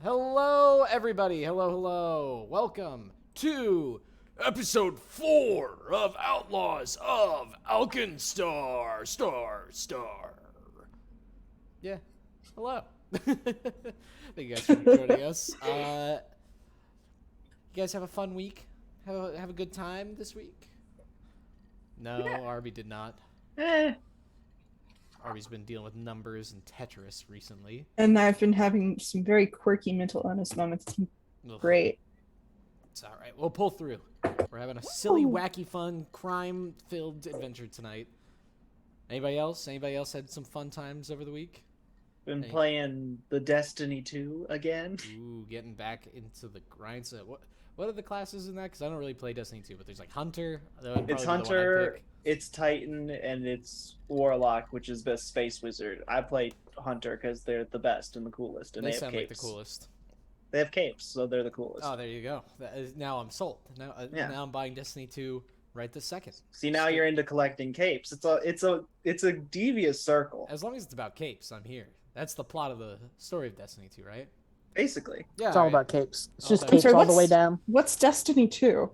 Hello, everybody. Hello. Welcome to episode 4 of Outlaws of Alkenstar. Star. Yeah. Hello. Thank you guys for joining us. You guys have a fun week? Have a good time this week? No, yeah. Arby did not. Arby's been dealing with numbers and Tetris recently. And I've been having some very quirky mental illness moments. Great. It's all right. We'll pull through. We're having a silly, wacky, fun, crime-filled adventure tonight. Anybody else? Anybody else had some fun times over the week? Been playing the Destiny 2 again. Ooh, getting back into the grind. So what are the classes in that? Because I don't really play Destiny 2, but there's like Hunter. It's Hunter, it's Titan, and it's Warlock, which is the Space Wizard. I play Hunter because they're the best and the coolest, and they have sound capes. Like the coolest. They have capes, so they're the coolest. Oh, there you go. Now I'm sold. Now I'm buying Destiny 2 right this second. See, now you're into collecting capes. It's a devious circle. As long as it's about capes, I'm here. That's the plot of the story of Destiny 2, right? Basically. Yeah. It's all about capes. It's just capes all the way down. What's Destiny 2?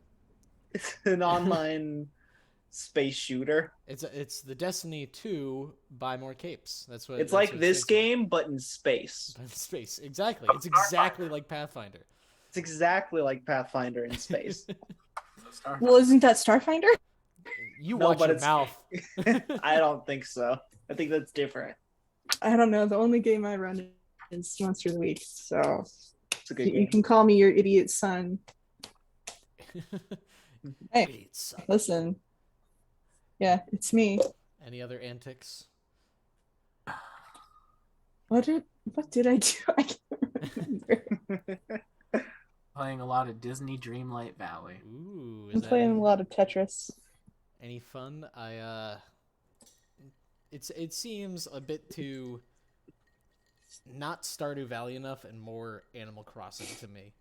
It's an online space shooter. It's the Destiny 2 buy more capes. That's what it's like this game, but in space. In space, exactly. It's exactly like Pathfinder. It's exactly like Pathfinder in space. Well, isn't that Starfinder? You watch your mouth. I don't think so. I think that's different. I don't know. The only game I run is Monster of the Week, so it's a good game. You can call me your idiot son. Hey, idiot son. Listen. Yeah, it's me. Any other antics? What did I do? I can't remember. Playing a lot of Disney Dreamlight Valley. Ooh, I'm playing a lot of Tetris. Any fun? It seems a bit too not Stardew Valley enough and more Animal Crossing to me.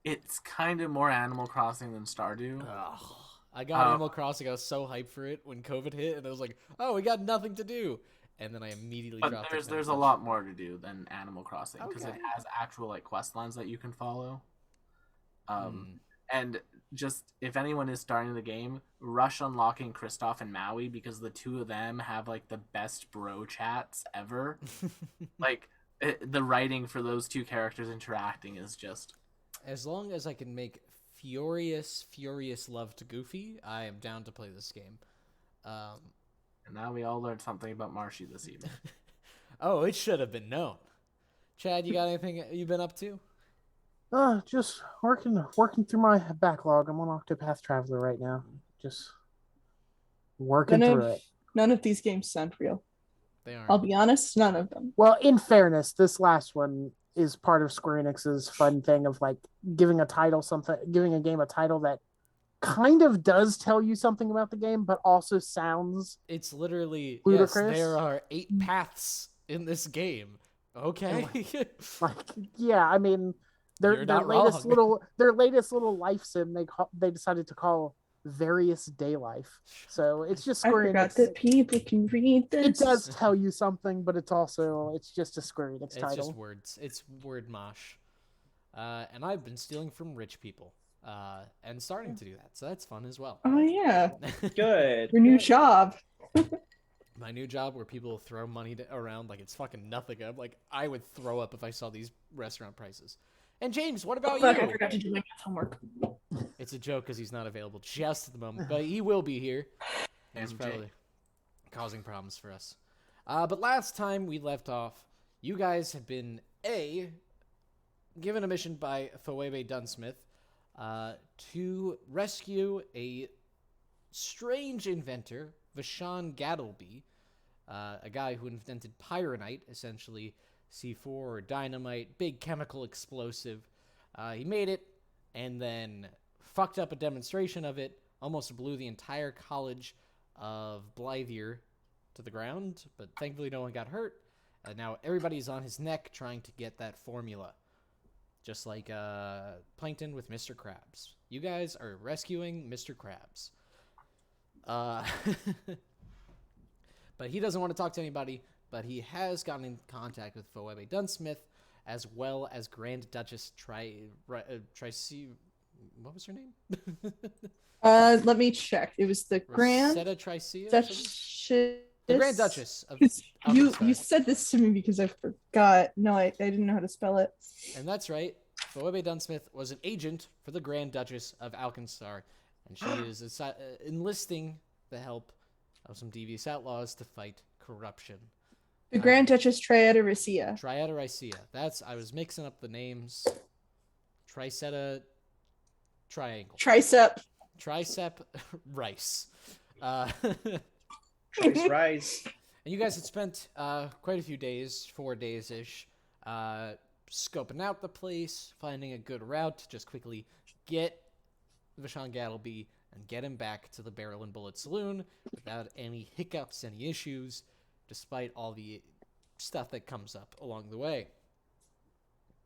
It's kind of more Animal Crossing than Stardew. Ugh. I got Animal Crossing. I was so hyped for it when COVID hit, and I was like, "Oh, we got nothing to do," and then I immediately dropped. But there's a lot more to do than Animal Crossing because it has actual like quest lines that you can follow. And just if anyone is starting the game, rush unlocking Kristoff and Maui because the two of them have like the best bro chats ever. Like the writing for those two characters interacting is just. As long as I can make furious love to Goofy, I am down to play this game. And now we all learned something about Marshy this evening. Oh, it should have been known. Chad, you got anything you've been up to? Just working through my backlog. I'm on Octopath Traveler right now. Just working through it. None of these games sound real. They aren't. I'll be honest, none of them. Well, in fairness, this last one is part of Square Enix's fun thing of like giving a game a title that kind of does tell you something about the game, but also sounds it's literally ludicrous. Yes, there are 8 paths in this game. Okay. I mean, their latest little life sim they decided to call Various Day Life. So it's just Square Enix. I forgot that people can read this. It does tell you something, but it's just a Square Enix title. It's just words. It's word mosh. And I've been stealing from rich people. And starting to do that. So that's fun as well. Oh yeah. Good. Your new job. My new job where people throw money around like it's fucking nothing. I'm like, I would throw up if I saw these restaurant prices. And James, what about you? I forgot to do my math homework. It's a joke because he's not available just at the moment, but he will be here. He's probably causing problems for us. But last time we left off, you guys had been given a mission by Phoebe Dunsmith to rescue a strange inventor, Vashon Gaddelby, a guy who invented pyronite, essentially C4 or dynamite, big chemical explosive. He made it and then fucked up a demonstration of it, almost blew the entire college of Blythier to the ground, but thankfully no one got hurt, and now everybody's on his neck trying to get that formula. Just like Plankton with Mr. Krabs. You guys are rescuing Mr. Krabs. But he doesn't want to talk to anybody but he has gotten in contact with Phoebe Dunsmith, as well as Grand Duchess Trice. What was her name? Let me check. It was the Grand Rosetta Tricea? Duchess. The Grand Duchess of You Alkenstar. said this to me because I forgot. No, I didn't know how to spell it. And that's right. Phoebe Dunsmith was an agent for the Grand Duchess of Alkenstar, and she is enlisting the help of some devious outlaws to fight corruption. The Grand Duchess Triadericea. Triadericea. I was mixing up the names. Triceta Triangle. Tricep Rice. Trice Rice. And you guys had spent quite a few days, 4 days-ish, scoping out the place, finding a good route to just quickly get Vashon Gattleby and get him back to the Barrel and Bullet Saloon without any hiccups, any issues, despite all the stuff that comes up along the way.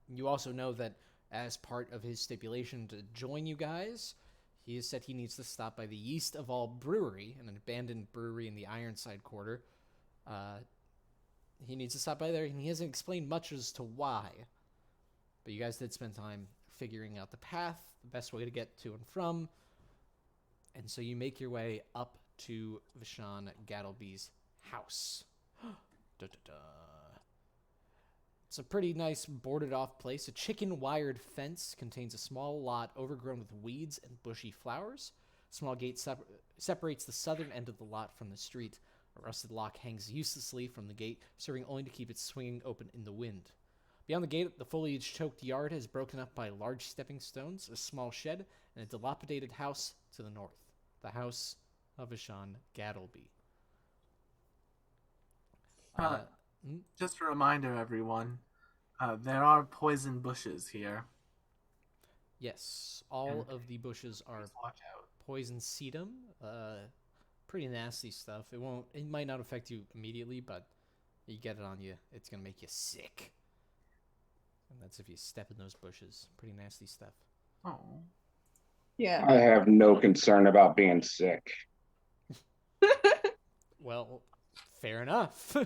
You also know that as part of his stipulation to join you guys, he has said he needs to stop by the Yeast of All Brewery, an abandoned brewery in the Ironside Quarter. He needs to stop by there, and he hasn't explained much as to why. But you guys did spend time figuring out the path, the best way to get to and from. And so you make your way up to Vashon Gattleby's house. It's a pretty nice boarded-off place. A chicken-wired fence contains a small lot overgrown with weeds and bushy flowers. A small gate separates the southern end of the lot from the street. A rusted lock hangs uselessly from the gate, serving only to keep it swinging open in the wind. Beyond the gate, the foliage-choked yard is broken up by large stepping stones, a small shed, and a dilapidated house to the north. The house of Vashon Gattleby. Just a reminder, everyone, there are poison bushes here. Yes, all of the bushes are Watch out. poison sedum. Pretty nasty stuff. It might not affect you immediately, but you get it on you, it's gonna make you sick. And that's if you step in those bushes. Pretty nasty stuff. Oh. Yeah. I have no concern about being sick. Well, fair enough.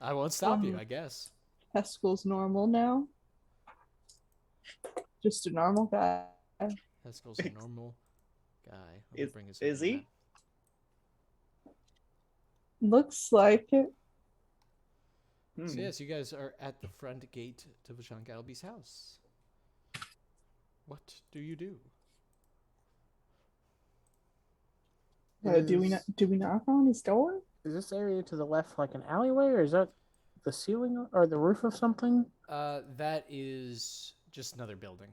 I won't stop you, I guess. Haskell's normal now. Just a normal guy. Haskell's a normal guy. Is he? Looks like it. So yes, you guys are at the front gate to Vashon Gattleby's house. What do you do? Do we knock on his door? Is this area to the left like an alleyway, or is that the ceiling or the roof of something? That is just another building.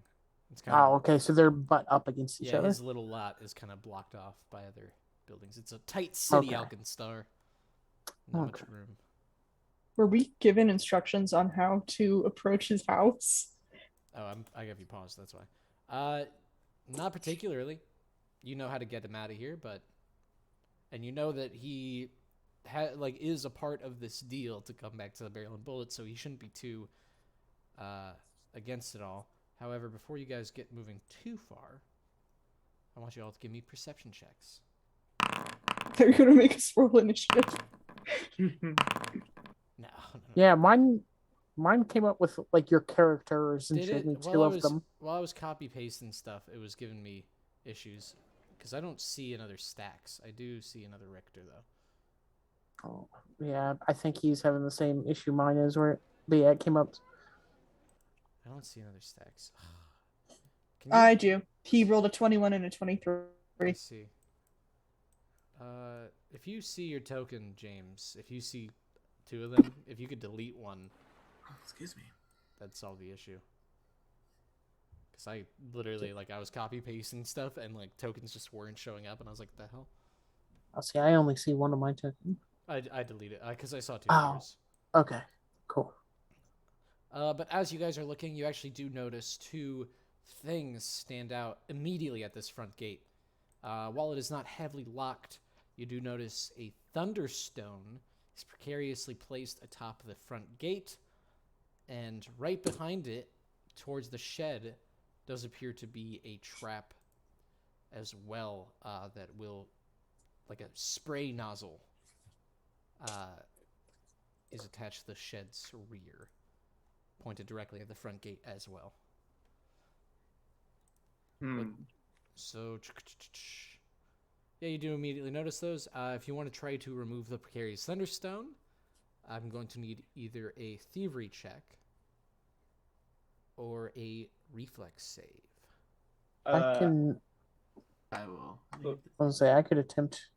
It's Oh, okay. So they're butt up against each other. His little lot is kind of blocked off by other buildings. It's a tight city, Okay. Alkenstar. Not much room. Were we given instructions on how to approach his house? Oh, I have you paused. That's why. Not particularly. You know how to get him out of here, and you know that he is a part of this deal to come back to the Barrel and Bullet, so he shouldn't be too against it all. However, before you guys get moving too far, I want you all to give me perception checks. They're gonna make us roll initiative. No. Yeah, mine came up with like your characters and Did showed it? me two of them. While I was copy pasting stuff, it was giving me issues because I don't see another stacks. I do see another Richter though. Oh, yeah, I think he's having the same issue mine is but yeah, it came up. I don't see another stacks. I do. He rolled a 21 and a 23. Let's see. If you see your token, James, if you see two of them, if you could delete one, Excuse me. that'd solve the issue. Because I literally, I was copy pasting stuff and, tokens just weren't showing up, and I was like, what the hell? I'll see. I only see one of my tokens. I deleted it because I saw two Oh. others. Okay, cool. But as you guys are looking, you actually do notice two things stand out immediately at this front gate. While it is not heavily locked, you do notice a thunderstone is precariously placed atop the front gate, and right behind it, towards the shed, does appear to be a trap as well that will, like a spray nozzle, is attached to the shed's rear, pointed directly at the front gate as well. So, yeah, you do immediately notice those. If you want to try to remove the precarious thunderstone, I'm going to need either a thievery check or a reflex save. I will. I was say I could attempt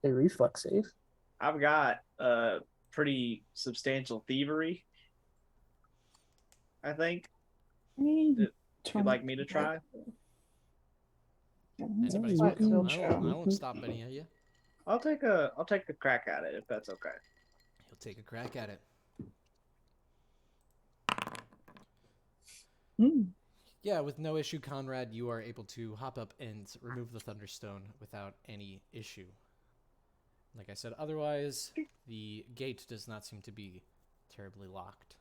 a reflex save. I've got pretty substantial thievery, I think. If you'd like me to try? Anybody's Flat welcome. field I show. won't stop any of you. I'll take a crack at it if that's okay. He'll take a crack at it. Yeah, with no issue, Conrad, you are able to hop up and remove the thunderstone without any issue. Like I said, otherwise, the gate does not seem to be terribly locked.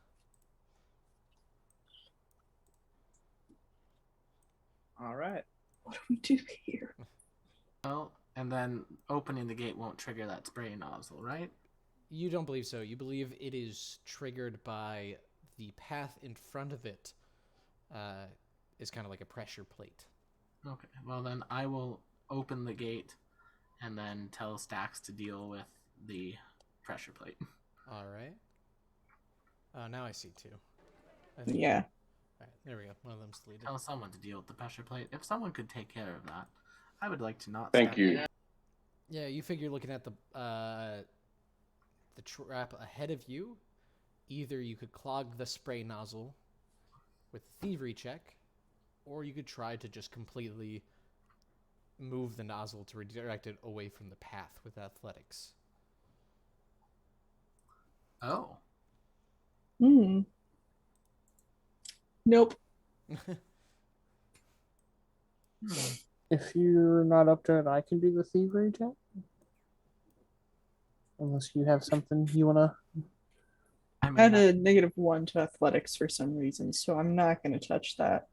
All right. What do we do here? Well, and then opening the gate won't trigger that spray nozzle, right? You don't believe so. You believe it is triggered by the path in front of it. Is kind of like a pressure plate. Okay, well then I will open the gate and then tell Stax to deal with the pressure plate. All right. Now I see two. Yeah. All right, there we go. One of them's deleted. Tell someone to deal with the pressure plate. If someone could take care of that, I would like to not. Thank you. Yeah, you figure looking at the trap ahead of you, either you could clog the spray nozzle with a thievery check, or you could try to just completely move the nozzle to redirect it away from the path with athletics. Oh. Nope. If you're not up to it, I can do the thievery check. Unless you have something you want to. I I mean, had a -1 to athletics for some reason, so I'm not going to touch that.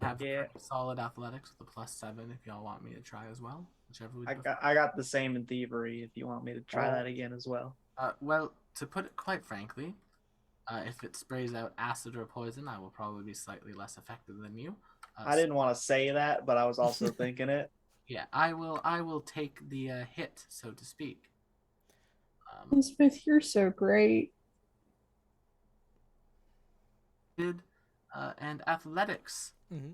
have Yeah. solid athletics with a +7 if y'all want me to try as well. Whichever would I got the same in thievery if you want me to try that again as well. Well, to put it quite frankly, if it sprays out acid or poison, I will probably be slightly less effective than you. I didn't want to say that, but I was also thinking it. Yeah, I will take the hit, so to speak. Elizabeth, you're so great. And athletics. Mm-hmm.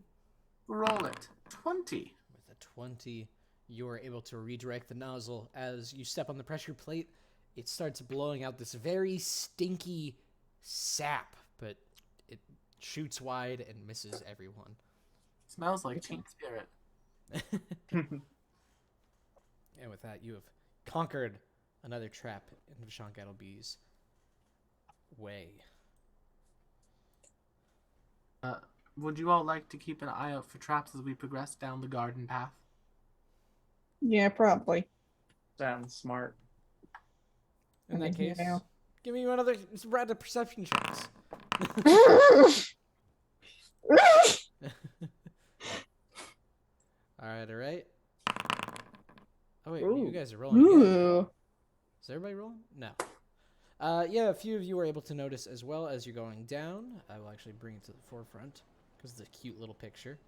Roll it. 20. With a 20, you are able to redirect the nozzle. As you step on the pressure plate, it starts blowing out this very stinky sap, but it shoots wide and misses everyone. Smells like Teen Spirit. And with that, you have conquered another trap in Vashon Gattleby's way. Would you all like to keep an eye out for traps as we progress down the garden path? Yeah, probably. Sounds smart. In that case, Yeah. give me another random perception checks. All right. Oh wait, you guys are rolling again. Ooh. Is everybody rolling? No. Yeah, a few of you were able to notice as well as you're going down. I will actually bring it to the forefront because it's a cute little picture.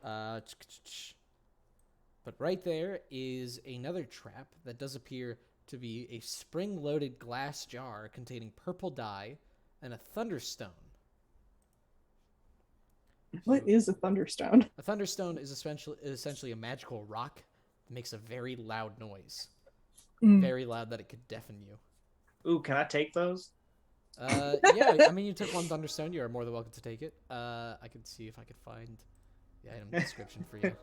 But right there is another trap that does appear to be a spring-loaded glass jar containing purple dye and a thunderstone. What is a thunderstone? A thunderstone is essentially a magical rock that makes a very loud noise. Very loud that it could deafen you. Ooh, can I take those? Yeah, I mean, you took one thunderstone. You are more than welcome to take it. I can see if I could find the item description for you.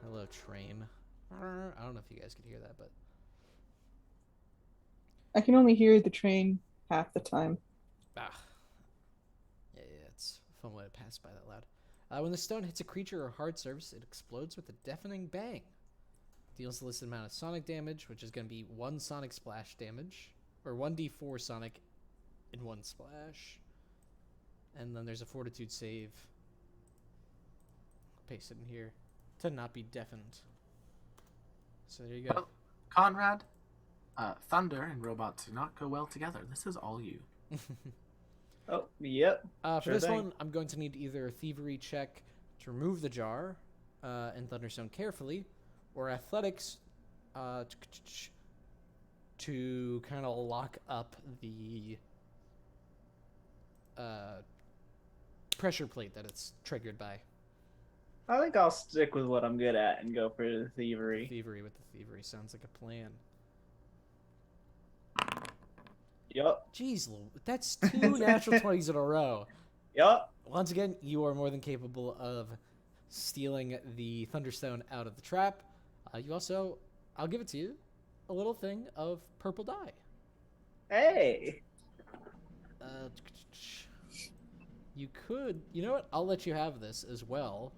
Hello, train. I don't know if you guys could hear that, but I can only hear the train half the time. yeah, it's a fun way to pass by that loud. When the stone hits a creature or hard surface, it explodes with a deafening bang. Deals the listed amount of sonic damage, which is going to be 1 sonic splash damage, or 1d4 sonic in 1 splash. And then there's a fortitude save. Paste it in here to not be deafened. So there you go. Well, Conrad, Thunder and robots do not go well together. This is all you. Oh, yep. For Sure this thing. one, I'm going to need either a thievery check to remove the jar and Thunderstone carefully, or athletics to kind of lock up the pressure plate that it's triggered by. I think I'll stick with what I'm good at and go for the thievery. Thievery with the thievery sounds like a plan. Yup. Jeez, that's 2 natural 20s in a row. Yup. Once again, you are more than capable of stealing the Thunderstone out of the trap. You also, I'll give it to you, a little thing of purple dye. Hey. You could, you know what? I'll let you have this as well,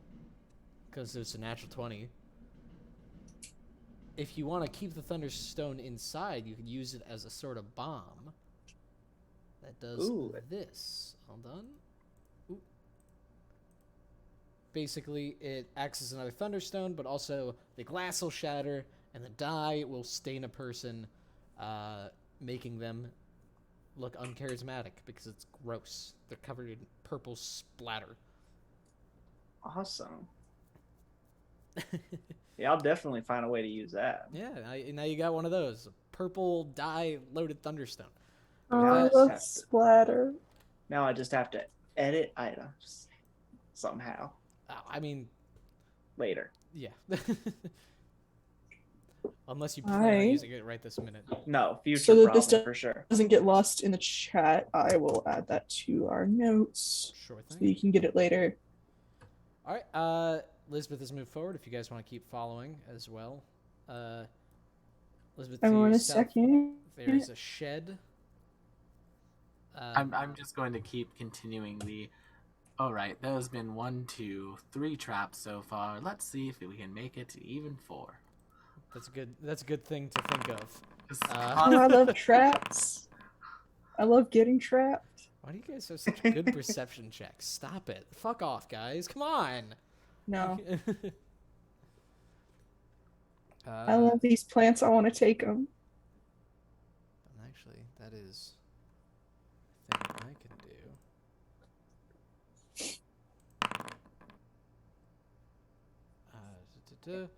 because it's a natural 20. If you want to keep the Thunderstone inside, you could use it as a sort of bomb that does this. Hold on. Ooh. Basically, it acts as another Thunderstone, but also the glass will shatter and the dye will stain a person, making them look uncharismatic because it's gross. They're covered in purple splatter. Awesome. Yeah, I'll definitely find a way to use that. Yeah, now you got one of those. Purple dye loaded Thunderstone. Oh, that's splatter. Now I just have to edit items somehow. I mean, later. Yeah. Unless you plan on using it right this minute. No, future so that problem this for sure. Doesn't get lost in the chat, I will add that to our notes. Sure thing. So you can get it later. All right. Elizabeth has moved forward. If you guys want to keep following as well. Elizabeth, I want a south, second. There's a shed. I'm just going to keep continuing the. All right, there's been 1, 2, 3 traps so far. Let's see if we can make it to even 4. That's a good thing to think of. I love traps. I love getting trapped. Why do you guys have such good perception checks? Stop it. Fuck off, guys. Come on. No. I love these plants. I want to take them. Actually, that is a thing I can do.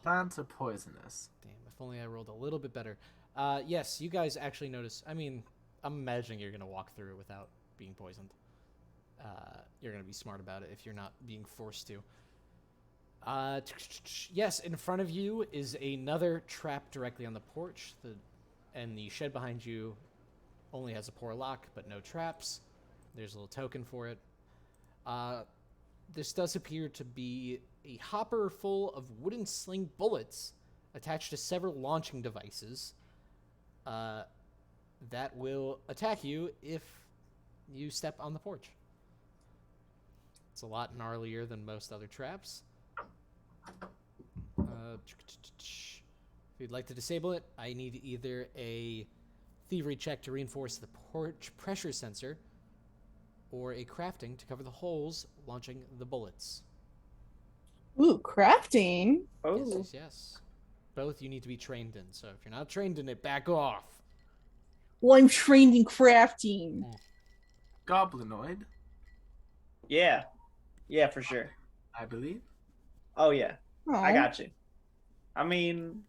Plants are poisonous. Damn, if only I rolled a little bit better. Yes, you guys actually notice. I mean, I'm imagining you're going to walk through without being poisoned. You're going to be smart about it if you're not being forced to. Yes, in front of you is another trap directly on the porch. And the shed behind you only has a poor lock, but no traps. There's a little token for it. This does appear to be a hopper full of wooden sling bullets attached to several launching devices that will attack you if you step on the porch. It's a lot gnarlier than most other traps. If you'd like to disable it, I need either a thievery check to reinforce the porch pressure sensor or a crafting to cover the holes launching the bullets. Ooh, crafting. Oh. Yes. Both you need to be trained in, so if you're not trained in it, back off. Well, I'm trained in crafting. Goblinoid, Yeah. Yeah, for sure. I believe. Oh, yeah. Aw. I got you. I mean,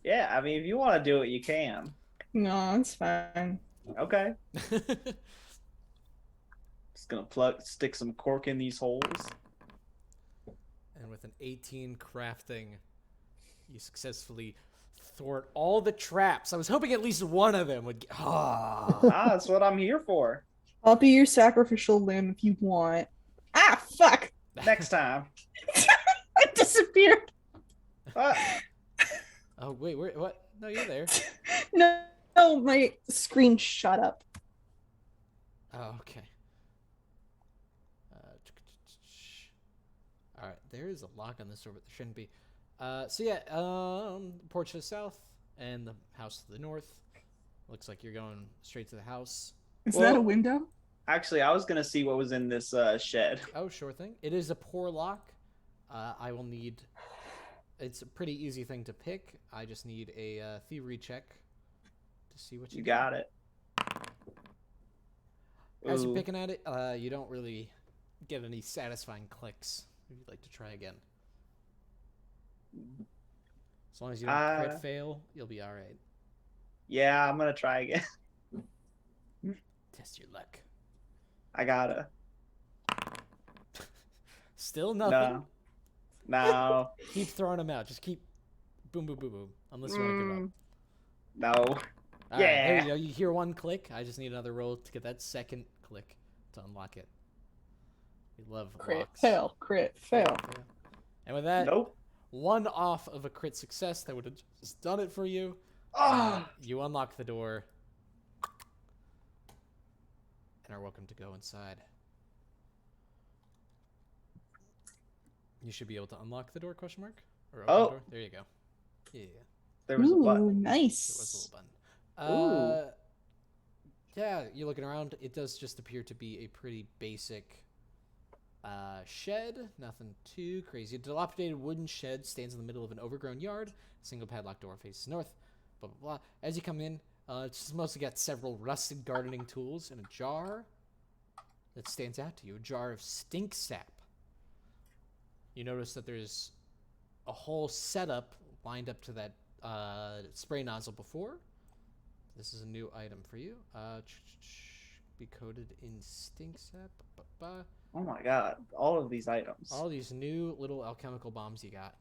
yeah, I mean, if you want to do it, you can. No, it's fine. Okay. Just gonna stick some cork in these holes. And with an 18 crafting, you successfully thwart all the traps. I was hoping at least one of them would get... That's what I'm here for. I'll be your sacrificial limb if you want. Ah, fuck! Next time. I disappeared. Oh, wait, what? No, you're there. No, my screen shut up. Oh, okay. All right, there is a lock on this door, but there shouldn't be. So yeah, porch to the south and the house to the north. Looks like you're going straight to the house. Is that a window? Actually, I was gonna see what was in this shed. Oh, sure thing. It is a poor lock. I will need It's a pretty easy thing to pick. I just need a thievery check to see what You got it. As you're Ooh. picking at it, you don't really get any satisfying clicks. If you'd like to try again. As long as you don't crit fail, you'll be all right. Yeah, I'm gonna try again. Test your luck. I gotta. Still nothing. No. Keep throwing them out. Just keep boom, boom, boom, boom. Unless you want to give up. No. All Yeah. right, there you go. You hear one click. I just need another roll to get that second click to unlock it. We love Crit locks. fail. Crit fail. And with that, Nope. one off of a crit success that would have just done it for you. Oh. You unlock the door and are welcome to go inside. You should be able to unlock the door, question mark? Or open the door? There you go. Yeah. There was a Ooh, button. There was a nice. little button. Yeah, you're looking around. It does just appear to be a pretty basic shed. Nothing too crazy. A dilapidated wooden shed stands in the middle of an overgrown yard. A single padlock door faces north. Blah, blah, blah. As you come in, it's just mostly got several rusted gardening tools and a jar that stands out to you. A jar of stink sap. You notice that there's a whole setup lined up to that spray nozzle before. This is a new item for you. Be coated in stink sap. Oh my god. All of these items. All these new little alchemical bombs you got.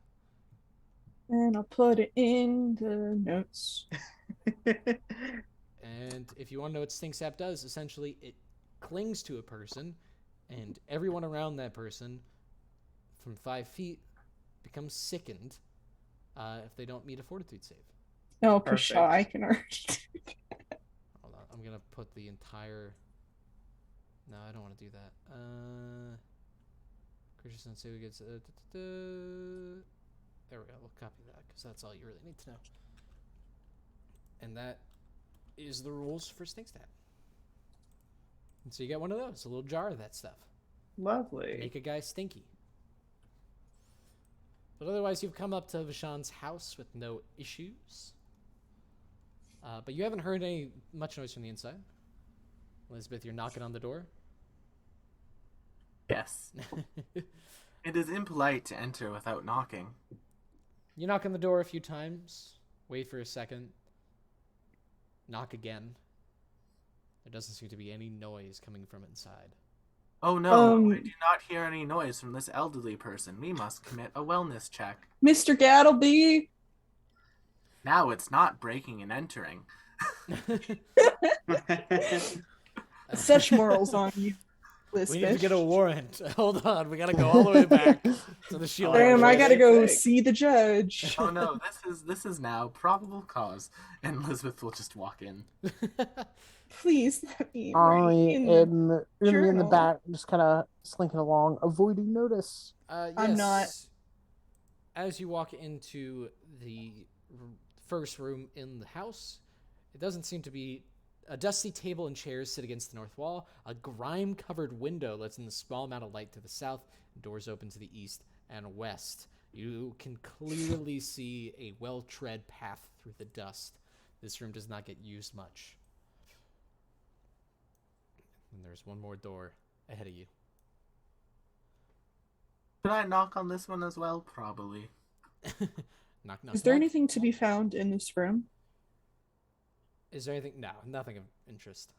And I'll put it in the notes. And if you want to know what stink sap does, essentially it clings to a person, and everyone around that person from 5 feet becomes sickened if they don't meet a fortitude save. Oh, Perfect. Pshaw, I can already do that. Hold on, I'm gonna put the entire. No, I don't want to do that. Christian Sensei gets. There we go. We'll copy that because that's all you really need to know. And that is the rules for stink sap. And so you get one of those, a little jar of that stuff. Lovely. Make a guy stinky. But otherwise, you've come up to Vishan's house with no issues. But you haven't heard any much noise from the inside. Elizabeth, you're knocking on the door. Yes. It is impolite to enter without knocking. You knock on the door a few times. Wait for a second. Knock again. There doesn't seem to be any noise coming from inside. Oh no, I do not hear any noise from this elderly person. We must commit a wellness check. Mr. Gattleby. Now it's not breaking and entering. Such morals on you, Liz We need to Fish. get a warrant. Hold on, we gotta go all the way back to the shield. Damn, I gotta go Sick. see the judge. Oh no, this is now probable cause, and Elizabeth will just walk in. Please let me I write in the am gonna be in the journal. back, just kind of slinking along, avoiding notice. Yes. I'm not. As you walk into the first room in the house, it doesn't seem to be. A dusty table and chairs sit against the north wall. A grime-covered window lets in a small amount of light to the south. Doors open to the east and west. You can clearly see a well-tread path through the dust. This room does not get used much. And there's one more door ahead of you. Should I knock on this one as well? Probably. Knock, knock, Is there knock. anything to be found in this room? Is there anything? No, nothing of interest.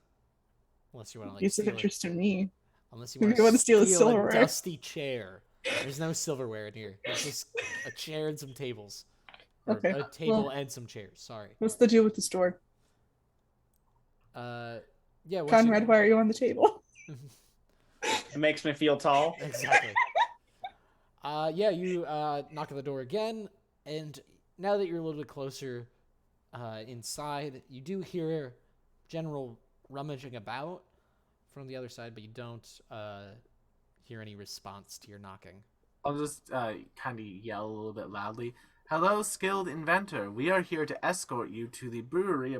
Unless you want to like Use of steal interest in me. Unless you Maybe want you to wanna steal steal the a silverware. dusty chair. There's no silverware in here. There's just a chair and some tables. Or Okay, a table well- and some chairs. Sorry. What's the deal with this door? Yeah. once Conrad, why are you on the table? It makes me feel tall. Exactly. Yeah, you knock on the door again, and now that you're a little bit closer inside, you do hear general rummaging about from the other side, but you don't hear any response to your knocking. I'll just kind of yell a little bit loudly. Hello, skilled inventor. We are here to escort you to the brewery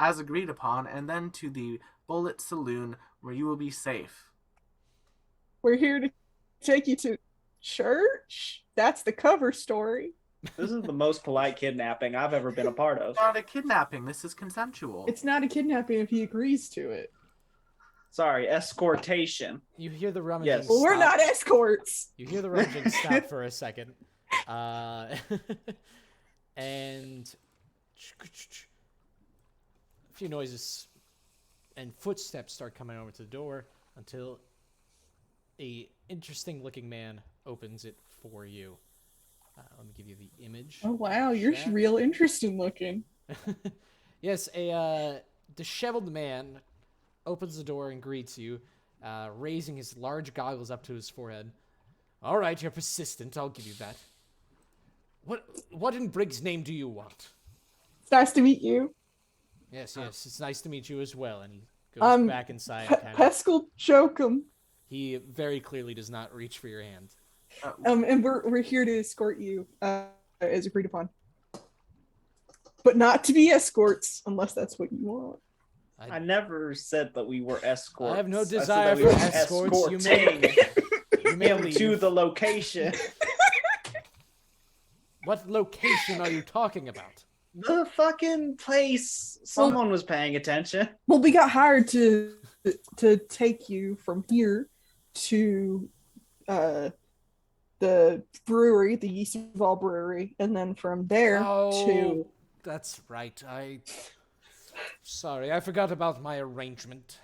as agreed upon, and then to the Bullet Saloon, where you will be safe. We're here to take you to church? That's the cover story. This is the most polite kidnapping I've ever been a part of. It's not a kidnapping. This is consensual. It's not a kidnapping if he agrees to it. Sorry, escortation. You hear the rummaging. Yes. Well, we're stop. not escorts. You hear the rummaging stop for a second. And a few noises and footsteps start coming over to the door until a interesting looking man opens it for you. Let me give you the image. Oh wow, you're Chat. real interesting looking. Yes, a disheveled man opens the door and greets you, raising his large goggles up to his forehead. All right, you're persistent. I'll give you that. What in Briggs' name do you want? It's nice to meet you. Yes, it's nice to meet you as well. And he goes back inside. And kind of, Pescal Jokum. he very clearly does not reach for your hand. And we're here to escort you, as agreed upon. But not to be escorts, unless that's what you want. I never said that we were escorts. I have no I said desire that we for were escorts. You may him leave. to the location. What location are you talking about? The fucking place. Someone was paying attention. Well, we got hired to take you from here to the brewery, the Yeast of All Brewery, and then from there to. That's right. Sorry, I forgot about my arrangement.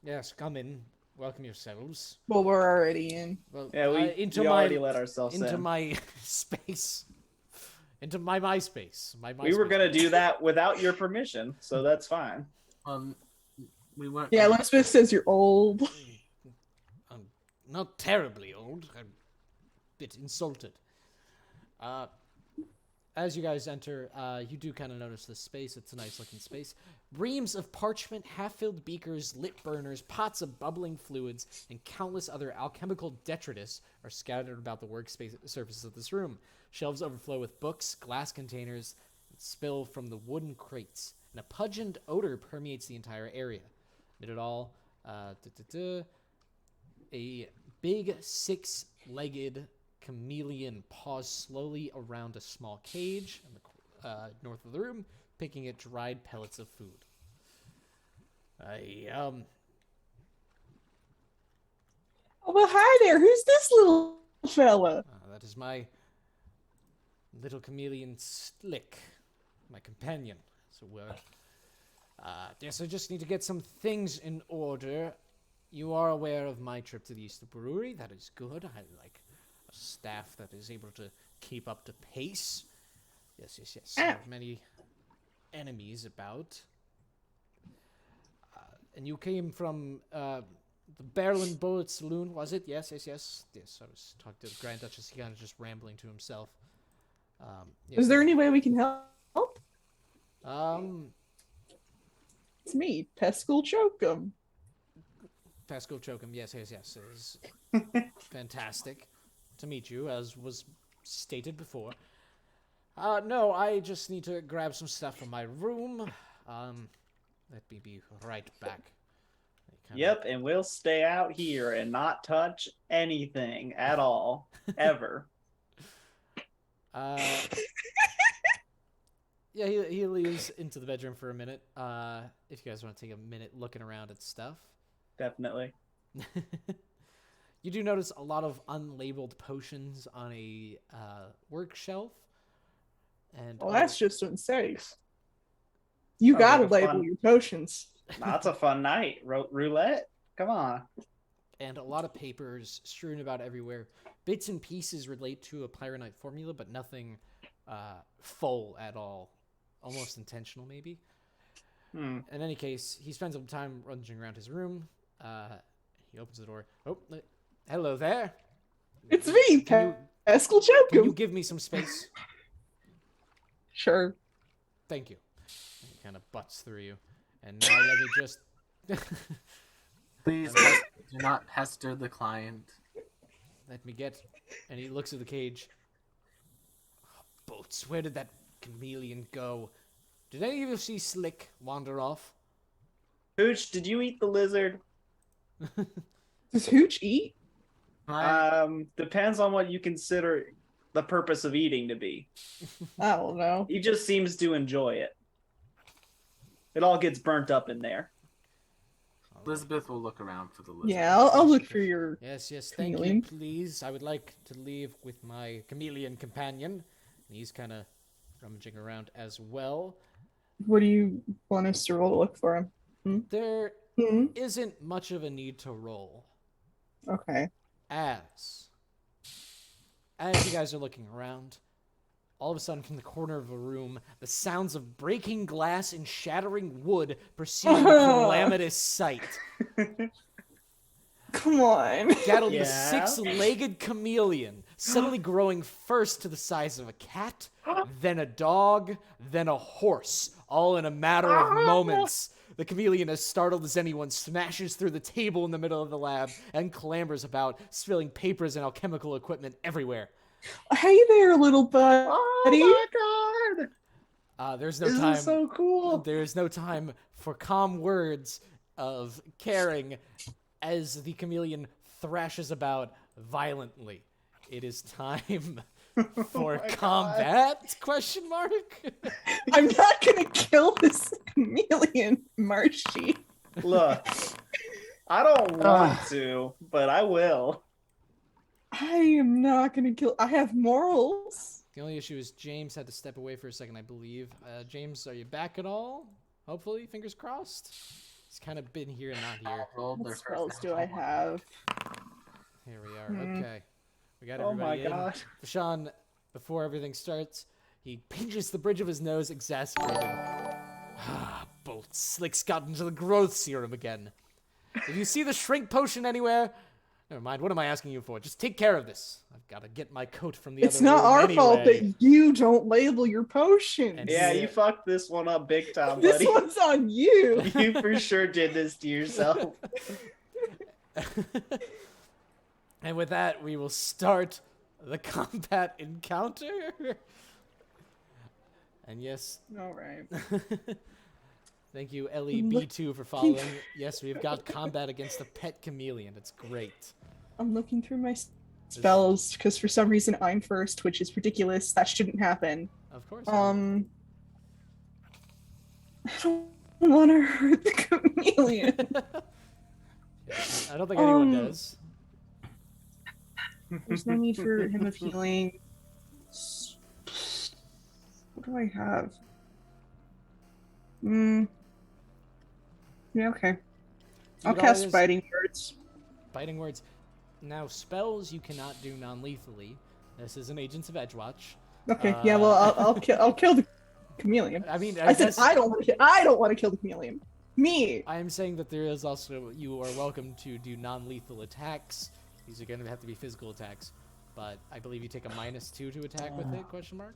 Yes, come in. Welcome yourselves. Well, we're already in. Well, Yeah, we already let ourselves into in. my space, into my MySpace. We were gonna do that without your permission, so that's fine. We weren't. Yeah, Elizabeth says you're old. I'm not terribly old. I'm a bit insulted. As you guys enter, you do kind of notice this space. It's a nice looking space. Reams of parchment, half-filled beakers, lit burners, pots of bubbling fluids, and countless other alchemical detritus are scattered about the workspace surfaces of this room. Shelves overflow with books, glass containers, and spill from the wooden crates. And a pungent odor permeates the entire area. Amid it all, a big six-legged chameleon paws slowly around a small cage in the north of the room, picking at dried pellets of food. Oh, well, hi there. Who's this little fella? That is my little chameleon Slick, my companion. So yes, I just need to get some things in order. You are aware of my trip to the Easter Brewery. That is good. I like a staff that is able to keep up to pace. Yes. There are many enemies about. And you came from the Barrel and Bullet Saloon, was it? Yes. Yes, I was talking to the Grand Duchess. He kind of just rambling to himself. Yes. Is there any way we can help? It's me, Pescal Jokum. Pascal Chokum, yes. It is fantastic to meet you, as was stated before. No, I just need to grab some stuff from my room. Let me be right back. Yep, and we'll stay out here and not touch anything at all, ever. Yeah, he leaves into the bedroom for a minute. If you guys want to take a minute looking around at stuff. Definitely. You do notice a lot of unlabeled potions on a work shelf. And Well, that's just unsafe. You gotta like label fun. your potions. That's a fun night. Roulette? Come on. And a lot of papers strewn about everywhere. Bits and pieces relate to a Pyronite formula, but nothing full at all. Almost intentional, maybe. In any case, he spends some time rummaging around his room. He opens the door. Oh, hello there. It's me, Pescal Can you Jokum. give me some space? Sure. Thank you. And he kind of butts through you. And now let me just... Please do not pester the client. Let me get... And he looks at the cage. Oh, boats, where did that chameleon go? Did any of you see Slick wander off? Hooch, did you eat the lizard? Does Hooch eat? Depends on what you consider the purpose of eating to be. I don't know. He just seems to enjoy it. It all gets burnt up in there. Elizabeth will look around for the lizard. Yeah, I'll look for your. Yes, thank you, chameleon. please. I would like to leave with my chameleon companion. And he's kind of rummaging around as well. What do you want us to roll to look for him? There Hmm? isn't much of a need to roll. Okay. As you guys are looking around, all of a sudden from the corner of a room, the sounds of breaking glass and shattering wood precede a calamitous sight. Come on. Gaddle, the Yeah. six-legged chameleon, suddenly growing first to the size of a cat, then a dog, then a horse, all in a matter of moments. The chameleon, as startled as anyone, smashes through the table in the middle of the lab and clambers about, spilling papers and alchemical equipment everywhere. Hey there, little buddy. Oh my god! There's no This time. is so cool. There is no time for calm words of caring as the chameleon thrashes about violently. It is time for my combat? Question mark. I'm not gonna kill this chameleon, Marshy. Look, I don't want to, but I will. I am not gonna kill. I have morals. The only issue is James had to step away for a second, I believe. James, are you back at all? Hopefully, fingers crossed. He's kind of been here and not here. Rolled What their first spells do I natural one. have? Here we are. Okay. We got Oh my everybody in. god. Fashawn, before everything starts, he pinches the bridge of his nose, exasperated. Bolt Slick's gotten into the growth serum again. If you see the shrink potion anywhere, never mind, what am I asking you for? Just take care of this. I've got to get my coat from the It's other not room our fault anyway. that you don't label your potions. And Yeah, you fucked this one up big time, This buddy. one's on you. You for sure did this to yourself. And with that, we will start the combat encounter. And yes, All right. thank you, LEB2, for following. Yes, we've got combat against a pet chameleon. It's great. I'm looking through my spells because for some reason I'm first, which is ridiculous. That shouldn't happen. Of course. I don't want to hurt the chameleon. I don't think anyone does. There's no need for him of healing. What do I have? Yeah, okay. You I'll could cast always- Biting Words. Biting words. Now, spells you cannot do non-lethally. This is an Agents of Edgewatch. Okay, yeah, well, I'll kill the chameleon. I mean, I said guess I don't want to kill the chameleon. Me. I am saying that there is also, you are welcome to do non-lethal attacks. These are going to have to be physical attacks. But I believe you take a -2 to attack with it, question mark?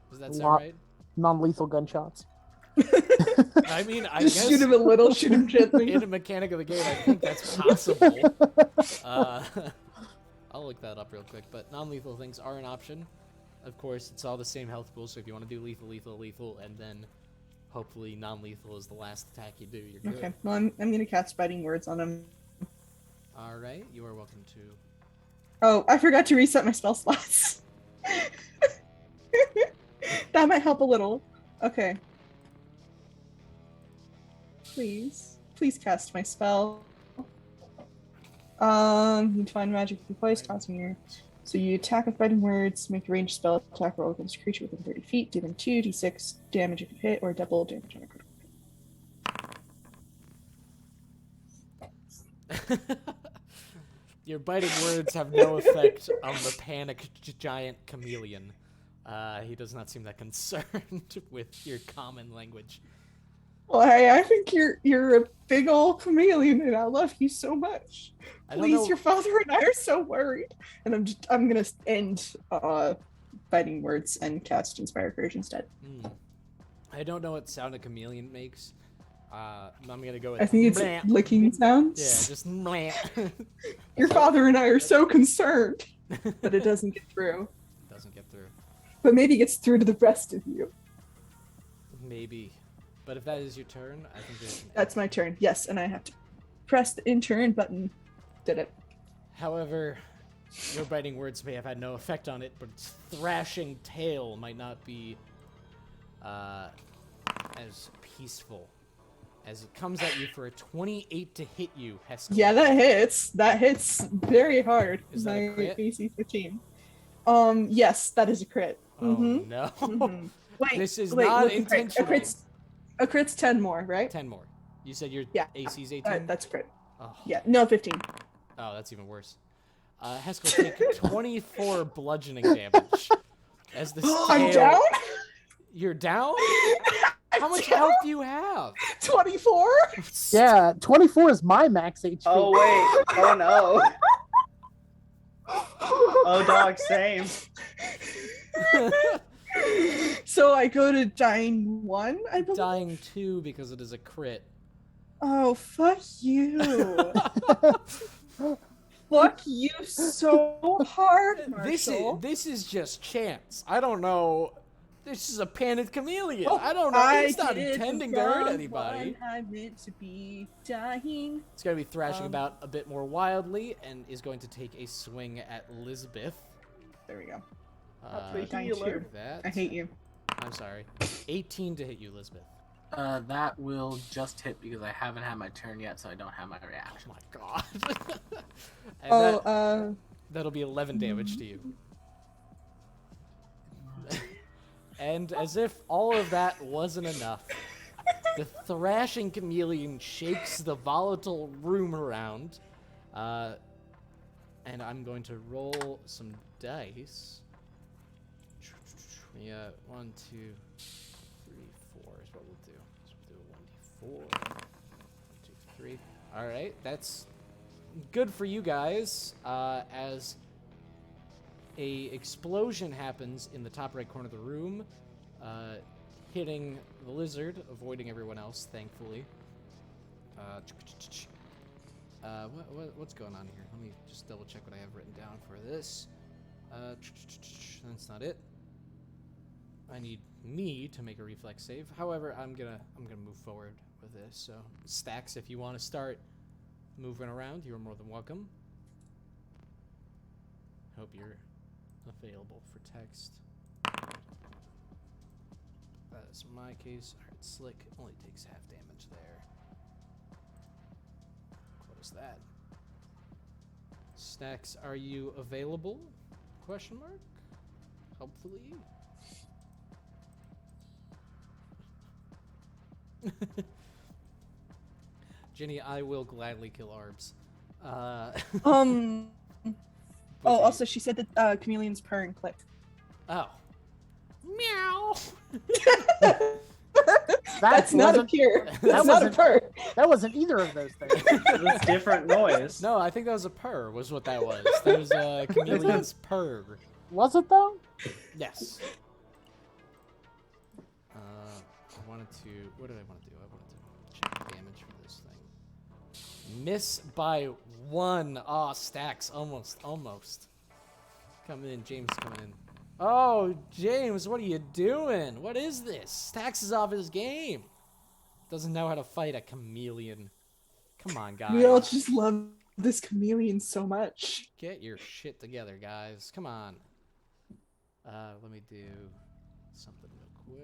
Does that sound right? Non-lethal gunshots. I mean, I Just guess shoot him a little, shoot him gently. in a mechanic of the game, I think that's possible. I'll look that up real quick. But non-lethal things are an option. Of course, it's all the same health pool, so if you want to do lethal, and then hopefully non-lethal is the last attack you do, you're good. Okay, well, I'm gonna cast Biting Words on him. All right, you are welcome to. Oh, I forgot to reset my spell slots. That might help a little. Okay. Please cast my spell. You find magic in place, causing your. So you attack with Biting Words, make a ranged spell attack roll against a creature within 30 feet, do them 2d6 damage if you hit, or double damage on a critical. Your biting words have no effect on the panicked giant chameleon. He does not seem that concerned with your common language. Well, hey, I think you're a big old chameleon, and I love you so much. I don't Please, know. your father and I are so worried. And I'm gonna end Biting Words and cast Inspire Courage instead. I don't know what sound a chameleon makes. I'm gonna go with. I think it's bleh. licking sounds. Yeah, just. Bleh. Your father and I are so concerned, but it doesn't get through. Doesn't get through. But maybe it gets through to the rest of you. Maybe, but if that is your turn, I think there's. That's my turn. Yes, and I have to press the in turn button. Did it? However, Your biting words may have had no effect on it, but its thrashing tail might not be as peaceful as it comes at you for a 28 to hit you, Heskell. Yeah, that hits. That hits very hard. Is that a My crit? AC 15. Yes, that is a crit. Oh Mhm. no. Mhm. Wait, This is wait, not what's the crit? intentional. A crit's 10 more, right? 10 more. You said your Yeah. AC's 18? That's a crit. Oh. Yeah, no, 15. Oh, that's even worse. Heskell, take 24 bludgeoning damage. As the I'm tail... down? You're down? How much health do you have? 24? Yeah, 24 is my max HP. Oh wait. Oh no. Oh dog, same. So I go to dying 1, I believe? Dying 2 because it is a crit. Oh, fuck you. Fuck you so hard, Marshall. This is just chance. I don't know. This is a panicked chameleon. Oh, I don't know. It's not did intending the to hurt wrong anybody. one. I meant to be dying. It's going to be thrashing about a bit more wildly and is going to take a swing at Lisbeth. There we go. the dying healer. too. That. I hate you. I'm sorry. 18 to hit you, Lisbeth. That will just hit because I haven't had my turn yet, so I don't have my Oh reaction. my god. And that'll be 11 damage to you. And as if all of that wasn't enough, the thrashing chameleon shakes the volatile room around. And I'm going to roll some dice. Yeah, 1, 2, 3, 4 is what we'll do. So we'll do a 1d4. 1, 2, 3. All right, that's good for you guys. As a explosion happens in the top right corner of the room, hitting the lizard, avoiding everyone else, thankfully. What's going on here? Let me just double check what I have written down for this. That's not it. I need me to make a reflex save. However, I'm gonna move forward with this. So Stacks, if you want to start moving around, you're more than welcome. Hope you're available for text. That is my case. Alright, Slick only takes half damage there. Close that. Stacks, are you available? Question mark? Hopefully. Jenny, I will gladly kill Arbs. Oh, also, she said that chameleons purr and click. Oh. Meow. That's not a purr. That's not a purr. That wasn't either of those things. It's different noise. No, I think that was a purr, was what that was. That was a chameleon's purr. Was it though? Yes. I wanted to... What did I want to do? I wanted to check the damage for this thing. Miss by 1. Aw, Stacks. Almost. Come in. James coming in. Oh, James, what are you doing? What is this? Stacks is off his game. Doesn't know how to fight a chameleon. Come on, guys. We all just love this chameleon so much. Get your shit together, guys. Come on. Let me do something real quick.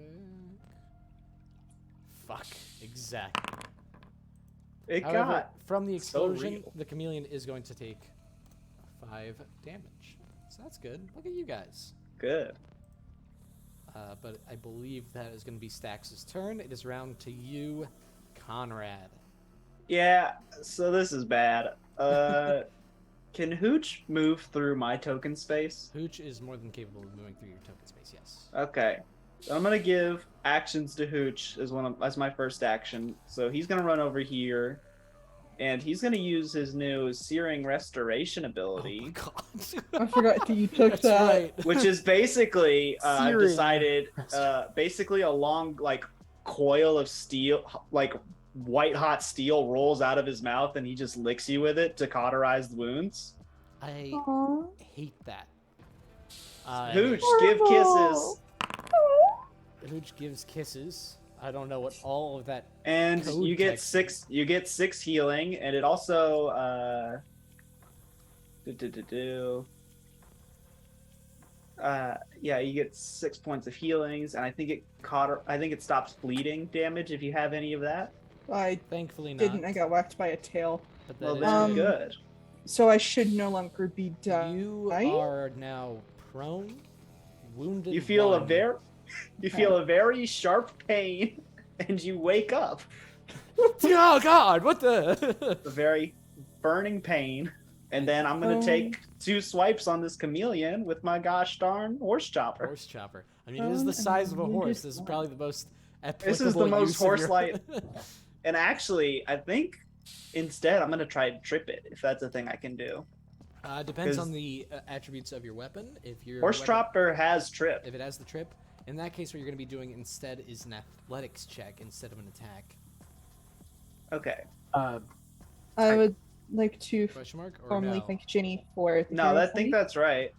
Fuck. Exactly. It However, got from the so explosion, real. the chameleon is going to take 5 damage. So that's good. Look at you guys. good. But I believe that is going to be Stax' turn. It is round to you, Conrad. Yeah, so this is bad. Can Hooch move through my token space? Hooch is more than capable of moving through your token space, yes. Okay. So I'm gonna give actions to Hooch as my first action. So he's gonna run over here, and he's gonna use his new Searing Restoration ability. Oh my god. I forgot that you took That's that. right. Which is basically I've Searing. decided basically a long like coil of steel, like white hot steel, rolls out of his mouth and he just licks you with it to cauterize the wounds. I Aw. hate that. Hooch, give kisses. Hooch gives kisses. I don't know what all of that. And Code you get text. 6. You get 6 healing, and it also Yeah, you get 6 points of healings, and I think it stops bleeding damage if you have any of that. I Thankfully not. didn't. I got whacked by a tail. But that Well, is then good. good. So I should no longer be dying. You are now prone, wounded. You feel one. you feel a very sharp pain, and you wake up. Oh God! What the? A very burning pain, and then I'm gonna take 2 swipes on this chameleon with my gosh darn horse chopper. Horse chopper. I mean, it is the size of a horse. This is probably the most applicable. This is the most use of your- horse-like. And actually, I think instead I'm gonna try to trip it if that's a thing I can do. Depends 'Cause- on the attributes of your weapon. If your Horse weapon, chopper has trip. if it has the trip, in that case, what you're going to be doing instead is an athletics check instead of an attack. Okay. I would like to Question mark or formally no? thank Ginny for the No, hero I think study. that's right.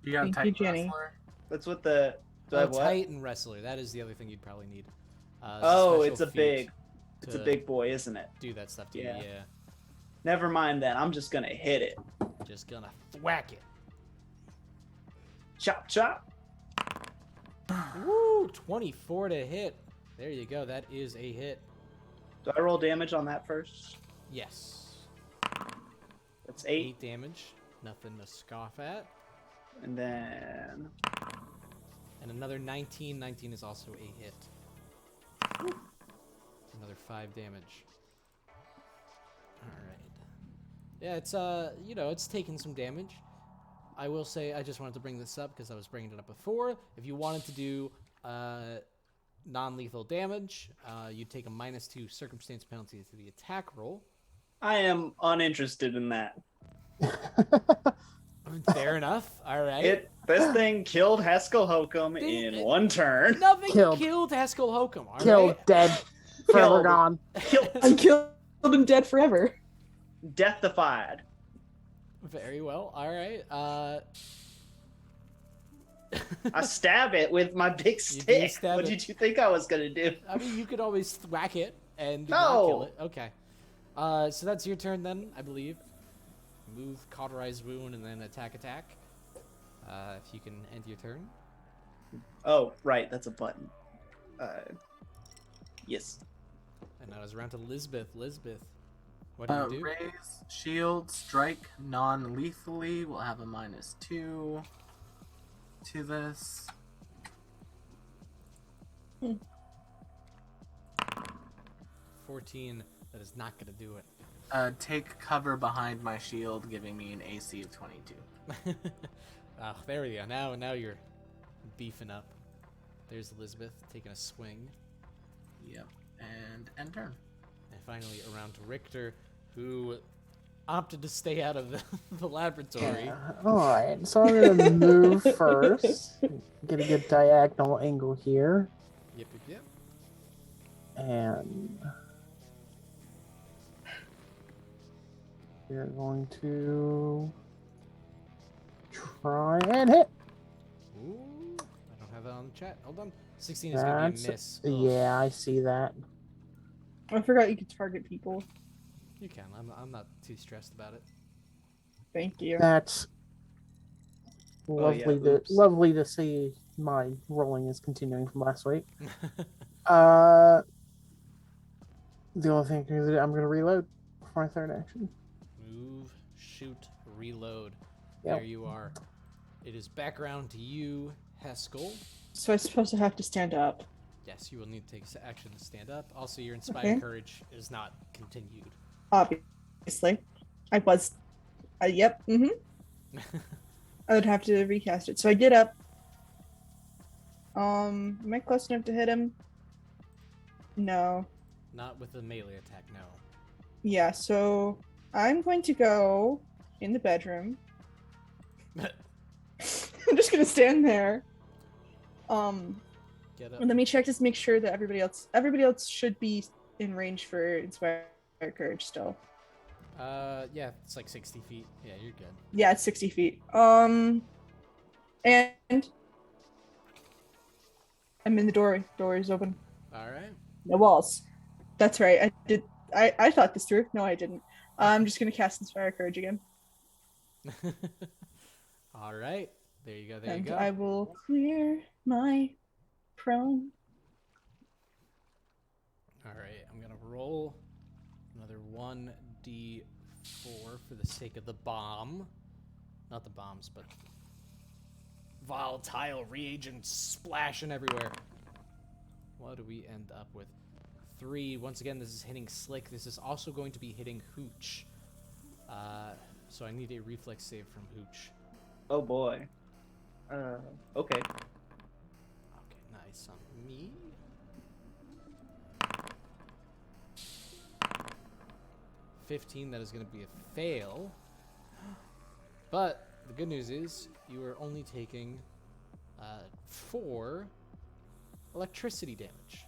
You got Thank type you, Jenny. wrestler? That's what the. Do I Oh, have what? Titan wrestler. That is the other thing you'd probably need. Oh, special it's a feat big. It's a to big boy, isn't it? Do that stuff to Yeah. you. Yeah. Never mind then. I'm just gonna hit it. Just gonna whack it. Chop chop. Woo! 24 to hit. There you go. That is a hit. Do I roll damage on that first? Yes. That's 8, 8 damage. Nothing to scoff at. and then And another 19. 19 is also a hit. Another 5 damage. Alright. Yeah, it's, it's taking some damage. I will say, I just wanted to bring this up because I was bringing it up before. If you wanted to do non-lethal damage, you'd take a -2 circumstance penalty to the attack roll. I am uninterested in that. Fair enough. Alright. This thing killed Haskell Hokum in one turn. Nothing Killed. killed Haskell Hokum. All Killed, right? dead, forever Killed. gone. I'm killed and dead forever. Deathified. Very well. All right. I stab it with my big do stick. stab What it. did you think I was gonna do? I mean, you could always whack it and not kill No. it. Okay. So that's your turn then, I believe. Move, cauterize wound, and then attack. If you can end your turn. Oh, right, that's a button. Yes. And now it's around to Lisbeth. Lisbeth, what do you do? Raise, shield, strike non-lethally. We'll have a -2 to this. 14. That is not gonna do it. Take cover behind my shield, giving me an AC of 22. Oh, there we go. Now you're beefing up. There's Elizabeth taking a swing. Yep. And end turn. And finally around to Richter, who opted to stay out of the laboratory. Alright, so I'm gonna move first. Get a good diagonal angle here. Yep. And we're going to try and hit. Ooh, I don't have that on the chat. Hold on. 16 is going to be a miss. Ugh. Yeah, I see that. I forgot you could target people. You can. I'm not too stressed about it. Thank you. That's Oh, yeah, lovely oops. lovely to see my rolling is continuing from last week. The only thing I can do, I'm going to reload for my third action. Move, shoot, reload. Yep. There you are. It is back around to you, Haskell. So I'm supposed to have to stand up. Yes, you will need to take action to stand up. Also, your Inspired Okay. Courage is not continued. Obviously. I was. Yep. I would have to recast it. So I get up. Am I close enough to hit him? No. Not with a melee attack, no. Yeah, so I'm going to go in the bedroom. I'm just gonna stand there. Get up. And let me check to make sure that everybody else should be in range for Inspired Courage still. Yeah, it's like 60 feet. Yeah, you're good. Yeah, it's 60 feet. And I'm in the doorway. Door is open. All right. No walls. That's right. I thought this through. No, I didn't. I'm just gonna cast Inspire Courage again. All right. There you go. There you And go. I will clear my prone. All right, I'm gonna roll another 1d4 for the sake of the bomb. Not the bombs, but volatile reagents splashing everywhere. What do we end up with? 3. Once again, this is hitting Slick. This is also going to be hitting Hooch. So I need a reflex save from Hooch. Oh boy. Okay. Okay, nice on me. $15, that is going to be a fail. But the good news is you are only taking 4 electricity damage.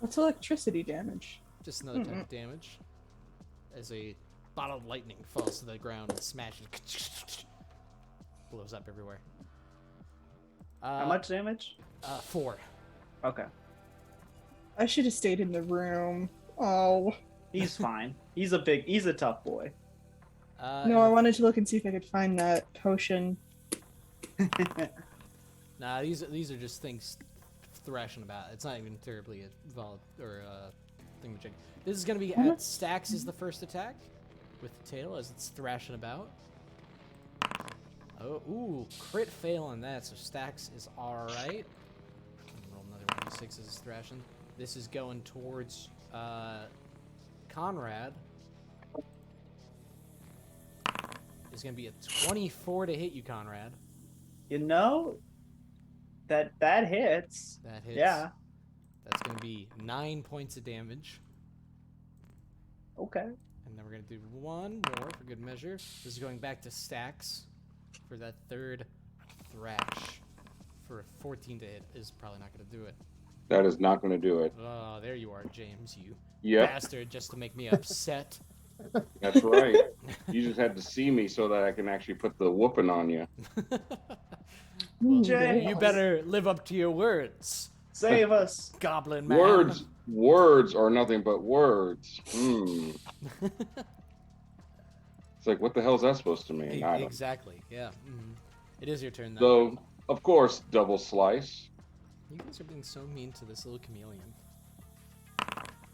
What's electricity damage? Just another type of damage. As a bottle of lightning falls to the ground and smashes. Blows up everywhere. How much damage? 4. Okay. I should have stayed in the room. Oh. He's fine. He's a tough boy. No, I wanted to look and see if I could find that potion. Nah, these are just things thrashing about. It's not even terribly a thing to check. This is gonna be at Stax is the first attack with the tail as it's thrashing about. Oh, ooh, crit fail on that, so Stax is all right. Roll another 1d6 as it's thrashing. This is going towards Conrad. It's gonna be a 24 to hit you, Conrad. You know, that hits. That hits. Yeah. That's gonna be 9 points of damage. Okay. And then we're going to do one more for good measure. This is going back to Stax for that third thrash. For a 14 to hit is probably not going to do it. That is not going to do it. Oh, there you are, James, you Yep, bastard, just to make me upset. that's right. You just had to see me so that I can actually put the whooping on you. Well, James. you better live up to your words, Save us. Goblin Man. Words are nothing but words. It's like, what the hell is that supposed to mean? I don't. Exactly, yeah. It is your turn, though. So, of course, double slice. You guys are being so mean to this little chameleon.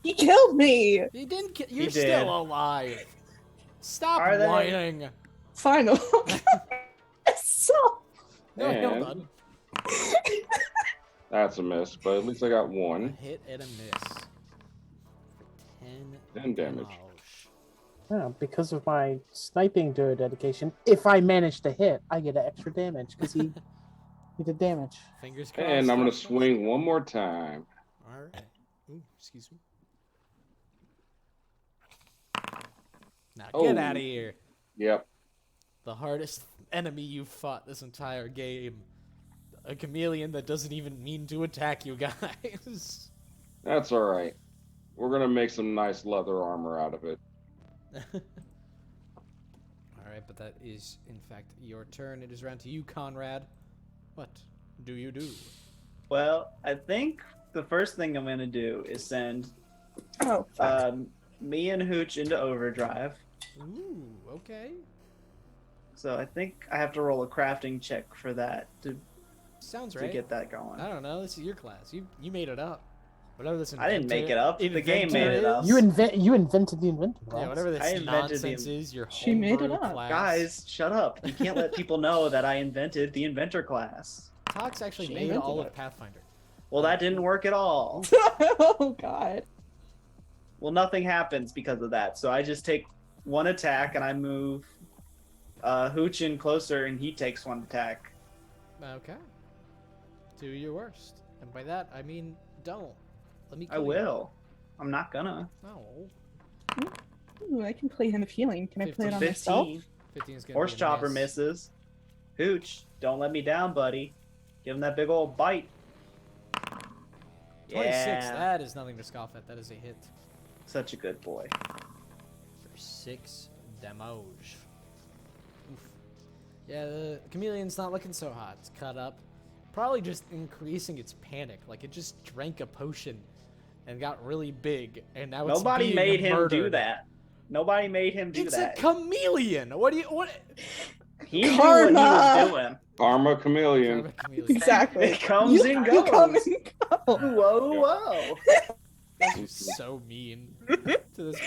He killed me! You didn't kill. He You're did. still alive. Stop Are they? whining. Final. So. No, And- hold on. That's a miss, but at least I got A one. hit and a miss. For 10 damage. Yeah, because of my sniping dedication, if I manage to hit, I get an extra damage because he did damage. Fingers crossed. And I'm going to swing one more time. All right. Ooh, excuse me. Now get Oh. out of here. Yep. The hardest enemy you've fought this entire game. A chameleon that doesn't even mean to attack you guys. That's all right. We're going to make some nice leather armor out of it. Alright, but that is, in fact, your turn. It is round to you, Conrad. What do you do? Well, I think the first thing I'm gonna do is send Oh, fuck. me and Hooch into overdrive. Ooh, okay. So I think I have to roll a crafting check for that to Sounds right. get that going. I don't know. This is your class. You made it up. Whatever this I didn't make it up. The game inventor made it up. is- You invented the inventor. Yeah, class. whatever this I invented the nonsense is, your She made it homebrew up. class. Guys, shut up. You can't let people know that I invented the inventor class. Tox actually She made invented all it. of Pathfinder. Well, that didn't work at all. Oh, God. Well, nothing happens because of that. So I just take one attack and I move Hooch in closer and he takes one attack. Okay. Do your worst. And by that, I mean, don't. Let me I kill you. will. I'm not gonna. No. Ooh, I can play Hymn of Healing. Can I play it on 15. myself? 15 is gonna Horse be a chopper miss. misses. Hooch, don't let me down, buddy. Give him that big old bite. 26, Yeah. that is nothing to scoff at. That is a hit. Such a good boy. For 6 damage. Oof. Yeah, the chameleon's not looking so hot. It's cut up. Probably just increasing its panic. Like, it just drank a potion and got really big, and now it's Nobody being made him do murdered. that. Nobody made him do It's that. a chameleon! What do you... What... He knew what he was Karma! doing. Karma chameleon. Karma chameleon. Exactly. It comes and You come goes. and go. Whoa, whoa. You're so mean to this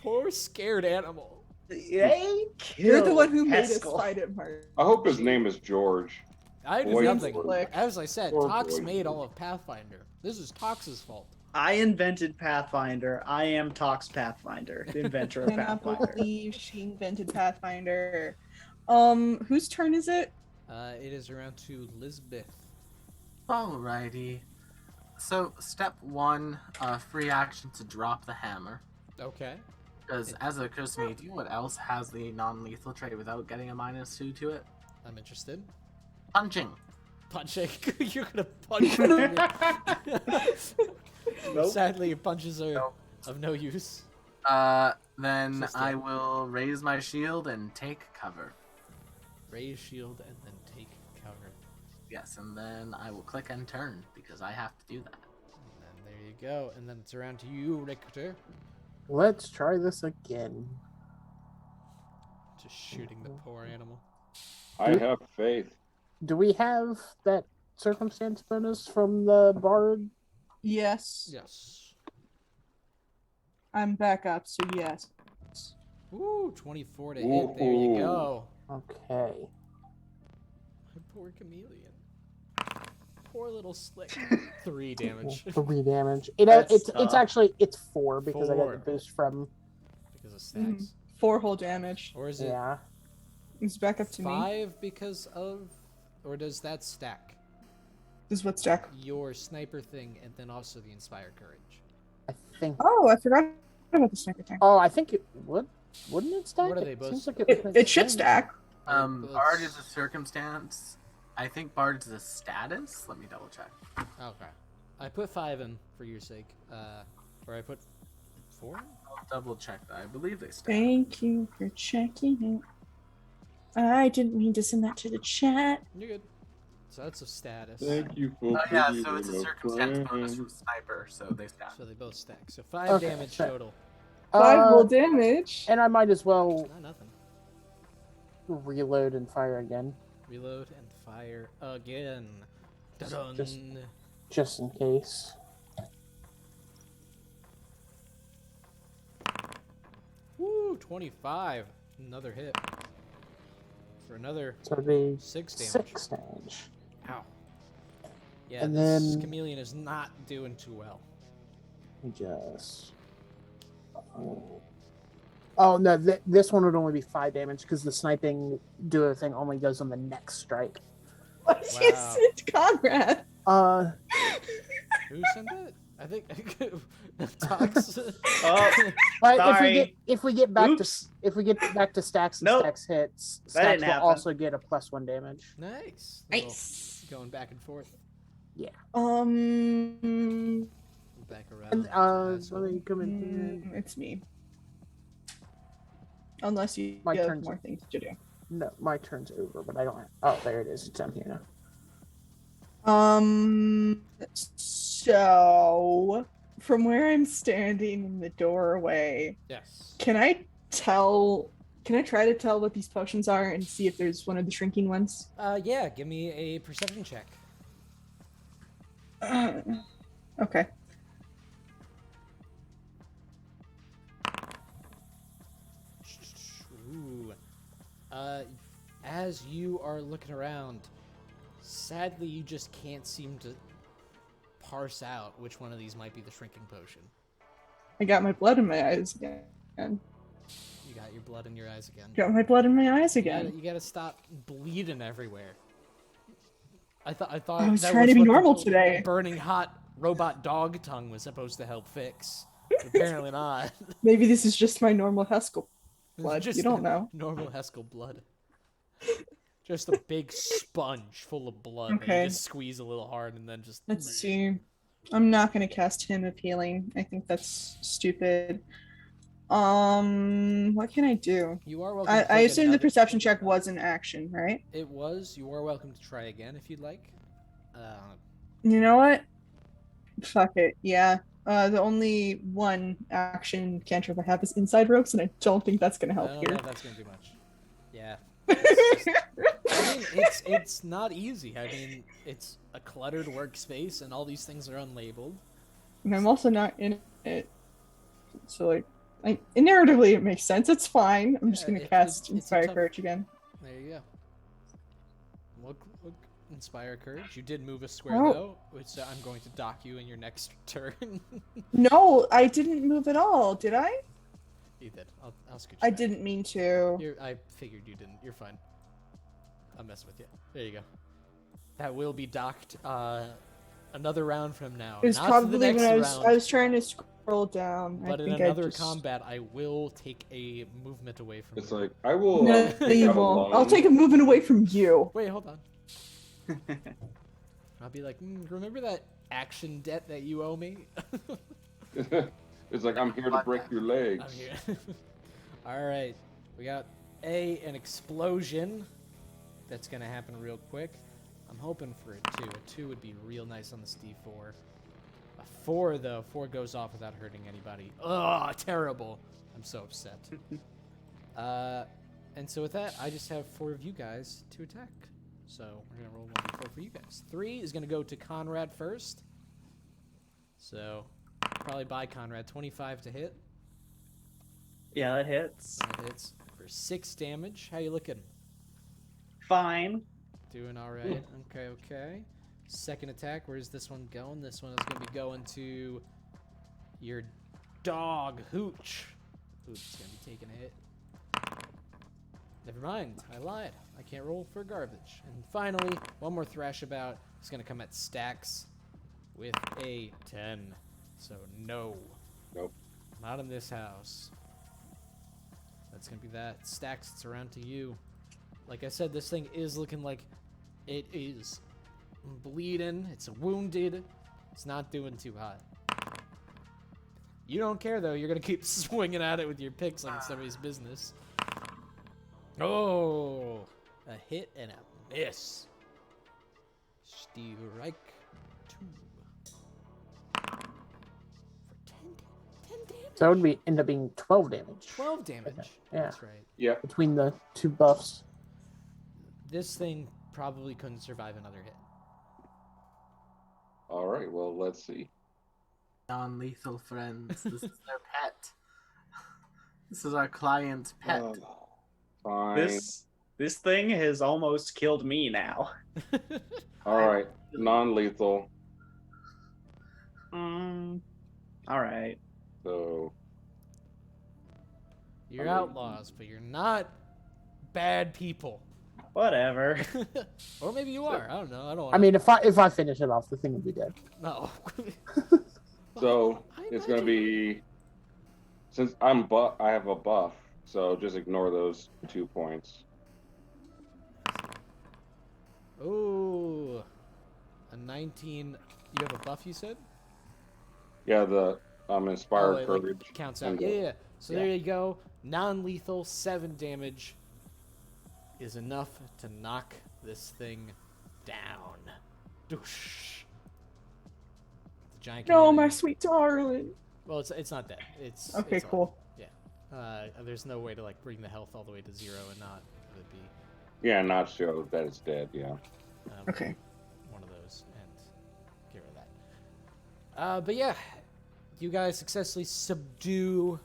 poor scared animal. They You're the killed one who made us Haskell. fight it, Mark. I hope his name is George. I did Boy, nothing. Slick. As I said, Poor Tox boy. made all of Pathfinder. This is Tox's fault. I invented Pathfinder. I am Tox Pathfinder, the inventor I of cannot Pathfinder. believe she invented Pathfinder. Whose turn is it? It is around to Lisbeth. Alrighty. So, step 1, free action to drop the hammer. Okay. Because as it occurs to me, do you know what else has the non-lethal trait without getting a -2 to it? I'm interested. Punching. Punching. You're gonna punch me. Nope. Sadly, your punches are Nope. of no use. Then Just I a- will raise my shield and take cover. Raise shield and then take cover. Yes, and then I will click and turn because I have to do that. And then there you go. And then it's around to you, Richter. Let's try this again. Just shooting the poor animal. I have faith. Do we have that circumstance bonus from the bard? Yes. Yes. I'm back up, so yes. Ooh, 24 to hit. There you go. Okay. My poor chameleon. Poor little slick. 3 damage 3 damage. It's That's tough. actually 4 because I got 4. the boost from because of stacks. 4 whole damage. Or is it yeah. It's back up to me. 5 because of, or does that stack This is what stack. your sniper thing and then also the inspired courage? I think. Oh, I forgot about the sniper tank. Oh, I think it would. Wouldn't it stack? What are they It both seems like It should stack. Let's- Bard is a circumstance. I think Bard is a status. Let me double check. Okay. I put 5 in for your sake. Or I put 4? I'll double check that. I believe they stack. Thank you for checking it. I didn't mean to send that to the chat. You're good. So that's a status. Thank you for Oh yeah, so being it's a a circumstance bonus friend. from sniper, so they stack. So they both stack. So 5 Okay, damage so- total. 5 whole damage. And I might as well Not nothing. reload and fire again, Reload and fire again. Dun-dun. just in case. Woo, 25. Another hit. For another So it'd be 6 damage. 6 damage. Ow. Yeah, And this then- chameleon is not doing too well. Just. Oh no! This one would only be 5 damage because the sniping duo thing only goes on the next strike. Why did you Wow. send Conrad? Who sent it? I think Tox. Oh, But Sorry. if we get back Oops. to stacks and Nope. stacks hits, That stacks didn't will happen. also get a +1 damage. Nice. Nice. Going back and forth. Back around. And to Paizo. let me come in here. It's me. Unless you My have turn's- more things to do. No, my turn's over, but I don't have. Oh, there it is. It's down here now. So from where I'm standing in the doorway, Yes. can I try to tell what these potions are and see if there's one of the shrinking ones? Yeah, give me a perception check. Okay. Ooh. As you are looking around, sadly you just can't seem to parse out which one of these might be the shrinking potion. I got my blood in my eyes again. You got your blood in your eyes again. Got my blood in my eyes You again. gotta stop bleeding everywhere. I thought I was that trying to was be what the normal today. Burning hot robot dog tongue was supposed to help fix. But apparently not. Maybe this is just my normal Heskel blood. Just You don't know. Normal Heskel blood. Just a big sponge full of blood that Okay. you just squeeze a little hard and then just. Let's see. I'm not gonna cast Hymn of Healing. I think that's stupid. What can I do? You are welcome. to I take assume the another- perception check was an action, right? It was. You are welcome to try again if you'd like. You know what? Fuck it. Yeah. The only one action cantrip I have is Inside Ropes, and I don't think that's gonna I help don't here. know if that's gonna do much. Yeah. It's just- I mean, it's not easy. I mean, it's a cluttered workspace, and all these things are unlabeled. And I'm also not in it. So, like narratively, it makes sense. It's fine. I'm just Yeah, gonna cast it's a Inspire tough- Courage again. There you go. Look, inspire courage. You did move a square Oh. though, which I'm going to dock you in your next turn. No, I didn't move at all, did I? You did. I'll scoot you I back. didn't mean to. I figured you didn't. You're fine. I'll mess with you. There you go. That will be docked another round from now. It was Not probably the next when round, I was trying to scroll down. but I in think another I just... combat, I will take a movement away from It's you. like I will. No, take you out a won't. loan. I'll take a movement away from you. Wait, hold on. I'll be like, remember that action debt that you owe me? It's like I'm here to break your legs. I'm here. All right, we got an explosion. That's gonna happen real quick. I'm hoping for a 2. A 2 would be real nice on this D4. A 4 though. 4 goes off without hurting anybody. Ugh, terrible. I'm so upset. And so with that, I just have 4 of you guys to attack. So we're gonna roll 1d4 for you guys. 3 is gonna go to Conrad first. So probably by Conrad. 25 to hit. Yeah, that hits. That hits for 6 damage. How you looking? Fine. Doing all right. Okay. Second attack. Where's this one going? This one is gonna be going to your dog, Hooch. Hooch is gonna be taking a hit. Never mind. I lied. I can't roll for garbage. And finally, one more thrash about. It's gonna come at Stacks with a 10. So no. Nope. Not in this house. That's gonna be that. Stacks, it's around to you. Like I said, this thing is looking like it is bleeding. It's wounded. It's not doing too hot. You don't care though. You're gonna keep swinging at it with your picks like it's somebody's business. Oh, a hit and a miss. Strike 2 for 10 damage. So that would end up being 12 damage 12 damage. Yeah. That's right. Yep. between the 2 buffs. This thing probably couldn't survive another hit. All right. Well, let's see. Non-lethal friends. This is their pet. This is our client's pet. Fine. This thing has almost killed me now. All right. Non-lethal. All right. So You're outlaws, but you're not bad people. Whatever. Or maybe you are. I don't know. I don't. I mean, if I finish it off, the thing would be dead. No. So I it's gonna imagine- be, since I have a buff, so just ignore those 2 points. Ooh, a 19. You have a buff, you said? Yeah, the inspired it, like, courage counts out. and Yeah. So yeah. there you go. Non-lethal, 7 damage is enough to knock this thing down. Doosh. The giant. No, chameleon- my sweet darling. Well, it's not dead. It's Okay, it's cool. There's no way to like bring the health all the way to 0 and not have it be Yeah, not show that it's dead. Yeah. Okay. one of those and get rid of that. But yeah, you guys successfully subdue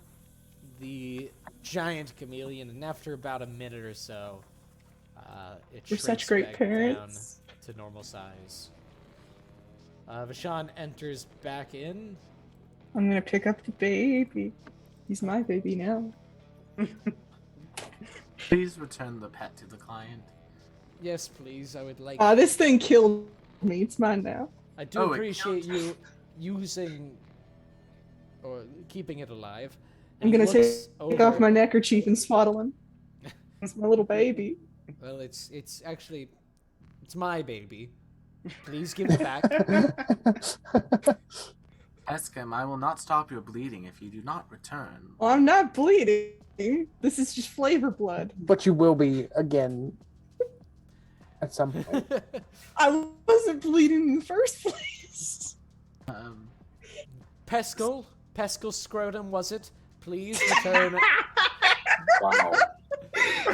the giant chameleon, and after about a minute or so, it We're shrinks such great back parents. down to normal size. Vashon enters back in. I'm gonna pick up the baby. He's my baby now. Please return the pet to the client. Yes, please. I would like. This thing killed me. It's mine now. I do Oh, it appreciate you using or keeping it alive. I'm And he gonna looks take off over- my neckerchief and swaddle him. It's my little baby. Well, it's actually it's my baby. Please give it back. Eskim, I will not stop your bleeding if you do not return. Well, I'm not bleeding. This is just flavor blood. But you will be again at some point. I wasn't bleeding in the first place. Pescal scrotum, was it? Please return. Wow.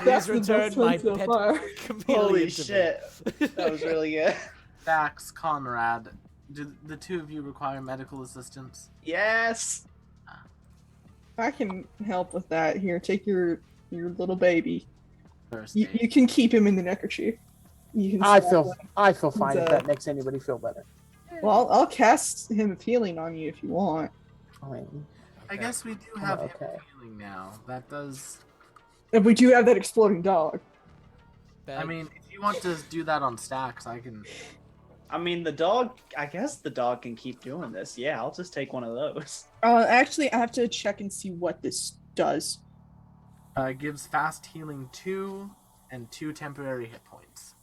That's Please the return best my one so pet far. chameleon Holy to me. shit. That was really good. Dax, Conrad, do the two of you require medical assistance? Yes. I can help with that. Here, take your little baby. First You aid. can keep him in the neckerchief. You can. I swap feel him. fine He's, if that makes anybody feel better. Well, I'll cast him of healing on you if you want. Fine. I guess we do Oh, have him okay. healing now. That does. And we do have that exploding dog. I mean, if you want to do that on stacks, I can. I mean, the dog. I guess the dog can keep doing this. Yeah, I'll just take one of those. Actually, I have to check and see what this does. Gives fast healing 2 and 2 temporary hit points.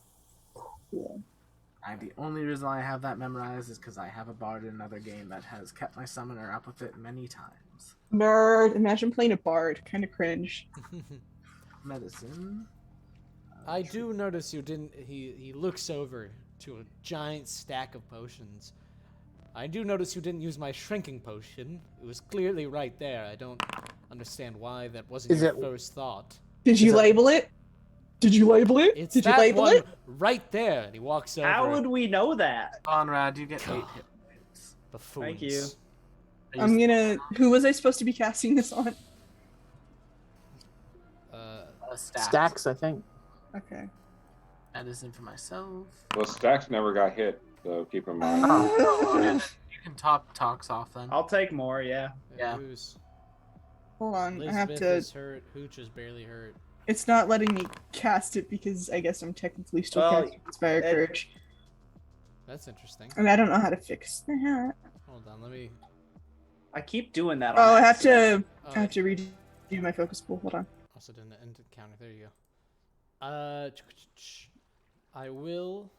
Cool. The only reason I have that memorized is because I have a bard in another game that has kept my summoner up with it many times. Nerd. Imagine playing a bard. Kind of cringe. Medicine. I do notice you didn't. He looks over to a giant stack of potions. I do notice you didn't use my shrinking potion. It was clearly right there. I don't understand why that wasn't Is your it- first thought. Did you label it? Did you label it? It's Did you that label one it? right there. And he walks over. How would we know that? Conrad, you get 8 hit points. Buffoons. Thank you. I'm gonna. Who was I supposed to be casting this on? Stacks, I think. Okay. Medicine for myself. Well, Stacks never got hit, so keep in mind. You can top Tox off then. I'll take more. Yeah. Yeah. Who's- Hold on. I Elizabeth have to. is hurt. Hooch is barely hurt. It's not letting me cast it because I guess I'm technically still Well, casting Inspire it- Courage, That's interesting. and I don't know how to fix that. Hold on, let me. I keep doing that. Oh, on I have accident. to. I have to redo my focus pool. Hold on. Also didn't end counter. There you go. I will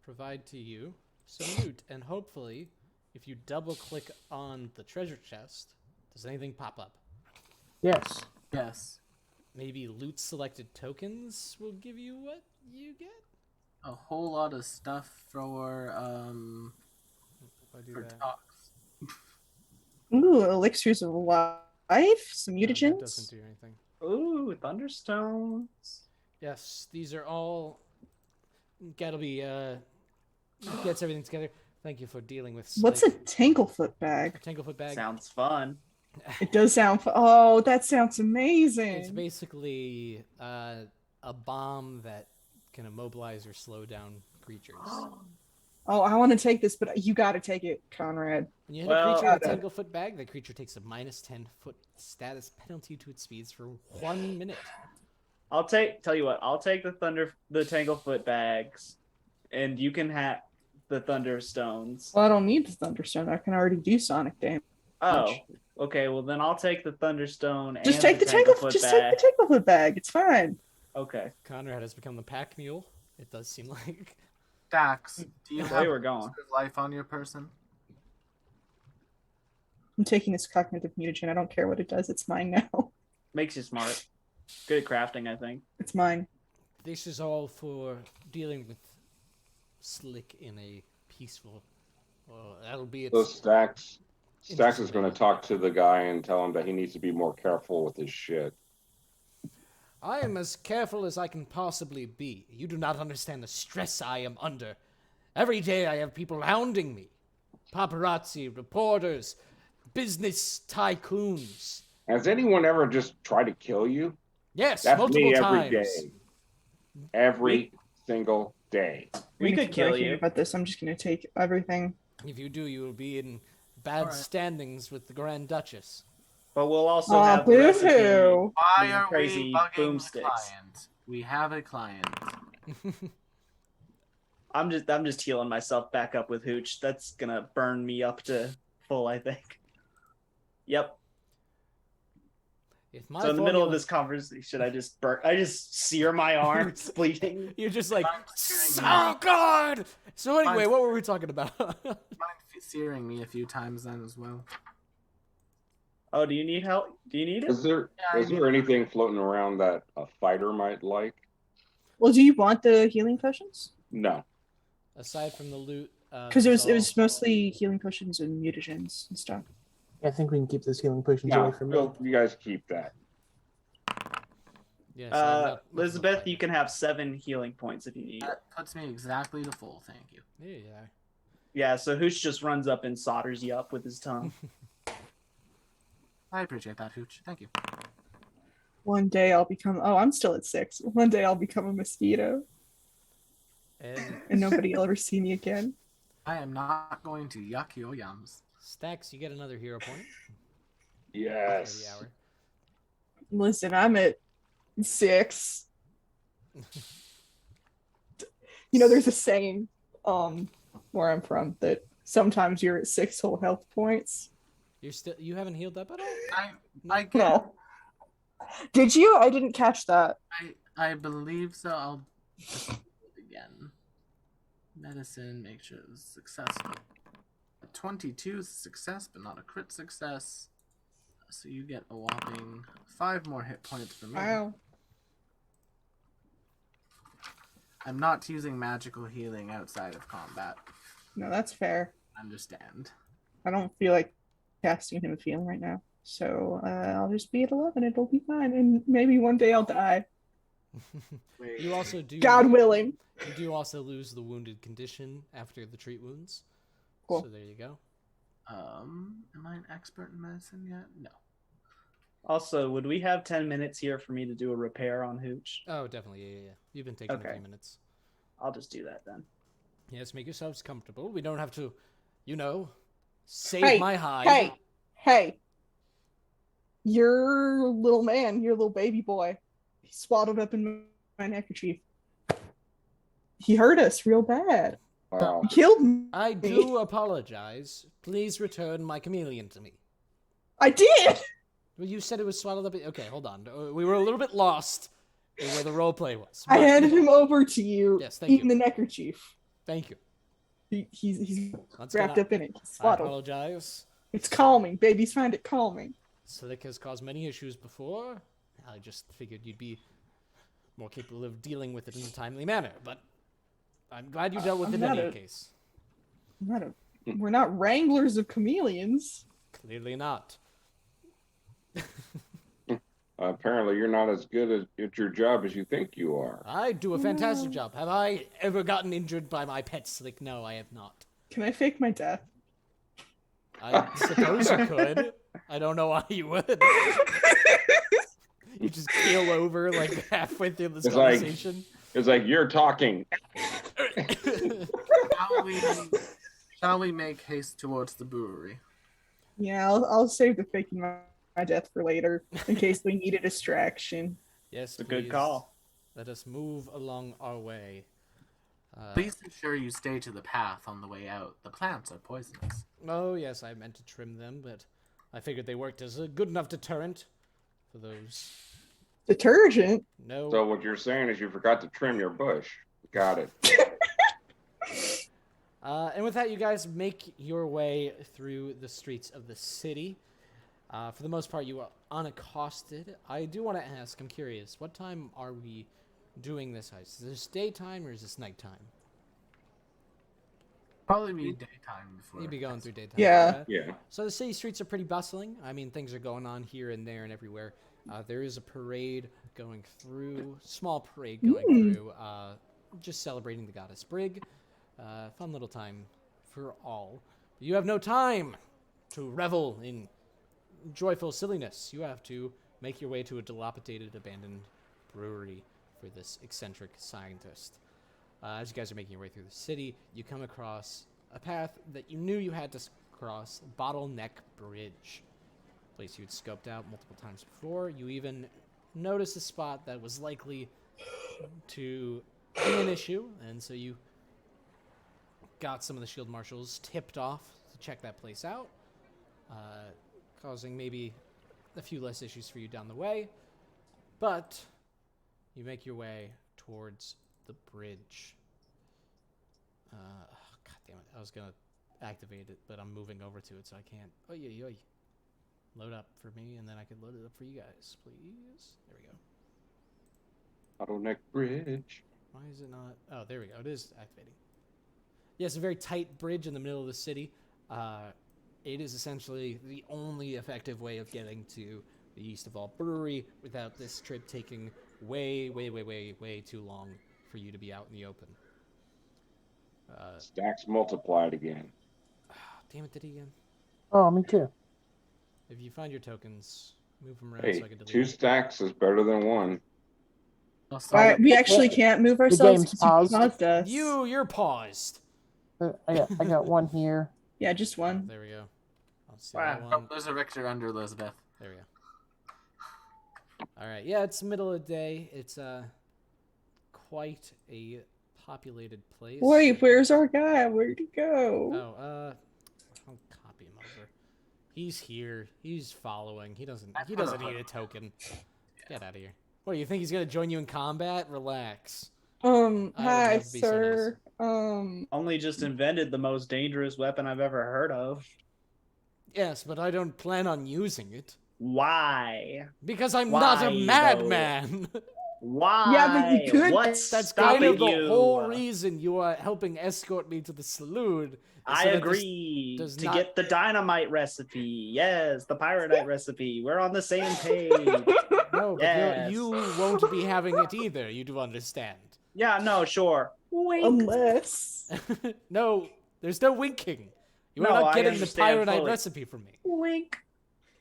provide to you some loot, and hopefully, if you double click on the treasure chest, does anything pop up? Yes. Yes. Maybe loot selected tokens will give you what you get? A whole lot of stuff for If I do for that. Tox. Ooh, elixirs of life, some No, that mutagens. doesn't do anything. Ooh, thunderstones. Yes, these are all. Gotta be gets everything together. Thank you for dealing with. What's a Slake. Tanglefoot bag? Tanglefoot bag? Sounds fun. It does sound. Oh, that sounds It's amazing. basically a bomb that can immobilize or slow down creatures. Oh, I want to take this, but you got to take it, Conrad. When you hit Well, a creature with a uh, Tanglefoot bag, the creature takes a -10 foot status penalty to its speeds for 1 minute. Tell you what, I'll take the Tanglefoot bags, and you can have the Thunderstones. Well, I don't need the Thunderstone. I can already do sonic damage. Oh, okay. Well, then I'll take the Thunderstone and Just take the Tanglefoot Just bag. take the Tanglefoot bag. It's fine. Okay, Conrad has become the pack mule. It does seem like. Dax, do you that's have where we're going. life on your person? I'm taking this cognitive mutagen. I don't care what it does. It's mine now. Makes you smart. Good at crafting, I think. It's mine. This is all for dealing with Slick in a peaceful. Well, that'll be So its. Stacks is going to talk to the guy and tell him that he needs to be more careful with his shit. I am as careful as I can possibly be. You do not understand the stress I am under. Every day I have people hounding me. Paparazzi, reporters, business tycoons. Has anyone ever just tried to kill you? Yes, That's multiple me times. every day. Every single day. We I'm gonna could keep kill arguing you. about this. I'm just gonna take everything. If you do, you will be in bad Alright. standings with the Grand Duchess. But we'll also Aw, have the recipe. boo-hoo. Why These are crazy we bugging the boomsticks. client? We have a client. I'm just healing myself back up with Hooch. That's gonna burn me up to full, I think. Yep. If my So in the middle of formula- this conversation, I just sear my arms bleeding. You're just like, Mine's oh god! So anyway, Mine's- what were we talking about? Mind searing me a few times then as well. Oh, do you need help? Do you need it? Is there Yeah, I is there anything floating around that a fighter might like? Well, do you want the healing potions? No. Aside from the loot, Because it there's was all- mostly healing potions and mutagens and stuff. I think we can keep those healing potions No, away from me. you guys keep that. Yes, I'm not much of a Elizabeth, fighter. you can have 7 healing points if you need. That puts me exactly to full. Thank you. There you are. Yeah, so Hooch just runs up and solders you up with his tongue. I appreciate that, Hooch. Thank you. One day I'll become. Oh, I'm still at 6. One day I'll become a mosquito, And and nobody will ever see me again. I am not going to yuck your yums. Stacks, you get another hero point for the Yes. hour. Listen, I'm at 6. You know, there's a saying, where I'm from, that sometimes you're at 6 whole health points. You haven't healed up at all? I get, No. Did you? I didn't catch that. I believe so. I'll just do it again. Medicine, make sure it's successful. A 22 is a success, but not a crit success. So you get a whopping 5 more hit points from me. Wow. I'm not using magical healing outside of combat. No, that's fair. Understand. I don't feel like casting him a feeling right now. So I'll just be at 11. It'll be fine. And maybe one day I'll die. Wait. You also do. God willing. You do also lose the wounded condition after the treat wounds. Cool. So there you go. Am I an expert in medicine yet? No. Also, would we have 10 minutes here for me to do a repair on Hooch? Oh, definitely. Yeah. You've been taking a Okay. few minutes. I'll just do that then. Yes, make yourselves comfortable. We don't have to, save Hey, my hide. Hey. Your little man, your little baby boy, he swaddled up in my neckerchief. He hurt us real bad. Wow. He killed me. I do apologize. Please return my chameleon to me. I did. Well, you said it was swaddled up. Okay, hold on. We were a little bit lost in where the roleplay was. I handed him over to you. Yes, thank eating you. the neckerchief. Thank you. He's Once wrapped again, up in it. He's I swaddled. apologize. It's calming. Babies find it calming. Silic has caused many issues before. I just figured you'd be more capable of dealing with it in a timely manner, but I'm glad you dealt with I'm it in not any a- case. We're not wranglers of chameleons. Clearly not. Apparently, you're not as good at your job as you think you are. I do a fantastic job. Have I ever gotten injured by my pet Slick? No, I have not. Can I fake my death? I suppose you could. I don't know why you would. You just keel over like halfway through this It's like- conversation. It's like you're talking. Shall we make haste towards the brewery? Yeah, I'll save the faking my death for later in case we need a distraction. Yes, It's a good please. call. Let us move along our way. Please ensure you stay to the path on the way out. The plants are poisonous. Oh, yes, I meant to trim them, but I figured they worked as a good enough deterrent for those. Detergent? No. So what you're saying is you forgot to trim your bush. Got it. And with that, you guys make your way through the streets of the city. For the most part, you are unaccosted. I do want to ask, I'm curious, what time are we doing this heist? Is this daytime or is this nighttime? Probably be daytime before. You'd be going through daytime. Yeah. okay? Yeah. So the city streets are pretty bustling. I mean, things are going on here and there and everywhere. There is a parade going through, small parade going through, just celebrating the goddess Brig. Fun little time for all. But you have no time to revel in joyful silliness. You have to make your way to a dilapidated, abandoned brewery for this eccentric scientist. As you guys are making your way through the city, you come across a path that you knew you had to cross, Bottleneck Bridge. Place you'd scoped out multiple times before. You even noticed a spot that was likely to be an issue, and so you got some of the shield marshals tipped off to check that place out, causing maybe a few less issues for you down the way. But you make your way towards the bridge. God damn it. I was going to activate it, but I'm moving over to it, so I can't. Oy, oy, oy. Load up for me, and then I can load it up for you guys, please. There we go. Bottleneck Bridge. Why is it not? Oh, there we go. It is activating. Yeah, it's a very tight bridge in the middle of the city. It is essentially the only effective way of getting to the East of All Brewery without this trip taking way, way, way, way, way too long for you to be out in the open. Stacks multiplied again. Damn it, did he again? Oh, me too. If you find your tokens, move them around Hey, so I can delete 2 them. stacks is better than 1. Oh, All sorry. right, we actually can't move ourselves game's because you paused. paused us. You're paused. I got one here. Yeah, just Oh, one. there we go. Let's see Wow. that Oh, one. there's a Richter under Elizabeth. There we go. All right. Yeah, it's middle of the day. It's quite a populated place. Wait, where's our guy? Where'd he go? Oh, I'll copy him over. He's here. He's following. He doesn't need a token. Get out of here. What, you think he's gonna join you in combat? Relax. I would Hi, love to be so sir. Only just invented the most dangerous weapon I've ever heard of. Yes, but I don't plan on using it. Why? Because I'm Why, not a though? madman. Why? Yeah, but you could- What's That's stopping kind of the you? whole reason you are helping escort me to the saloon. I so that this agree. does To not- get the dynamite recipe. Yes, the pyronite recipe. We're on the same page. No, but Yes. you won't be having it either. You do understand. Yeah, no, sure. Wink. Unless. No, there's no winking. You are No, not I getting the understand pyronite fully. recipe from me. Wink.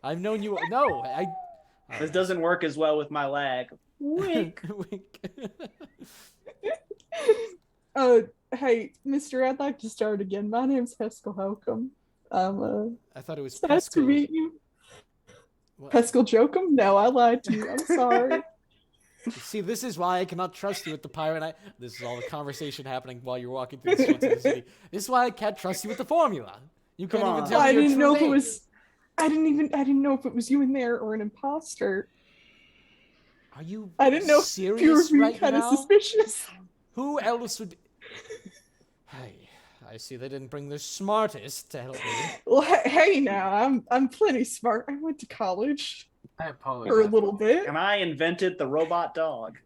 I've known you. No, I. This doesn't work as well with my lag. Wink. Wink. Hey, Mister, I'd like to start again. My name's Haskell Holcomb. I thought it was It's nice to Pesco. meet you. What? Pescal Jokum? No, I lied to you. I'm sorry. See, this is why I cannot trust you with the pyronite. This is all the conversation happening while you're walking through the streets of the city. This is why I can't trust you with the formula. You can't Come even on. tell me I your didn't true know if it name. was. I didn't know if it was you in there or an imposter. Are you I didn't know if you were serious being right kind now? of suspicious. Who else would? Hey, I see they didn't bring the smartest to help me. Well, hey now, I'm plenty smart. I went to college I apologize. for a little bit. And I invented the robot dog.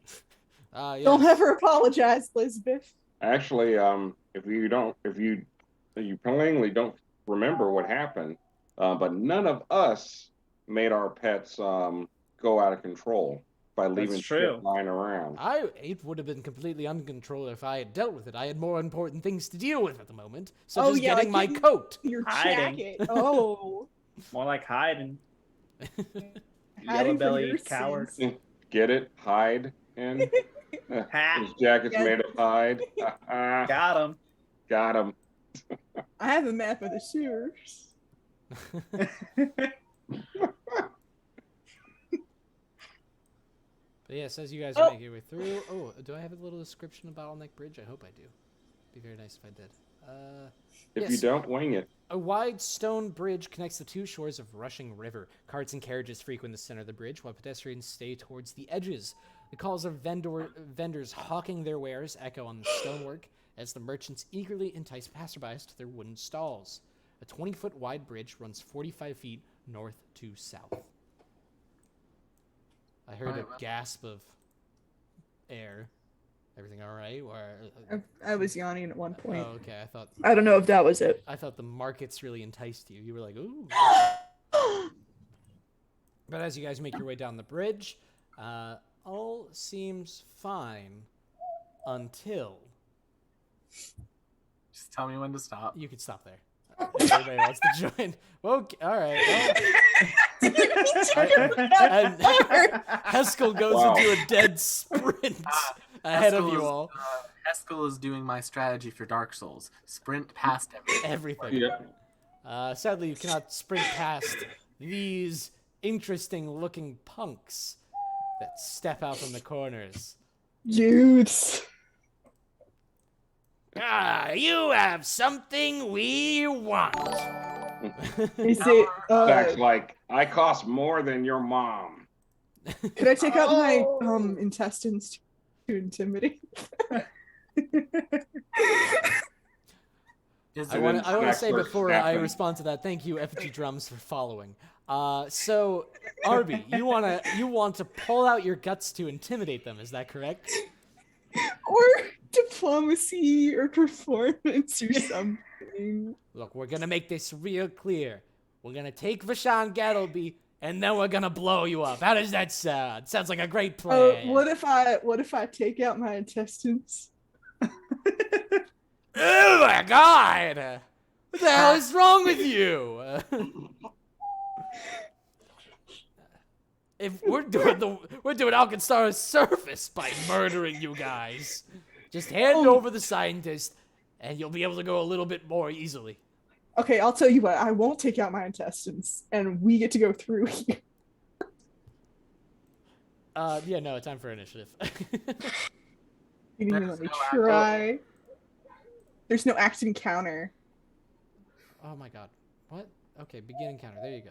Yes. Don't ever apologize, Elizabeth. Actually, if you plainly don't remember what happened, but none of us made our pets go out of control by leaving true. shit lying around. It would have been completely uncontrolled if I had dealt with it. I had more important things to deal with at the moment, so Oh, just yeah, getting like my you- coat. Your Hiding. jacket. Oh, More like hiding. hiding Yellow from belly your coward. sins. Get it? Hide in. Ha! His jacket's Yeah. made of hide. Got him. Got him. I have a map of the sewers. But yes, as you guys are making your way through. Oh, do I have a little description of Bottleneck Bridge? I hope I do. Be very nice if I did. If Yes. you don't, wing it. A wide stone bridge connects the two shores of rushing river. Carts and carriages frequent the center of the bridge, while pedestrians stay towards the edges. The calls of vendors hawking their wares echo on the stonework as the merchants eagerly entice passerbys to their wooden stalls. A 20-foot wide bridge runs 45 feet north to south. I heard Alright, a well. gasp of air. Everything all right? Or I was yawning at one point. oh, okay. I don't know if that was it. I thought the markets really enticed you. You were like, ooh. But as you guys make your way down the bridge, all seems fine until Just tell me when to stop. you can stop there. If everybody wants to join. Okay, all right. Well, and Haskell goes Wow. into a dead sprint ahead of you all. Haskell is doing my strategy for Dark Souls. Sprint past everything. Everything. Yeah. Sadly, you cannot sprint past these interesting-looking punks that step out from the corners. Youths. Ah, you have something we want. Is it? Zach's like, I cost more than your mom. Could I take out my intestines to intimidate? Is I there want to say Snack before snack I them. respond to that, thank you, FG Drums, for following. So, Arby, you want to pull out your guts to intimidate them? Is that correct? Or diplomacy or performance or something. Look, we're gonna make this real clear. We're gonna take Vashan Gattleby and then we're gonna blow you up. How does that sound? Sounds like a great plan. What if I take out my intestines? Oh my god! What the hell is wrong with you? If we're doing Alkenstar a service by murdering you guys. Just hand over the scientist, and you'll be able to go a little bit more easily. Okay, I'll tell you what. I won't take out my intestines, and we get to go through here. Yeah, no, time for initiative. You didn't even let me try. There's no active encounter. Oh my god. What? Okay, begin encounter. There you go.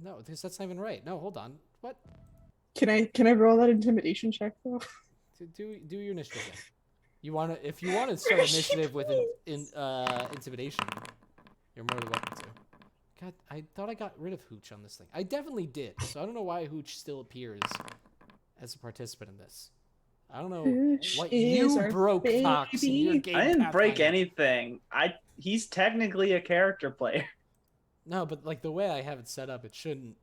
No, that's not even right. No, hold on. What? Can I roll that intimidation check though? Do your initiative then. If you want to start initiative with intimidation, you're more than welcome to. God, I thought I got rid of Hooch on this thing. I definitely did. So I don't know why Hooch still appears as a participant in this. I don't know Hooch what is you our broke, Fox, in your game. I didn't break Pathfinder. anything. He's technically a character player. No, but like the way I have it set up, it shouldn't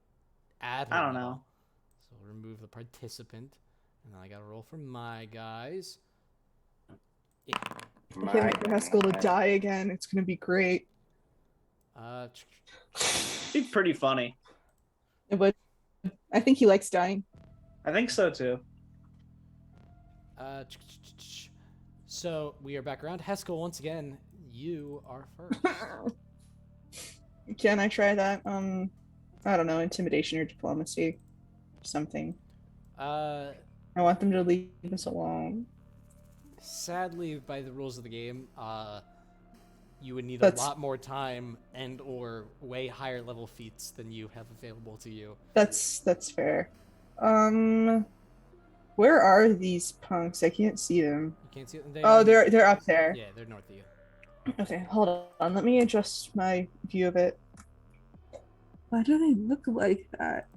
add him I don't at know. all. So we'll remove the participant, and then I gotta roll for my guys. Yeah. I can't wait for Haskell to die again. It's gonna be great. Be pretty funny. It would. I think he likes dying. I think so too. So we are back around. Haskell, once again, you are first. Can I try that? I don't know, intimidation or diplomacy, something. I want them to leave us alone. Sadly, by the rules of the game, you would need a lot more time and or way higher level feats than you have available to you. That's fair. Where are these punks? I can't see them. You can't see them. They're up there. Yeah, they're north of you. Okay, hold on. Let me adjust my view of it. Why do they look like that?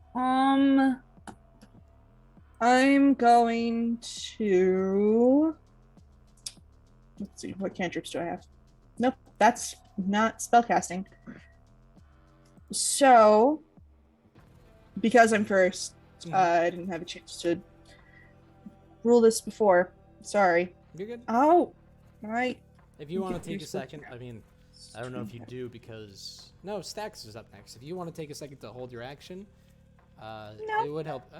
I'm going to... Let's see, what cantrips do I have? Nope, that's not spellcasting. So, because I'm first, I didn't have a chance to rule this before. Sorry. You're good. Oh, right. If you want to take a second, I mean, I don't know if you do because... No, Stacks is up next. If you want to take a second to hold your action, it would help.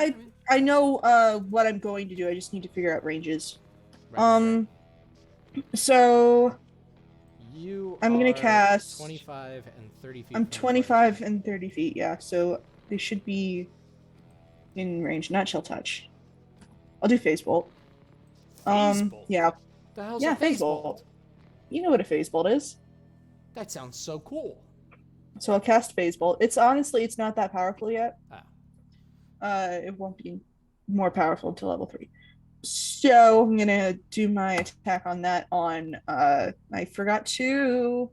I know what I'm going to do. I just need to figure out ranges. Right. So... I'm going to are cast... 25 and 30 feet. I'm from the 25 and 30 feet, yeah. So they should be in range, not chill touch. I'll do phase bolt. Phase bolt? Yeah. The hell's Yeah, a phase phase bolt? bolt. You know what a phase bolt is. That sounds so cool. So I'll cast phase bolt. It's not that powerful yet. Ah. It won't be more powerful until level 3. So I'm gonna do my attack on that on I forgot to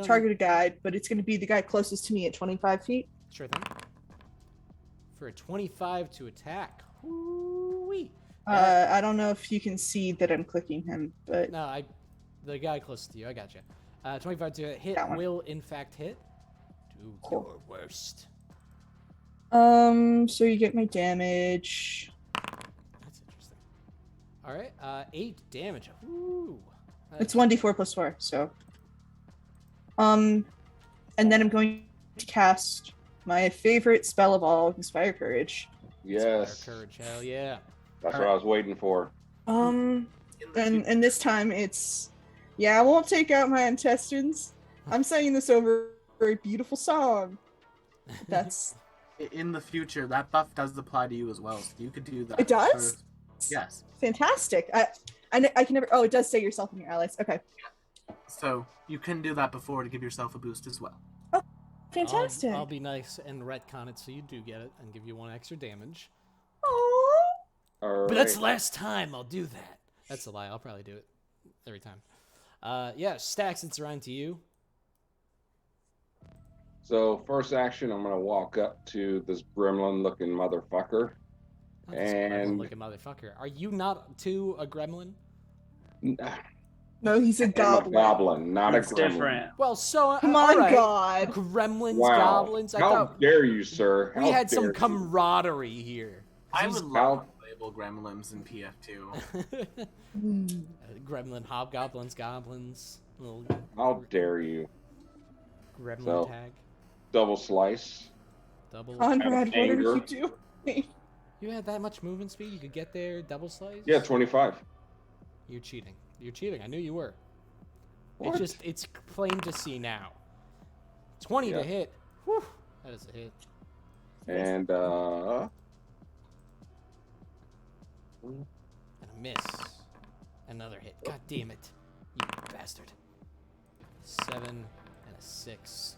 target a guy, but it's gonna be the guy closest to me at 25 feet. Sure thing. For a 25 to attack. Woo-wee. I don't know if you can see that I'm clicking him, but No, the guy closest to you, I got you. 25 to hit will in fact hit. Do your worst. So you get my damage. That's interesting. All right, 8 damage. Ooh. It's 1d4 plus 4, so. And then I'm going to cast my favorite spell of all, Inspire Courage. Yes. Inspire Courage, hell yeah. That's what I was waiting for. And this time it's, I won't take out my intestines. I'm saying this over a beautiful song. That's... In the future, that buff does apply to you as well, so you could do that. It does? Yes. Fantastic. I can never... Oh, it does say yourself and your allies. Okay. So you can do that before to give yourself a boost as well. Oh, fantastic. I'll be nice and retcon it so you do get it and give you 1 extra damage. Aww. But that's the last time I'll do that. That's a lie. I'll probably do it every time. Yeah, Stacks, it's around to you. So first action, I'm gonna walk up to this gremlin-looking motherfucker, Oh, this gremlin-looking motherfucker. Are you not too a gremlin? No, he's a I'm a goblin. goblin, not It's a gremlin. different. Well, so Come all on, right. God. Gremlins, Wow. goblins. I How thought dare you, sir? we How had some dare you. camaraderie here. I He's- would love to label gremlins in PF2. Gremlin, hobgoblins, goblins. Little How dare you? gremlin So- tag. Double slice. Double. Conrad, what are anger. you doing? You had that much movement speed? You could get there double slice? Yeah, 25. You're cheating. You're cheating. I knew you were. What? It's plain to see now. 20 to Yeah. hit. Whew. That is a hit. And And a miss. Another hit. God damn it. You bastard. 7 and a 6.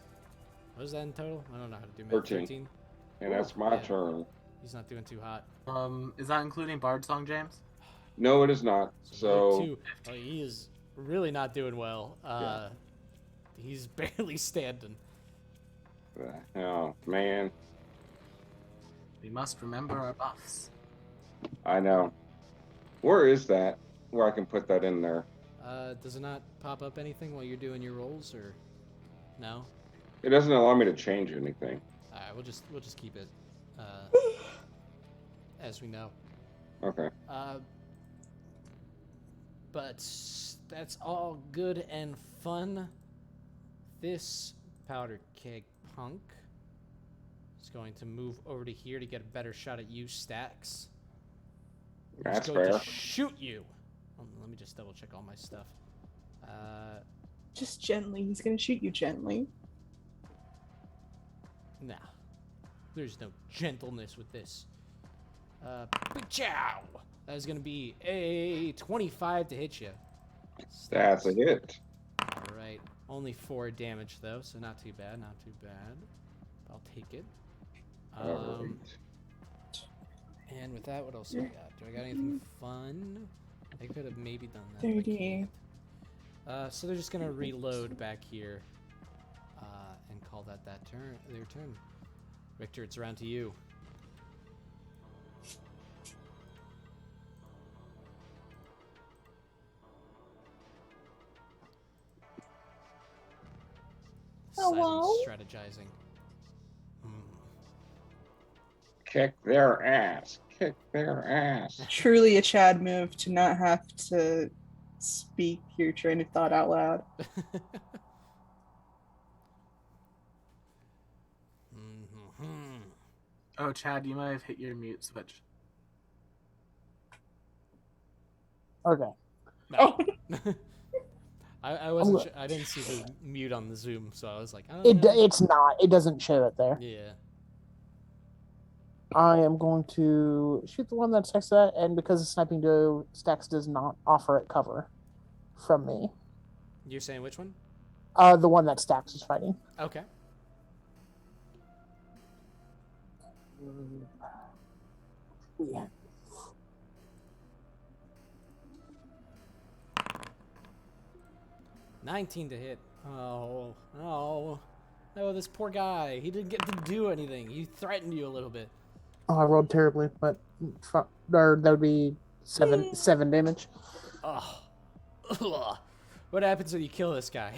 What is that in total? I don't know how to do math. 13. And that's my Yeah. turn. He's not doing too hot. Is that including Bard Song, James? No, it is not. So Two. Oh, he is really not doing well. He's barely standing. oh man, We must remember our buffs. I know. Where is that? Where I can put that in there? Does it not pop up anything while you're doing your rolls, or no? It doesn't allow me to change anything. All right, we'll just keep it as we know. Okay. But that's all good and fun. This Powderkeg punk is going to move over to here to get a better shot at you, Stacks. That's He's going fair. to shoot you. Let me just double check all my stuff. Just gently. He's gonna shoot you gently. Nah. There's no gentleness with this. Chow! That is going to be a 25 to hit you. That's a hit. All right. Only 4 damage, though, so not too bad, not too bad. I'll take it. All right. And with that, what else do I got? Do I got anything fun? I could have maybe done that. 30. So they're just going to reload back here and call that turn. Their turn. Richter, it's around to you. Hello? Silent strategizing. Kick their ass. Kick their ass. Truly a Chad move to not have to speak your train of thought out loud. Oh, Chad, you might have hit your mute switch. Okay. No. I wasn't. I didn't see the mute on the Zoom, so I was like, I don't know. It's not. It doesn't show it there. Yeah. I am going to shoot the one that's next to that, and because the sniping duo Stacks does not offer it cover from me. You're saying which one? The one that Stacks is fighting. Okay. Yeah. $19 to hit. Oh, this poor guy. He didn't get to do anything. He threatened you a little bit. Oh, I rolled terribly, but that would be seven damage. Oh. What happens when you kill this guy?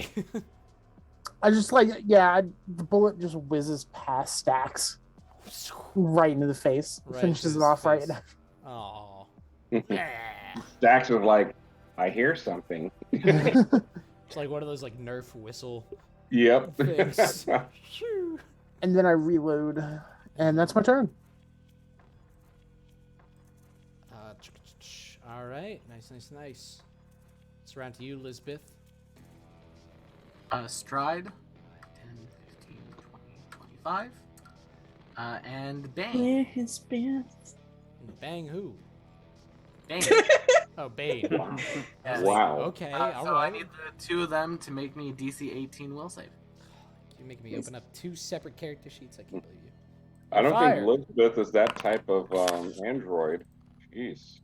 I just the bullet just whizzes past Stacks right into the face. Right Finishes into it his off right face. now. Oh. Dax was like, I hear something. It's like one of those like Nerf whistle Yep. things. Shoo. And then I reload, and that's my turn. All right. Nice. It's around to you, Lisbeth. Stride. 10, 15, 20, 25. And Bane. His best. Bang who? Bane. Oh, Bane. Yes. Wow. Okay, So all I right. need the two of them to make me DC 18 will save. You're making me open up 2 separate character sheets. I can't believe you. I don't Fire. think Elizabeth is that type of android. Jeez.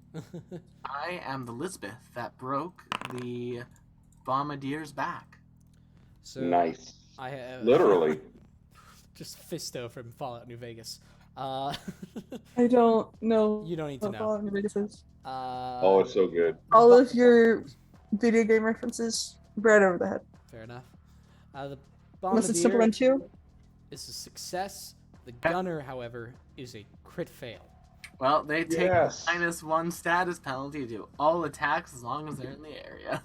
I am the Lisbeth that broke the bombardier's back. So Nice. I have Literally. just Fisto from Fallout New Vegas. I don't know. You don't need to what know. Fallout New Vegas is. Oh, it's so good. All of your video game references right over the head. Fair enough. The Unless it's Simple Run Bombardier 2. is a success. The Gunner, however, is a crit fail. Well, they take Yes. -1 status penalty to all attacks as long as they're in the area.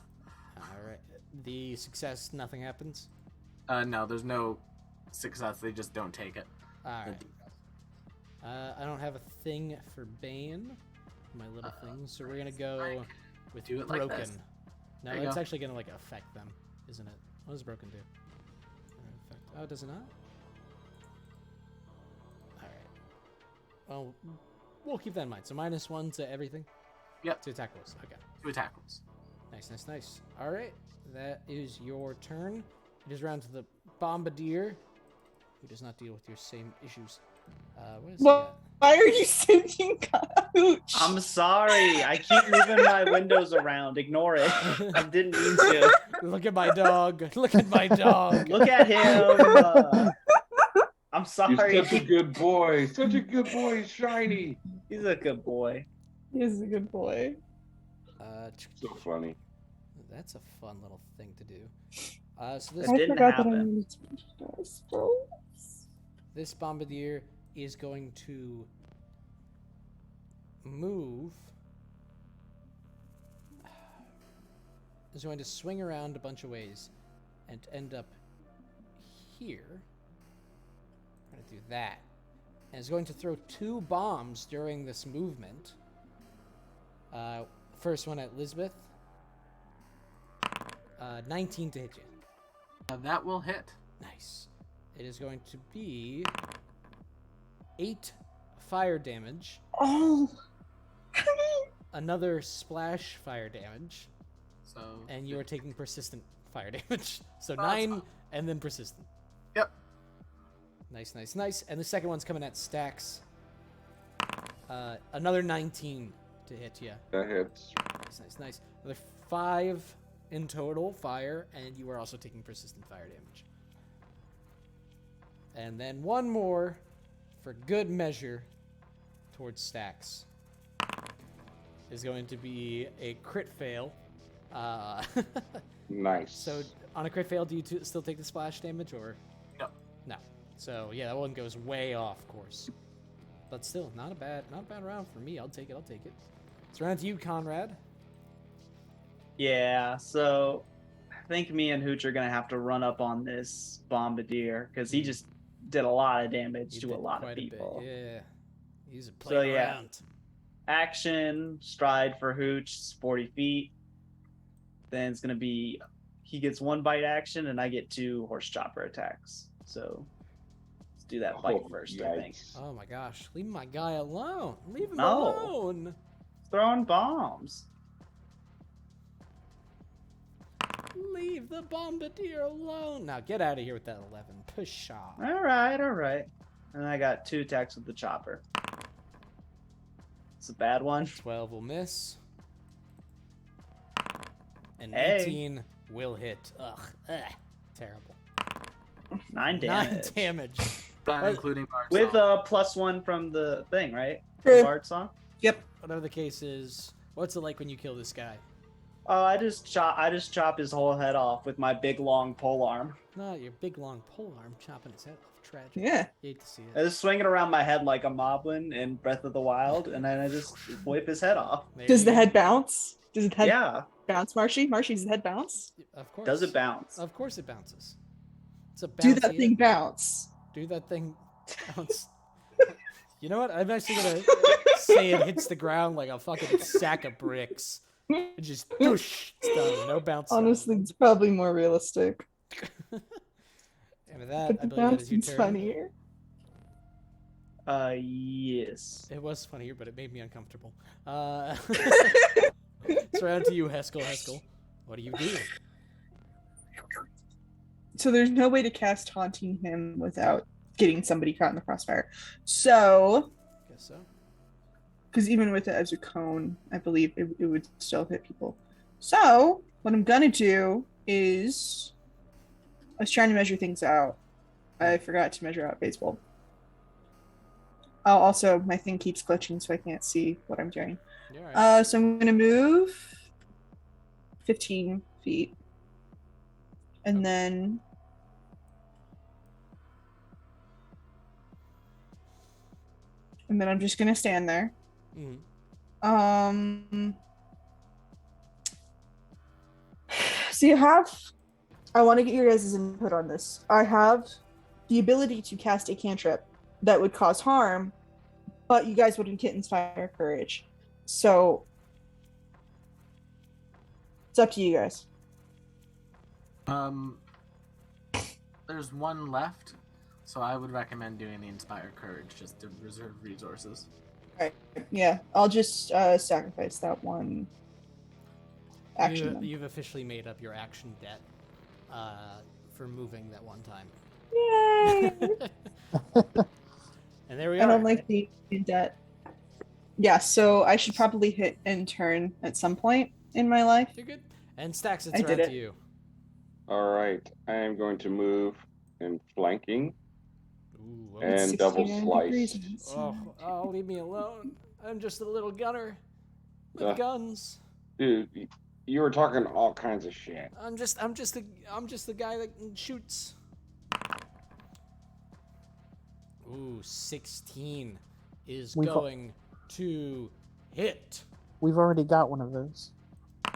All right. The success, nothing happens. No, there's no success. They just don't take it. All right. I don't have a thing for Bane, my little thing, so we're gonna go with do it like Broken. this. No, There you it's go. actually gonna like affect them, isn't it? What does Broken do? Oh, does it not? All right. Well, we'll keep that in mind. So -1 to everything. Yep. To attack rolls. Okay. 2 attack rolls. Nice. All right. That is your turn. It is round to the Bombardier, who does not deal with your same issues. What is Well, why are you sending Hooch? I'm sorry. I keep moving my windows around. Ignore it. I didn't mean to. Look at my dog. Look at my dog. Look at him. I'm He's sorry. such a good boy. Such a good boy. He's shiny. He's a good boy. He's a good boy. So funny. That's a fun little thing to do. So It I didn't forgot that I happen. needed to mention that, I suppose. this Bombardier is going to move. Is going to swing around a bunch of ways and end up here. I'm going to do that. And is going to throw 2 bombs during this movement. First one at Lisbeth. 19 to hit you. That will hit. Nice. It is going to be 8 fire damage. Oh. Another splash fire damage. So. And you are taking persistent fire damage. So Oh, 9 that's and then persistent. Yep. Nice. And the second one's coming at Stacks. Another 19 to hit you. That hits. Nice. Another 5 in total fire, and you are also taking persistent fire damage. And then one more for good measure towards Stacks is going to be a crit fail. Nice. So on a crit fail, do you still take the splash damage, or No. no? So yeah, that one goes way off course. But still, not a bad round for me. I'll take it. It's around to you, Conrad. Yeah, so I think me and Hooch are gonna have to run up on this Bombardier because he just did a lot of damage You to a did lot of quite people. bit. Yeah, he's So, playing yeah. around. Action, stride for Hooch, it's 40 feet. Then it's gonna be he gets 1 bite action and I get 2 horse chopper attacks. So let's do that bite first, I think. yikes. Oh my gosh, leave my guy alone. Leave him No. alone. Throwing bombs. Leave the Bombardier alone. Now get out of here with that 11. Push off. All right. And I got 2 attacks with the chopper. It's a bad one. 12 will miss. And Hey. 18 will hit. Ugh. Terrible. 9 9 damage. damage. Not What? including Bard's With Song. a +1 from the thing, right? True. The Bard song. Yep. Whatever the case is, what's it like when you kill this guy? Oh, I just chop his whole head off with my big long pole arm. No, your big long pole arm chopping his head off. Tragic. Yeah. Hate to see I it. just swing it around my head like a moblin in Breath of the Wild, and then I just whip his head off. There Does you the go. head bounce? Does the head Yeah. bounce, Marshy? Marshy, does the head bounce? Of course. Does it bounce? Of course it bounces. It's a Do that bouncy- thing bounce? Do that thing bounce. You know what? I'm actually gonna say it hits the ground like a fucking sack of bricks. It just whoosh, it's done. No bounce. Honestly, it's probably more realistic. And with that, But I the believe that is your bouncing's turn. funnier. Yes. It was funnier, but it made me uncomfortable. It's around to you, Heskel. What do you do? So there's no way to cast Haunting Him without getting somebody caught in the crossfire. So, Guess so. because even with it as a cone, I believe it would still hit people. So, what I'm gonna do is, I was trying to measure things out. I forgot to measure out baseball. Oh, also, my thing keeps glitching, so I can't see what I'm doing. You're all right. So I'm gonna move 15 feet. And then I'm just gonna stand there. So you have, I want to get your guys' input on this. I have the ability to cast a cantrip that would cause harm, but you guys wouldn't get Inspire Courage. So it's up to you guys. There's one left, so I would recommend doing the Inspire Courage just to reserve resources. All right. Yeah, I'll just sacrifice that one action. You've officially made up your action debt for moving that one time. Yay! And there we are. I don't like the debt. Yeah, so I should probably hit end turn at some point in my life. You're good. And Stacks, it's I did around it. to you. All right. I am going to move in flanking Ooh, and double 69 slice. degrees and oh, leave me alone. I'm just a little gunner with guns. Dude, you were talking all kinds of shit. I'm just the guy that shoots. Ooh, 16 is going to hit. We've already got one of those. A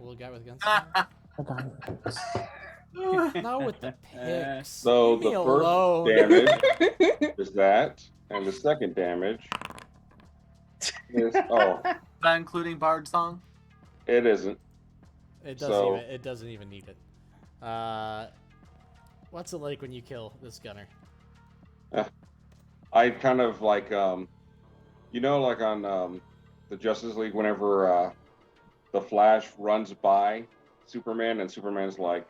little guy with guns. I got it. Not with the picks. So Leave me the alone. first damage is that, and the second damage is Not including Bard Song? it isn't. It doesn't even need it. What's it like when you kill this gunner? I kind of like like on the Justice League whenever the Flash runs by Superman and Superman's like,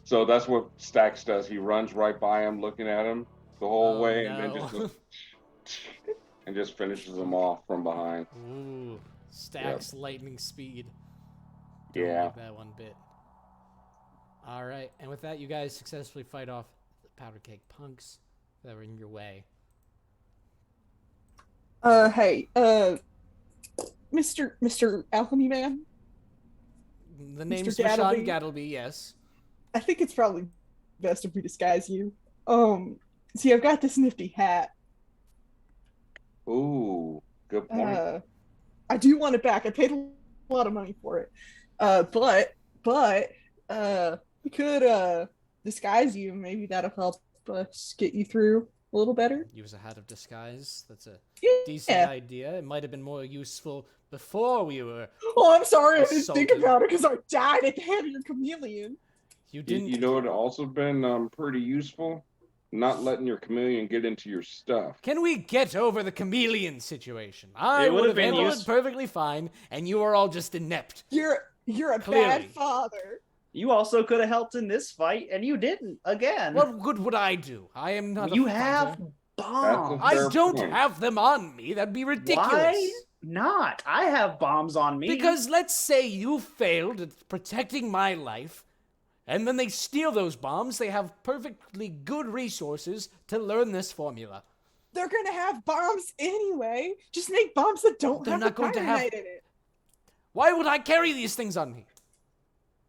so that's what Stax does. He runs right by him, looking at him the whole way, and then just goes, and just finishes him off from behind. Ooh, Stacks lightning speed. Yeah. Like that one bit. All right, and with that, you guys successfully fight off the Powderkeg punks that were in your way. Hey, Mr. Alchemy Man. The name's Mr. Rashawn Gattleby. Gattleby, yes. I think it's probably best if we disguise you. See, I've got this nifty hat. Ooh, good point. I do want it back. I paid a lot of money for it. But we could disguise you. Maybe that'll help us get you through a little better. Use a hat of disguise. That's a Yeah. decent idea. It might have been more useful before we were. Oh, I'm sorry. I didn't think Assaulted. about it because I died at the hand of your chameleon. You didn't. You know what also been pretty useful? Not letting your chameleon get into your stuff. Can we get over the chameleon situation? I It would would've have been handled it useful. perfectly fine, and you are all just inept. You're a Clearly. bad father. You also could have helped in this fight, and you didn't. Again. What good would I do? I am not. You a have fighter. bombs. I Fair don't point. have them on me. That'd be ridiculous. Why not? I have bombs on me. Because let's say you failed at protecting my life, and then they steal those bombs. They have perfectly good resources to learn this formula. They're gonna have bombs anyway. Just make bombs that don't They're have not the going to have- pyramid in it. Why would I carry these things on me?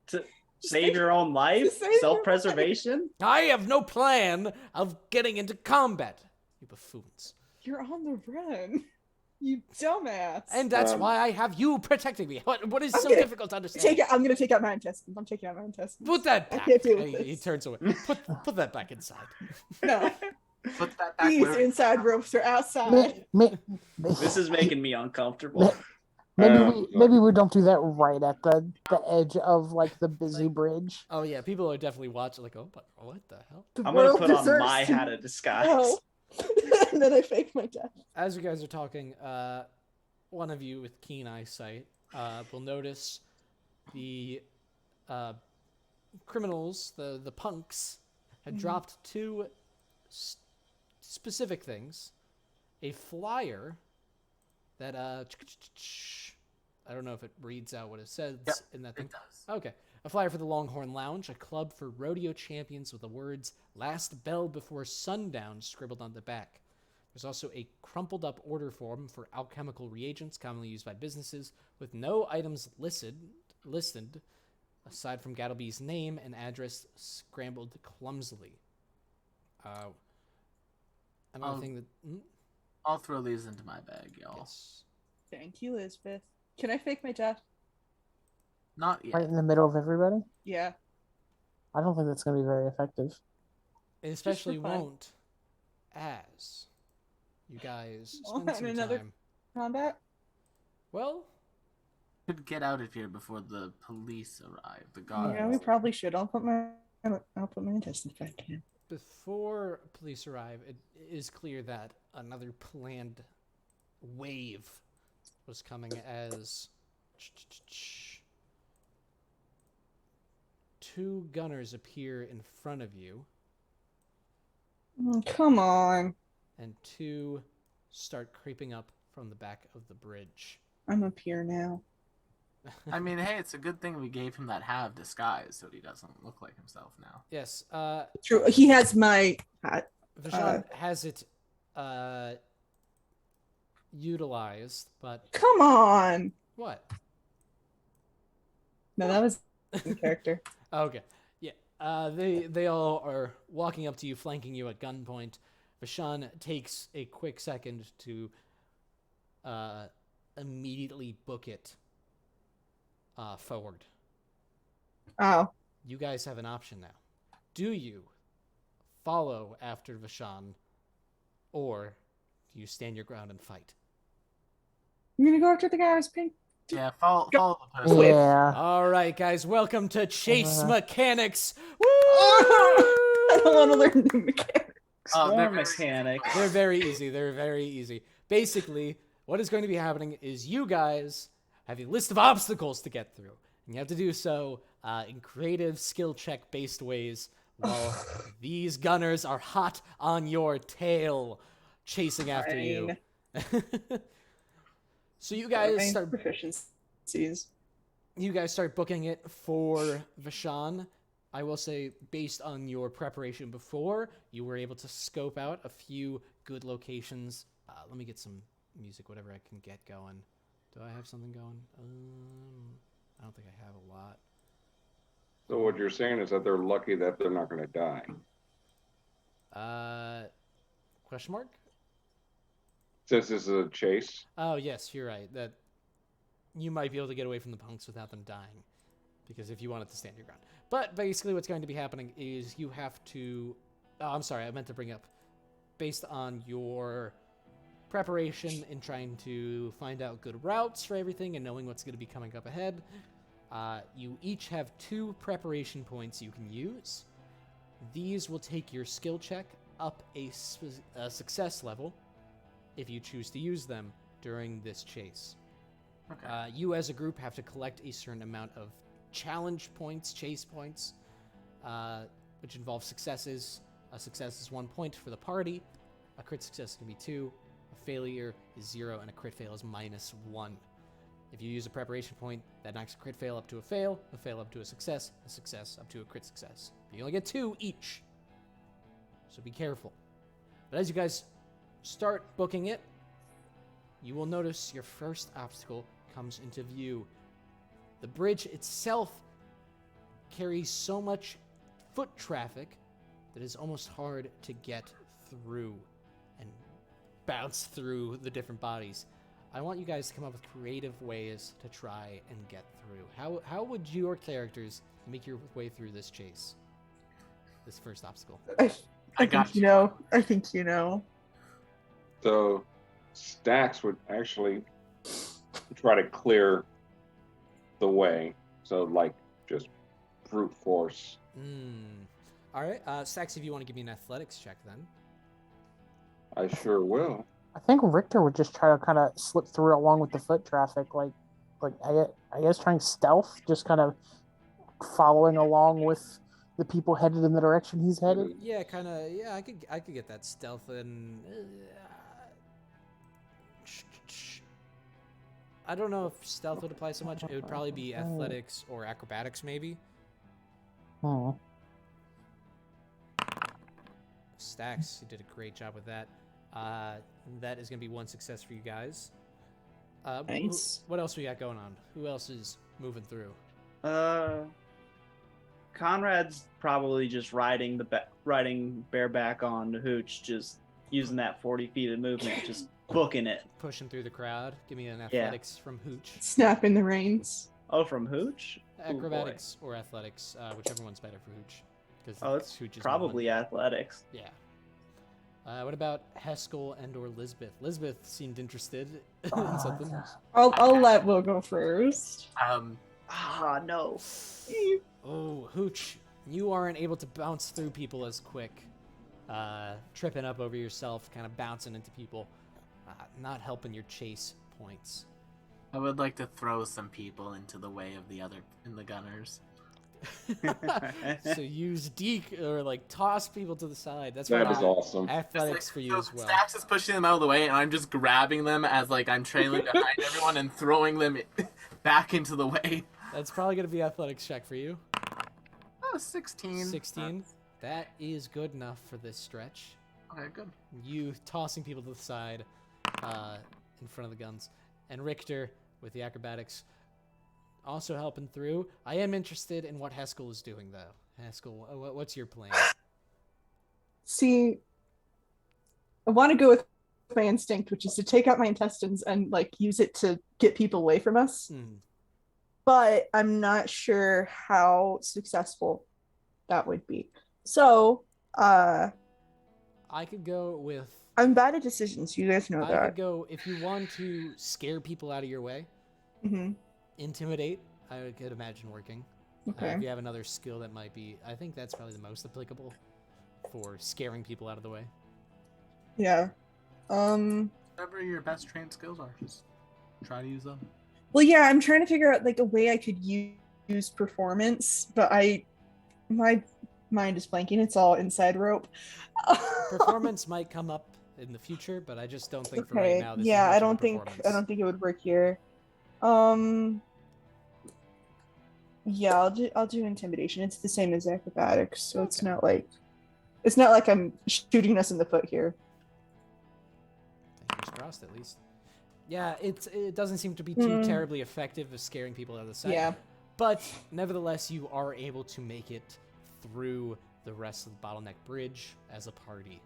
to save your own life, Just save your self-preservation. I have no plan of getting into combat. You buffoons. You're on the run. You dumbass. And that's why I have you protecting me. What is so Okay. difficult to understand? I'm gonna take out my intestines. I'm taking out my intestines. Put that I back. can't deal with He this. turns away. Put that back inside. No, Put that back these where inside ropes are outside. This is making me uncomfortable. Maybe we don't do that right at the edge of like the busy bridge. Oh yeah, people are definitely watching. Like, oh, but what the hell? The I'm gonna world put on deserves my to hat of disguise. know. And then I fake my death. As you guys are talking, one of you with keen eyesight will notice the criminals, the punks, had dropped two specific things: a flyer that I don't know if it reads out what it says in that thing. it does. Okay. A flyer for the Longhorn Lounge, a club for rodeo champions with the words "Last Bell Before Sundown" scribbled on the back. There's also a crumpled up order form for alchemical reagents commonly used by businesses with no items listed listened, aside from Gattleby's name and address scrambled clumsily. Another thing that... I'll throw these into my bag, y'all. Yes. Thank you, Elizabeth. Can I fake my death? Not yet. Right in the middle of everybody? Yeah. I don't think that's going to be very effective. It especially Just for fun. won't as you guys Oh, spend some and another- time... Combat? Well, Could get out of here before the police arrive. The guards. Yeah, we probably should. I'll put my intestines back in. before police arrive, it is clear that another planned wave was coming as two gunners appear in front of you Come on. and two start creeping up from the back of the bridge. I'm up here now. I mean, hey, it's a good thing we gave him that hat of disguise so he doesn't look like himself now. Yes, True. He has my hat. Vashon has it utilized, but Come on. what? No, that was in character. Okay. Yeah. They all are walking up to you, flanking you at gunpoint. Vashon takes a quick second to immediately book it forward. Oh. You guys have an option now. Do you follow after Vashon, or do you stand your ground and fight? I'm gonna go after the guy who's pink. Yeah, follow the person. Yeah. All right, guys, welcome to Chase Mechanics. Woo! I don't want to learn new mechanics. Swarm mechanic. They're very easy. They're very easy. Basically, what is going to be happening is you guys have a list of obstacles to get through, and you have to do so in creative skill check based ways while these gunners are hot on your tail chasing after you. So you guys start proficiencies. You guys start booking it for Vashon. I will say, based on your preparation before, you were able to scope out a few good locations. Let me get some music, whatever I can get going. Do I have something going? I don't think I have a lot. So what you're saying is that they're lucky that they're not going to die. Question mark? Since this is a chase. Oh, yes, you're right. That you might be able to get away from the punks without them dying. Because if you wanted to stand your ground. But basically what's going to be happening is you have to... Oh, I'm sorry, I meant to bring up. Based on your preparation in trying to find out good routes for everything and knowing what's going to be coming up ahead, you each have 2 preparation points you can use. These will take your skill check up a success level if you choose to use them during this chase. Okay. You as a group have to collect a certain amount of challenge points, chase points, which involve successes. A success is 1 point for the party. A crit success can be 2. A failure is 0, and a crit fail is -1. If you use a preparation point, that knocks a crit fail up to a fail up to a success up to a crit success. You only get 2 each, so be careful. But as you guys start booking it, you will notice your first obstacle comes into view. The bridge itself carries so much foot traffic that it's almost hard to get through and bounce through the different bodies. I want you guys to come up with creative ways to try and get through. How would your characters make your way through this chase? This first obstacle. I think you know. I think you know. So Stacks would actually try to clear the way. So like just brute force. All right, Stacks, if you want to give me an athletics check then. I sure will. I think Richter would just try to kind of slip through along with the foot traffic, like I guess trying stealth, just kind of following along with the people headed in the direction he's headed. Yeah, kind of. Yeah, I could get that stealth and. I don't know if stealth would apply so much. It would probably be athletics or acrobatics, maybe. Stacks, you did a great job with that. That is going to be 1 success for you guys. Nice. What else we got going on? Who else is moving through? Conrad's probably just riding bareback on Hooch, just using that 40 feet of movement, just booking it. Pushing through the crowd. Give me an athletics from Hooch. Snapping the reins. Oh, from Hooch? Acrobatics or athletics, whichever one's better for Hooch. It's probably athletics. Yeah. What about Haskell and or Lisbeth? Lisbeth seemed interested in something. I'll let Will go first. No. Oh, Hooch, you aren't able to bounce through people as quick. Tripping up over yourself, kind of bouncing into people. Not helping your chase points. I would like to throw some people into the way of the gunners. So use deke or like toss people to the side. That is awesome. Athletics for you as well. Stax is pushing them out of the way, and I'm just grabbing them as like I'm trailing behind everyone and throwing them back into the way. That's probably gonna be athletics check for you. Oh, 16. 16. That is good enough for this stretch. Okay, good. You tossing people to the side, in front of the guns, and Richter with the acrobatics. Also helping through. I am interested in what Haskell is doing, though. Haskell, what's your plan? See, I want to go with my instinct, which is to take out my intestines and like use it to get people away from us. But I'm not sure how successful that would be. So, I could go with... I'm bad at decisions. You guys know that. I could go, if you want to scare people out of your way, intimidate, I could imagine working. Okay. If you have another skill that might be... I think that's probably the most applicable for scaring people out of the way. Yeah. Whatever your best trained skills are, just try to use them. Well, yeah, I'm trying to figure out like a way I could use performance, but my mind is blanking. It's all inside rope. Performance might come up in the future, but I just don't think for right now. Yeah, I don't think it would work here. Yeah, I'll do intimidation. It's the same as acrobatics, so it's not like I'm shooting us in the foot here. Fingers crossed, at least. Yeah, it doesn't seem to be too terribly effective at scaring people out of the sight. Yeah. But nevertheless, you are able to make it through the rest of the bottleneck bridge as a party.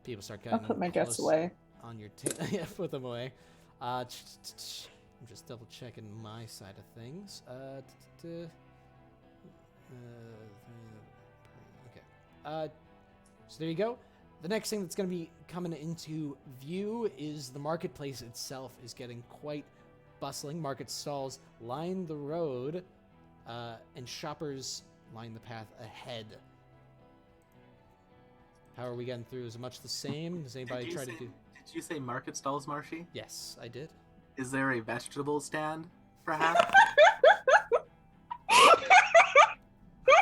People start cutting. I'll put my guts away. On your yeah, put them away. I'm just double checking my side of things. Okay. So there you go. The next thing that's going to be coming into view is the marketplace itself is getting quite bustling. Market stalls line the road, and shoppers line the path ahead. How are we getting through? Is it much the same? Does anybody try to do... Did you say market stalls, Marshy? Yes, I did. Is there a vegetable stand, perhaps?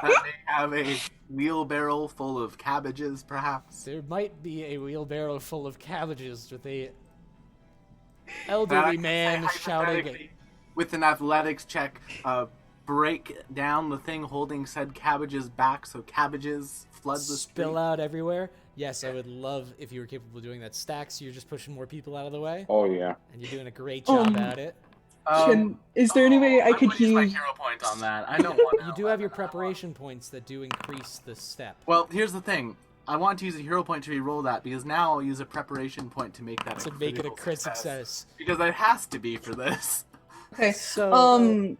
That may have a wheelbarrow full of cabbages, perhaps? There might be a wheelbarrow full of cabbages with a elderly man shouting... With an athletics check, break down the thing holding said cabbages back so cabbages flood the street. Spill out everywhere. Yes, I would love if you were capable of doing that. Stacks, you're just pushing more people out of the way. Oh, yeah. And you're doing a great job at it. Is there any way I could use my hero point on that? I don't want to. You do have your preparation points that do increase the step. Well, here's the thing. I want to use a hero point to re-roll that because now I'll use a preparation point to make that to make it a crit success. Because it has to be for this. Okay. So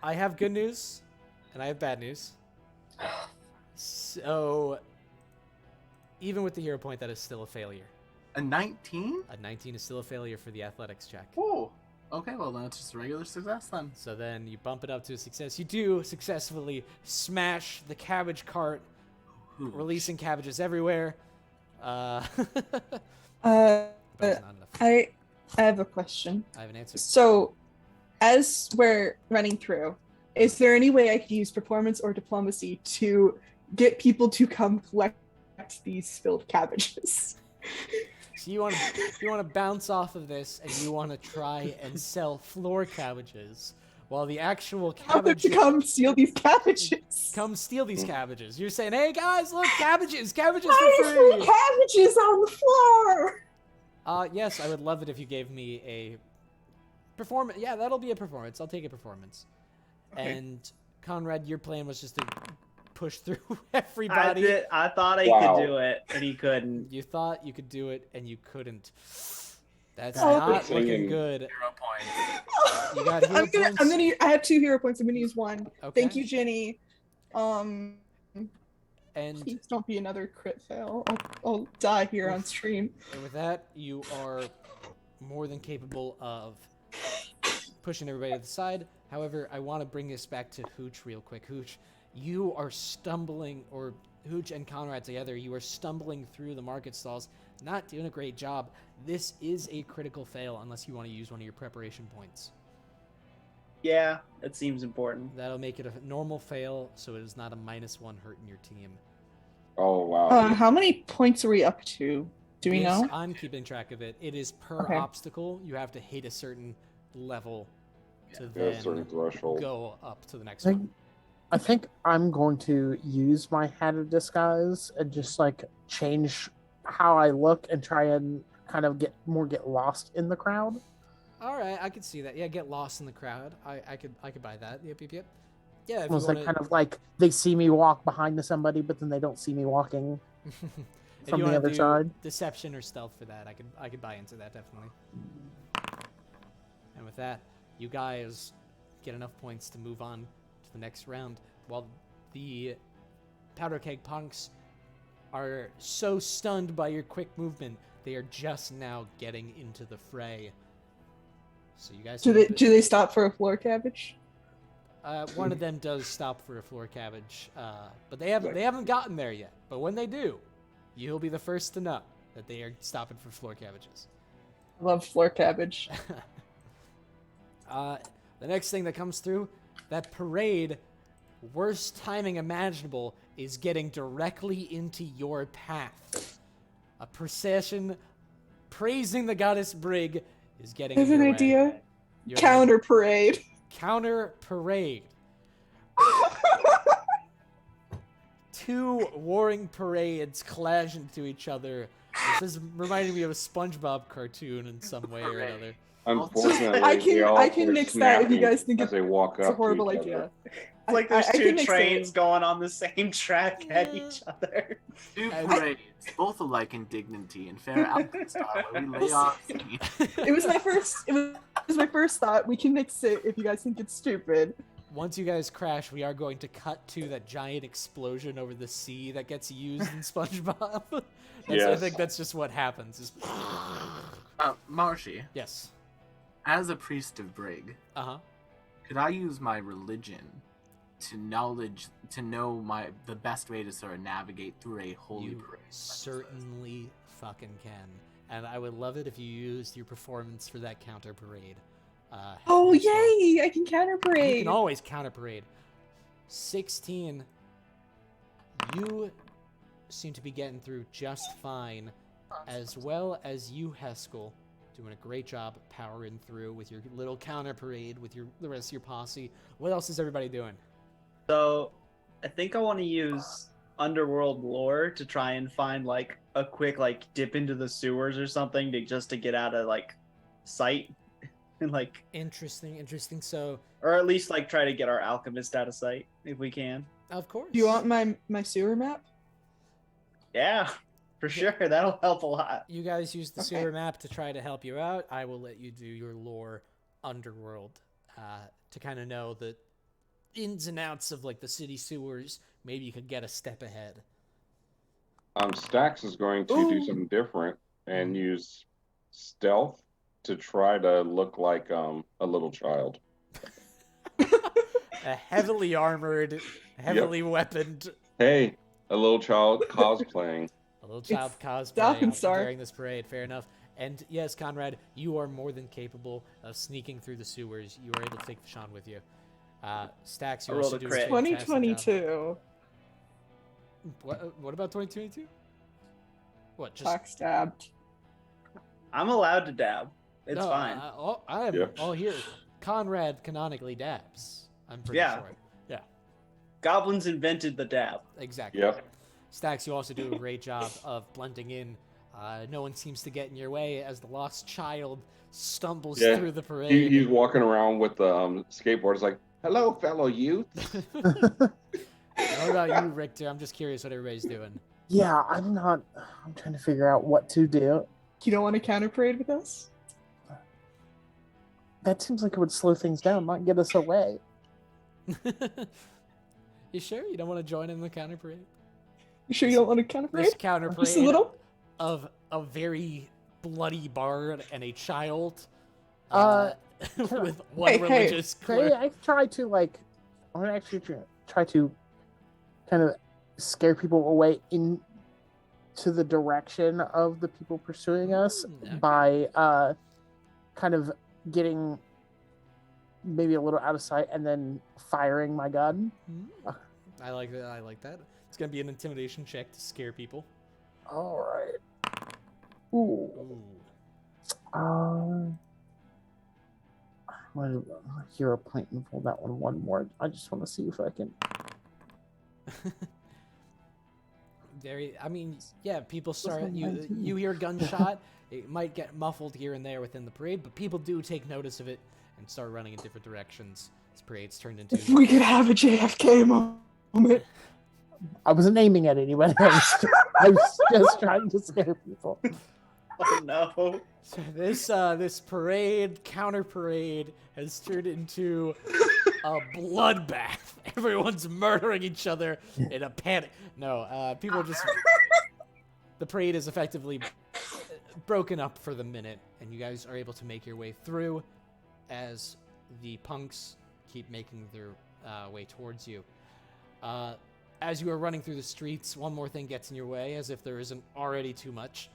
I have good news and I have bad news. So even with the hero point, that is still a failure. A 19? A 19 is still a failure for the athletics check. Oh. Okay, well then it's just a regular success then. So then you bump it up to a success. You do successfully smash the cabbage cart, releasing cabbages everywhere. I have a question. I have an answer. So, as we're running through, is there any way I could use performance or diplomacy to get people to come collect these spilled cabbages? So you want to bounce off of this, and you want to try and sell floor cabbages, while the actual cabbages come steal these cabbages. Come steal these cabbages. You're saying, "Hey guys, look, cabbages for free." Cabbages on the floor. Yes, I would love it if you gave me a Performance. Yeah, that'll be a performance. I'll take a performance. Okay. And Conrad, your plan was just to push through everybody. I thought he Wow. could do it, and he couldn't. You thought you could do it, and you couldn't. That's Oh. not looking Singing. good. 0 points. You got hero points? I have 2 hero points. I'm gonna use 1. Okay. Thank you, Jenny. And Please don't be another crit fail. I'll die here on stream. with that, you are more than capable of pushing everybody to the side. However, I want to bring this back to Hooch real quick. Hooch, you are stumbling, or Hooch and Conrad together, you are stumbling through the market stalls, not doing a great job. This is a critical fail unless you want to use one of your preparation points. Yeah, that seems important. That'll make it a normal fail, so it is not a -1 hurt in your team. Oh wow. How many points are we up to? Do we know? I'm keeping track of it. It is per Okay. obstacle. You have to hit a certain level to Yeah, then a certain threshold. go up to the next I one. think, I think I'm going to use my hat of disguise and just like change how I look and try and kind of get lost in the crowd. All right, I could see that. Yeah, get lost in the crowd. I could buy that. Yep. Yeah, if you Almost want like kind of like they see me walk behind somebody, but then they don't see me walking if from you the wanna other do side. deception or stealth for that, I could buy into that definitely. And with that, you guys get enough points to move on to the next round, while the Powderkeg punks are so stunned by your quick movement, they are just now getting into the fray. So you guys Do have a bit- they stop for a floor cabbage? one of them does stop for a floor cabbage, but they haven't gotten there yet. But when they do, you'll be the first to know that they are stopping for floor cabbages. I love floor cabbage. The next thing that comes through, that parade, worst timing imaginable, is getting directly into your path. A procession praising the goddess Brig is getting I have in an your way. idea. Your Counter parade. Counter parade. Two warring parades clash into each other. This is reminding me of a SpongeBob cartoon in some way or another. Unfortunately, I they all can are nix that if you snapping guys think as they walk it's a up horrible to each idea. other. It's like there's I two can mix trains going on the same track at each other. Two parades, both alike in dignity, and fair Alkenstar, where we lay off. It was my first thought. We can mix it if you guys think it's stupid. Once you guys crash, we are going to cut to that giant explosion over the sea that gets used in SpongeBob. I Yes. think that's just what happens. Is Marshy, yes. as a priest of Brig, Uh-huh. could I use my religion to know the best way to sort of navigate through a holy You parade? certainly fucking can. And I would love it if you used your performance for that counter parade. Oh so yay! I can counter You parade. can always counter parade. 16. You seem to be getting through just fine, as well as you, Heskel, doing a great job powering through with your little counter parade with the rest of your posse. What else is everybody doing? So, I think I want to use underworld lore to try and find like a quick like dip into the sewers or something to get out of like sight and like Interesting. So, or at least like try to get our alchemist out of sight if we can. of course. Do you want my sewer map? Yeah, for sure. That'll help a lot. You guys use the Okay. sewer map to try to help you out. I will let you do your lore underworld to kind of know the ins and outs of like the city sewers. Maybe you could get a step ahead. Stax is going to do Ooh. something different and use stealth to try to look like a little child. A heavily armored, heavily weaponed, Hey, a little child cosplaying. a little child It's cosplaying Alkenstar. during this parade. Fair enough. And yes, Conrad, you are more than capable of sneaking through the sewers. You are able to take Fashawn with you. Stacks, you I rolled also a do crit. fantastic job. 2022. What about 2022? What? Just Backstabbed. I'm allowed to dab. It's no, fine. I am Yeah. all here. Conrad canonically dabs. I'm pretty Yeah. sure. Yeah, Goblins invented the dab. exactly. Yep. Stacks, you also do a great job of blending in. No one seems to get in your way as the lost child stumbles Yeah. through the parade. He's walking around with the skateboard. It's like, hello, fellow youth. What about you, Richter? I'm just curious what everybody's doing. Yeah, I'm trying to figure out what to do. You don't want to counter parade with us? That seems like it would slow things down, not get us away. You sure you don't want to join in the counter parade? You sure you don't want to counter parade? This counter parade Just a little? of a very bloody bard and a child with one Hey, religious Okay, clerk. I try to I'm gonna actually try to kind of scare people away into the direction of the people pursuing us Okay. by kind of getting maybe a little out of sight and then firing my gun. I like that. I like that. It's gonna be an intimidation check to scare people. All right. Ooh. Ooh. I'm gonna hero point and pull that one more. I just want to see if I can. I mean, yeah, people start. one, You 19? you hear a gunshot. It might get muffled here and there within the parade, but people do take notice of it and start running in different directions. This parade's turned into. If we could have a JFK moment. I wasn't aiming at anybody. I was just trying to scare people. Oh no. So this parade, counter parade, has turned into a bloodbath. Everyone's murdering each other in a panic. No, people just. The parade is effectively broken up for the minute, and you guys are able to make your way through as the punks keep making their way towards you. As you are running through the streets, one more thing gets in your way, as if there isn't already too much.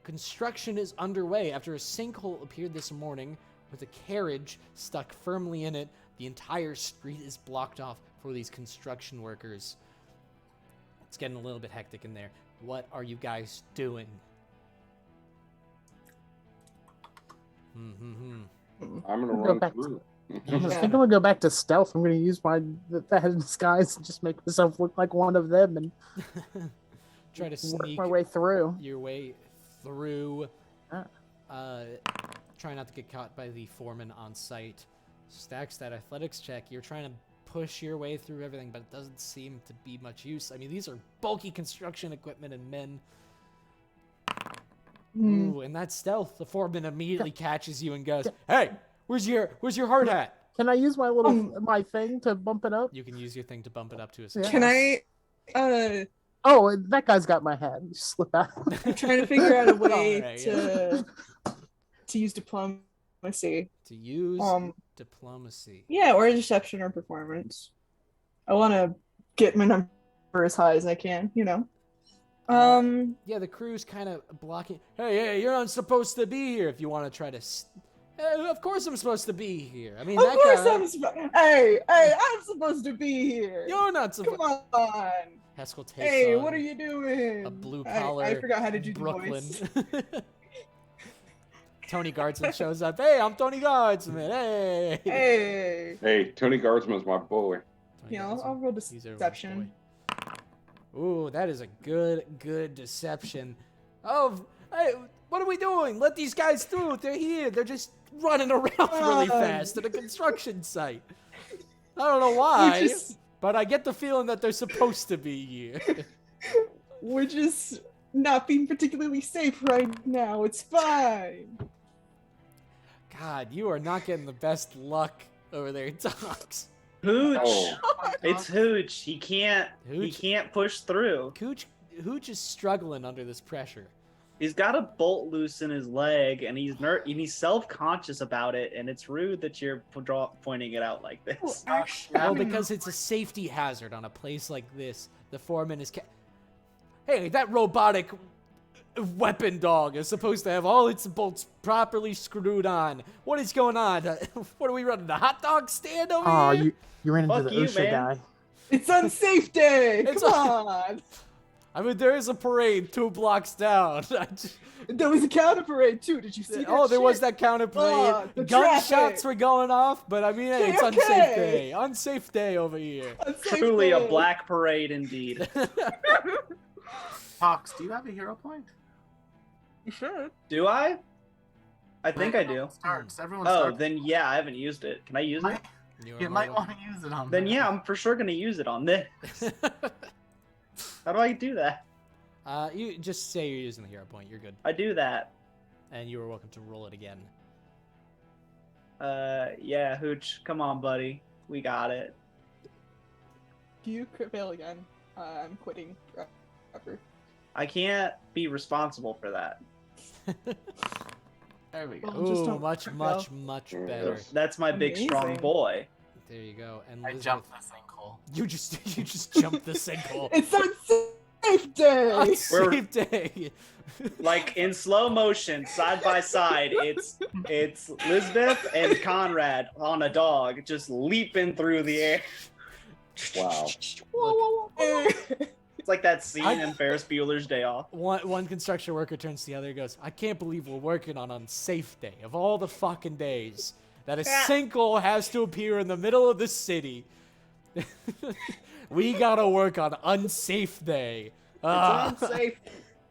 Construction is underway after a sinkhole appeared this morning with a carriage stuck firmly in it. The entire street is blocked off for these construction workers. It's getting a little bit hectic in there. What are you guys doing? I'm gonna Go run back through. I think I'm gonna go back to stealth. I'm gonna use that disguise and just make myself look like one of them and Try to work sneak my way through. your way through. Ah. Try not to get caught by the foreman on site. Stacks that athletics check. You're trying to push your way through everything, but it doesn't seem to be much use. I mean, these are bulky construction equipment and men. Ooh, and that's stealth. The foreman immediately catches you and goes, "Hey, where's your hard hat?" Can I use my little my thing to bump it up? You can use your thing to bump it up to a Yeah. success. Can I Oh, that guy's got my hat. Just slip out. I'm trying to figure out a way Alright, to use diplomacy. to use diplomacy? Yeah, or deception or performance. I want to get my number as high as I can, you know. Yeah, the crew's kind of blocking. Hey, you're not supposed to be here. If you want to try to. Hey, of course I'm supposed to be here. I mean, Of that course guy. Hey, I'm supposed to be here. You're not Come supposed. on. Haskell takes Hey, on what are you doing? a blue collar. I forgot how to do Brooklyn. the voice. Tony Guardsman shows up. Hey, I'm Tony Guardsman. Hey. Hey. Hey, Tony Guardsman's my boy. Tony Yeah, Guardsman. I'll roll He's everyone's deception. boy. Ooh, that is a good deception. Oh, hey, what are we doing? Let these guys through. They're here. They're just running around really fast at a construction site. I don't know why, but I get the feeling that they're supposed to be here. We're just not being particularly safe right now. It's fine. God, you are not getting the best luck over there, Docs. Hooch. Oh. It's Hooch. He can't Hooch? push through. Hooch is struggling under this pressure. He's got a bolt loose in his leg, and he's self-conscious about it, and it's rude that you're pointing it out like this. Well, actually, Well, because it's a safety hazard on a place like this. The foreman is. Hey, that robotic weapon dog is supposed to have all its bolts properly screwed on. What is going on? What are we running? The hot dog stand over Oh, here? you ran into Fuck the you, OSHA man. guy. it's unsafe day. It's Come on. I mean, there is a parade 2 blocks down. There was a counter parade too. Did you see that? Oh, there was shit? that counter parade. Oh, the Gunshots traffic. were going off, but I mean, hey, it's JFK. unsafe day. Unsafe day over here. Unsafe Truly a day. black parade indeed. Fox, do you have a hero point? You should. Do I? I think I do. Starts. Everyone Oh, starts. then yeah, I haven't used it. Can I use it? You might want to use it on. Then this. yeah, I'm for sure gonna use it on this. How do I do that? You just say you're using the hero point. You're good. I do that. And you are welcome to roll it again. Yeah, Hooch, come on, buddy. We got it. If you crit fail again, I'm quitting forever. I can't be responsible for that. There we go. Well, just Ooh, don't much, crit much, fail. much better. That's my big strong Amazing. boy. There you go. And I Elizabeth, jumped the sinkhole. you just jumped the sinkhole. It's unsafe day! Unsafe day. Like in slow motion, side by side, it's Lisbeth and Conrad on a dog just leaping through the air. Wow. It's like that scene in Ferris Bueller's Day Off. One construction worker turns to the other and goes, I can't believe we're working on unsafe day. Of all the fucking days that a sinkhole has to appear in the middle of the city. We gotta work on unsafe day. It's unsafe.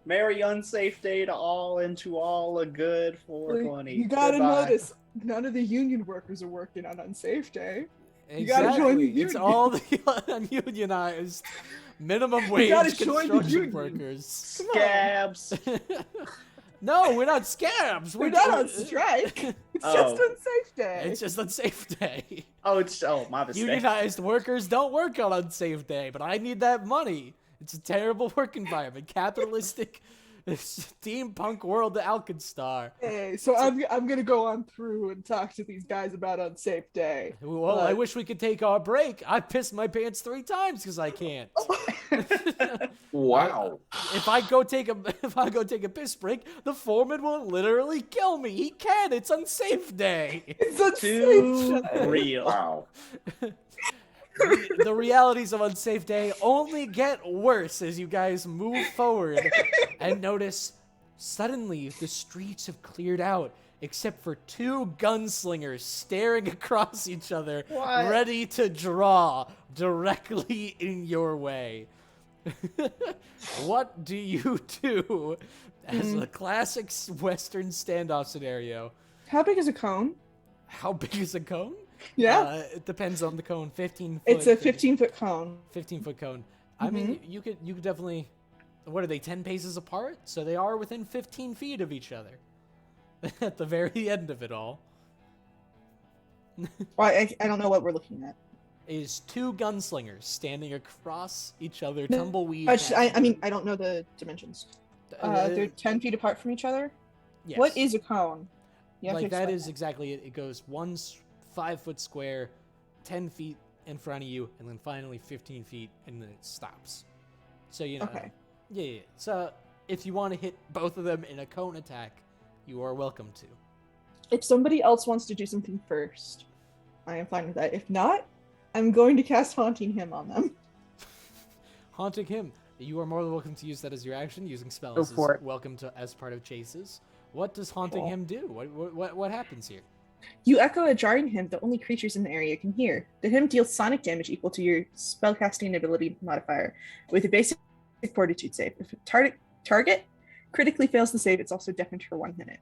Merry unsafe day to all, and to all a good 420. You gotta Goodbye. notice, none of the union workers are working on unsafe day. Exactly. gotta join the It's union. all the ununionized minimum wage gotta join the construction union. workers. Come on. Scabs. No, we're not scabs. We're not on strike. It's Oh. just unsafe day. It's just unsafe day. Oh, my mistake. Unionized workers don't work on unsafe day, but I need that money. It's a terrible work environment. Capitalistic steampunk world of Alkenstar. Hey, so I'm gonna go on through and talk to these guys about unsafe day. Well, I wish we could take our break. I pissed my pants 3 times because I can't. Wow. If I go take a piss break, the foreman will literally kill me. He can. It's unsafe day. It's unsafe Too day. real. Wow. The realities of unsafe day only get worse as you guys move forward and notice suddenly the streets have cleared out except for 2 gunslingers staring across each other, What? ready to draw directly in your way. What do you do as a classic Western standoff scenario? How big is a cone? How big is a cone? Yeah, It depends on the cone. 15 foot. it's a 15-foot cone. 15-foot cone. I mean, you could definitely. What are they? 10 paces apart, so they are within 15 feet of each other. At the very end of it all, Well, I don't know what we're looking at. is 2 gunslingers standing across each other, No, tumbleweed. I mean, I don't know the dimensions. They're 10 feet apart from each other. yes. What is a cone? You have to like that explain is exactly it. It goes 1 5-foot square, 10 feet in front of you, and then finally 15 feet, and then it stops. So you know. Okay. Yeah. So if you want to hit both of them in a cone attack, you are welcome to. If somebody else wants to do something first, I am fine with that. If not, I'm going to cast Haunting Him on them. Haunting Him. You are more than welcome to use that as your action. Using spells Go is for it. welcome to as part of chases. What does Haunting Cool. Him do? What happens here? You echo a jarring hymn that only creatures in the area can hear. The hymn deals sonic damage equal to your spellcasting ability modifier with a basic fortitude save. If a target critically fails the save, it's also deafened for 1 minute.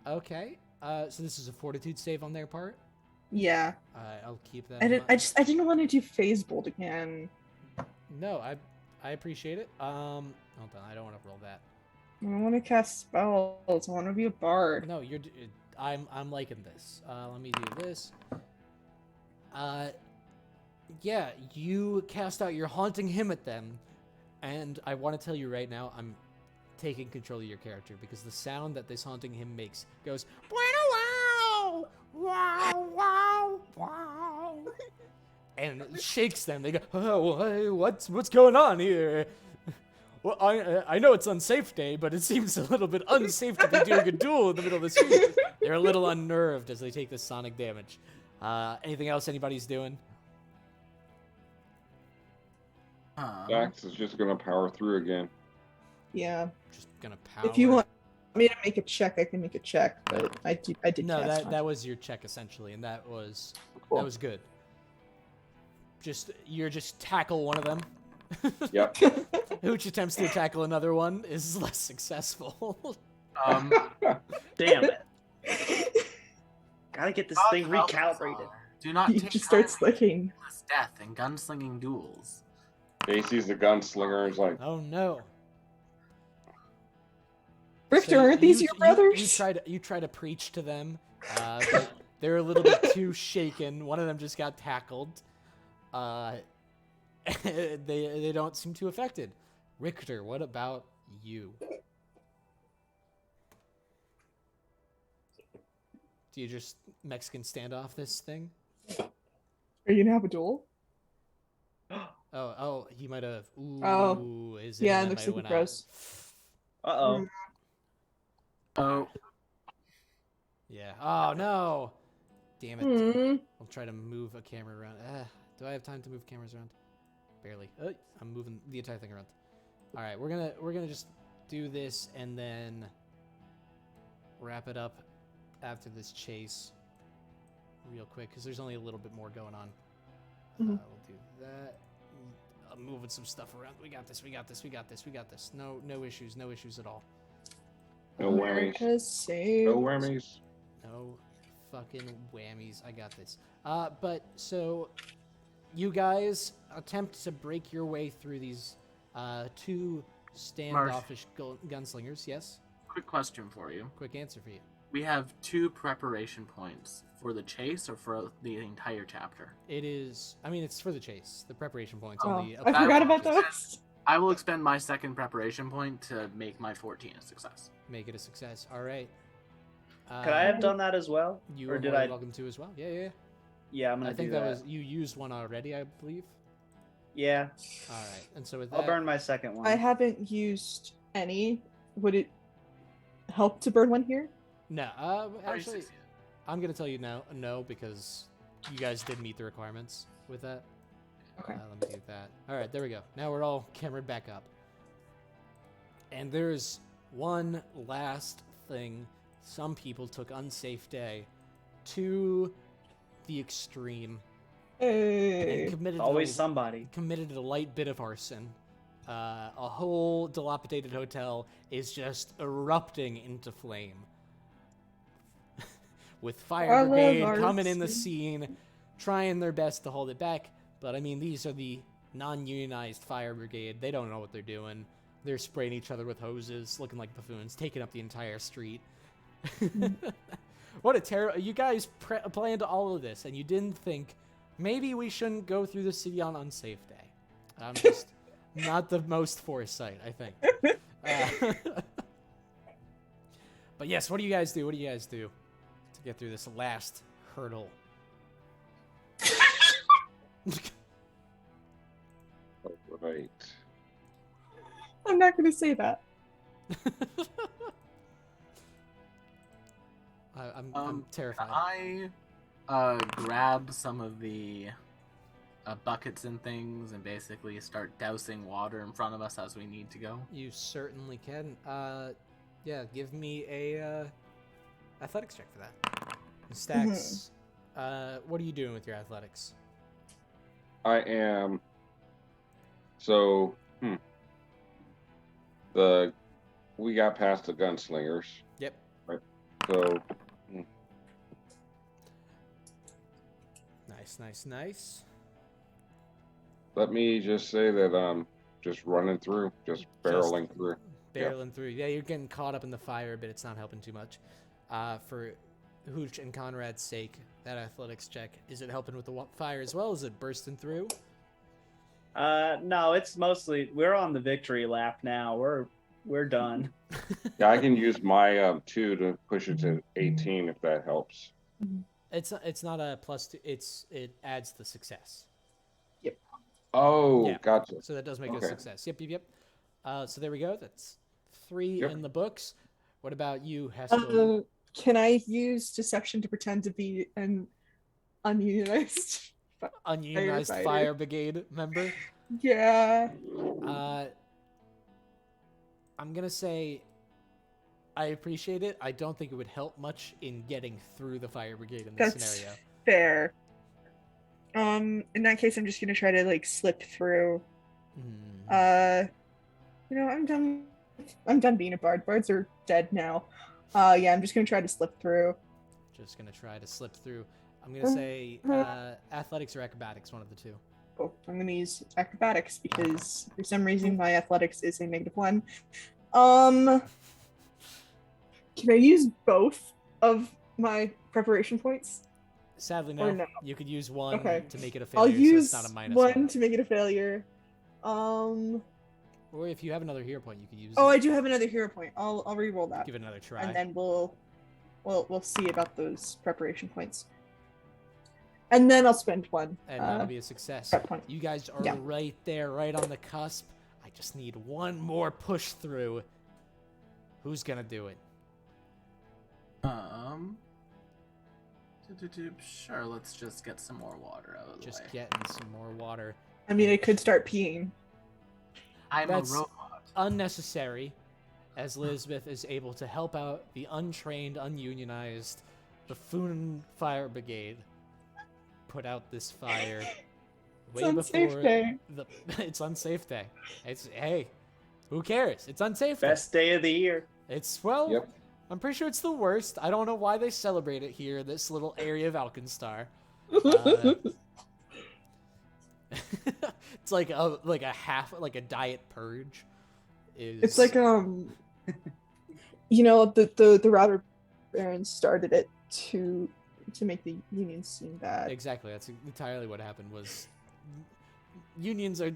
Okay. So this is a fortitude save on their part. Yeah, I'll keep that. I in didn't. mind. I didn't want to do Phase Bolt again. No, I appreciate it. Hold on. I don't want to roll that. I want to cast spells. I want to be a bard. No, I'm liking this. Let me do this. Yeah, you cast out your Haunting Hymn at them, and I want to tell you right now, I'm taking control of your character because the sound that this Haunting Hymn makes goes wow, wow, wow, wow, and it shakes them. They go, oh, hey, what's going on here? Well, I know it's unsafe day, but it seems a little bit unsafe to be doing a duel in the middle of the street. They're a little unnerved as they take this sonic damage. Anything else anybody's doing? Dax is just gonna power through again. Yeah. Just gonna power. If you want me to make a check, I can make a check. But I did. No, cast that was your check essentially, and that was Cool. good. You're just tackle one of them. Yep. Hooch attempts to tackle another one is less successful. Damn it. Gotta get this Gods thing of recalibrated. Alkenstar, do not You take just start kindly slicking. to endless death and gunslinging duels. JC's the gunslinger. He's like, Oh no. Richter, So aren't these your brothers? You try to preach to them, but they're a little bit too shaken. One of them just got tackled. They don't seem too affected. Richter, what about you? Do you just Mexican standoff this thing? Are you gonna have a duel? Oh, he might have. Ooh, Oh, his yeah, it internet looks might like have it went out. froze. Uh-oh. Oh, Yeah. Oh no. Damn it. Hmm. I'll try to move a camera around. Do I have time to move cameras around? Barely. I'm moving the entire thing around. All right, we're gonna just do this and then wrap it up after this chase, real quick, because there's only a little bit more going on. Mhm. We'll do that. I'm moving some stuff around. We got this. We got this. We got this. We got this. No issues. No issues at all. no whammies. America's saved. No whammies. No fucking whammies. I got this. But so you guys attempt to break your way through these two standoffish gunslingers. Yes? quick question for you. Quick answer for you. We have 2 preparation points for the chase or for the entire chapter. It is. I mean, it's for the chase. The preparation points Oh, only. I forgot about those. I will expend my second preparation point to make my 14 a success. Make it a success. All right. Could I have done that as well? You or are did more I? than welcome to as well. Yeah. Yeah, I'm gonna I think do that that. was you used one already, I believe. Yeah, All right. And so with I'll that, burn my second one. I haven't used any. Would it help to burn one here? no. Or you Actually, succeed. I'm gonna tell you no because you guys did meet the requirements with that. Okay. Let me do that. All right, there we go. Now we're all cameraed back up. And there's one last thing. Some people took unsafe day to the extreme Hey. and committed Always a, somebody. committed a light bit of arson. A whole dilapidated hotel is just erupting into flame. With fire I love brigade coming in the arson. scene, trying their best to hold it back. But I mean, these are the non-unionized fire brigade. They don't know what they're doing. They're spraying each other with hoses, looking like buffoons, taking up the entire street. What a terrible! You guys planned all of this, and you didn't think maybe we shouldn't go through the city on unsafe day. I'm just not the most foresight, I think. But yes, what do you guys do? What do you guys do to get through this last hurdle? Right. I'm not going to say that. I'm terrified. I grab some of the buckets and things and basically start dousing water in front of us as we need to go. You certainly can. Yeah, give me a athletics check for that. Stacks. What are you doing with your athletics? I am. So, we got past the gunslingers. Yep. Right. So, Nice. let me just say that I'm just running through, just barreling through. Barreling through. Yeah, you're getting caught up in the fire, but it's not helping too much. For Hooch and Conrad's sake, that athletics check, is it helping with the fire as well? Is it bursting through? No, it's mostly we're on the victory lap now. We're done. Yeah, I can use my 2 to push it to 18 if that helps. It's not a plus 2. It adds the success. Oh, Yeah. gotcha. So that does make it a Okay. success. Yep. So there we go. That's 3 Yep. in the books. What about you, Haskell? Can I use deception to pretend to be an ununionized? Ununionized firefighter. fire brigade member? Yeah. I'm gonna say I appreciate it. I don't think it would help much in getting through the fire brigade in this That's scenario. fair. In that case, I'm just gonna try to like slip through. I'm done. I'm done being a bard. Bards are dead now. Yeah, I'm just gonna try to slip through. just gonna try to slip through. I'm gonna say athletics or acrobatics, one of the two. Oh, I'm gonna use acrobatics because for some reason my athletics is a -1. Can I use both of my preparation points? Sadly, Or no. no? You could use one Okay. to make it a I'll failure, use so it's not a one -1. to make it a failure. Or if you have another hero point, you could use Oh, it. I do have another hero point. I'll re-roll that, Give it another try. and then we'll see about those preparation points. And then I'll spend one. And that'll be a success. prep point. You guys are right there, right on the cusp. I just need one more push through. Who's gonna do it? Sure, let's just get some more water out of the Just way. getting some more water. I mean, I could start peeing. That's a robot. unnecessary, as Elizabeth is able to help out the untrained, ununionized Buffoon Fire Brigade put out this fire way unsafe before day. It's unsafe day. Hey, who cares? It's unsafe day. Best day of the year. It's well, Yep. I'm pretty sure it's the worst. I don't know why they celebrate it here, this little area of Alkenstar. It's like a diet purge. It's like you know, the robber barons started it to make the unions seem bad. Exactly. That's entirely what happened. Was unions are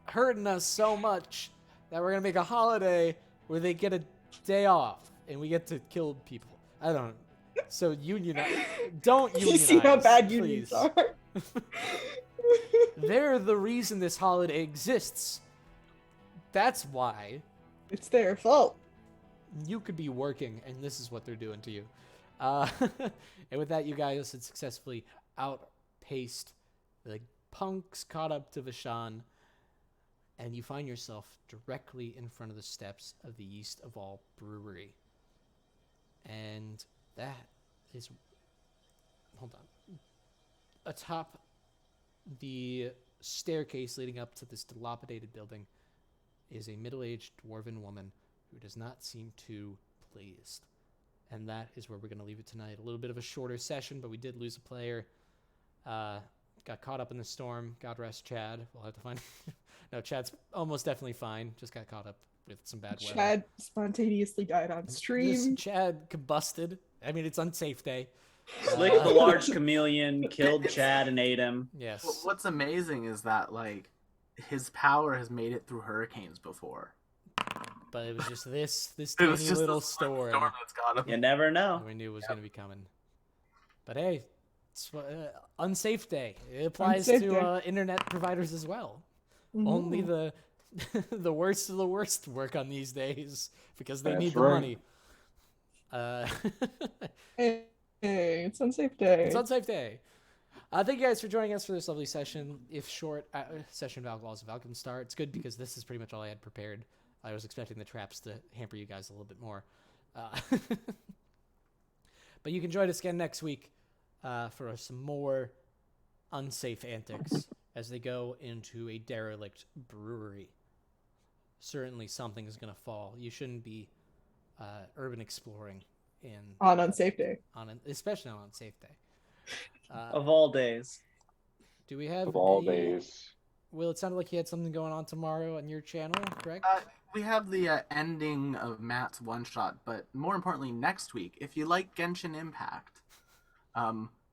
hurting us so much that we're gonna make a holiday where they get a day off and we get to kill people. I don't. So don't unionize. You see how bad please. unions are. They're the reason this holiday exists. That's why. It's their fault. You could be working, and this is what they're doing to you. And with that, you guys had successfully outpaced the punks, caught up to Vishan, and you find yourself directly in front of the steps of the Yeast of All Brewery. And that is... Hold on. Atop the staircase leading up to this dilapidated building is a middle-aged dwarven woman who does not seem too pleased. And that is where we're going to leave it tonight. A little bit of a shorter session, but we did lose a player. Got caught up in the storm. God rest Chad. We'll have to find... No, Chad's almost definitely fine. Just got caught up with some bad weather. Chad spontaneously died on stream. Chad combusted. I mean, it's unsafe day. Slick the large chameleon killed Chad and ate him. Yes. What's amazing is that like his power has made it through hurricanes before. But it was just this It tiny was just little this one storm. storm that's got him. You never know. We knew it was going to be coming. But hey, it's unsafe day. It applies Unsafe to day. internet providers as well. Mhm. Only the the worst of the worst work on these days because they That's need the right. money. Hey, it's unsafe day. It's unsafe day. Thank you guys for joining us for this lovely session, if short, session of Outlaws of Alkenstar. It's good because this is pretty much all I had prepared. I was expecting the traps to hamper you guys a little bit more. But you can join us again next week for some more unsafe antics as they go into a derelict brewery. Certainly something is going to fall. You shouldn't be urban exploring on unsafe day. Especially on unsafe day. Of all days. Do we have Of all any- days. Will, it sounded like you had something going on tomorrow on your channel, correct? We have the ending of Matt's one-shot, but more importantly, next week, if you like Genshin Impact,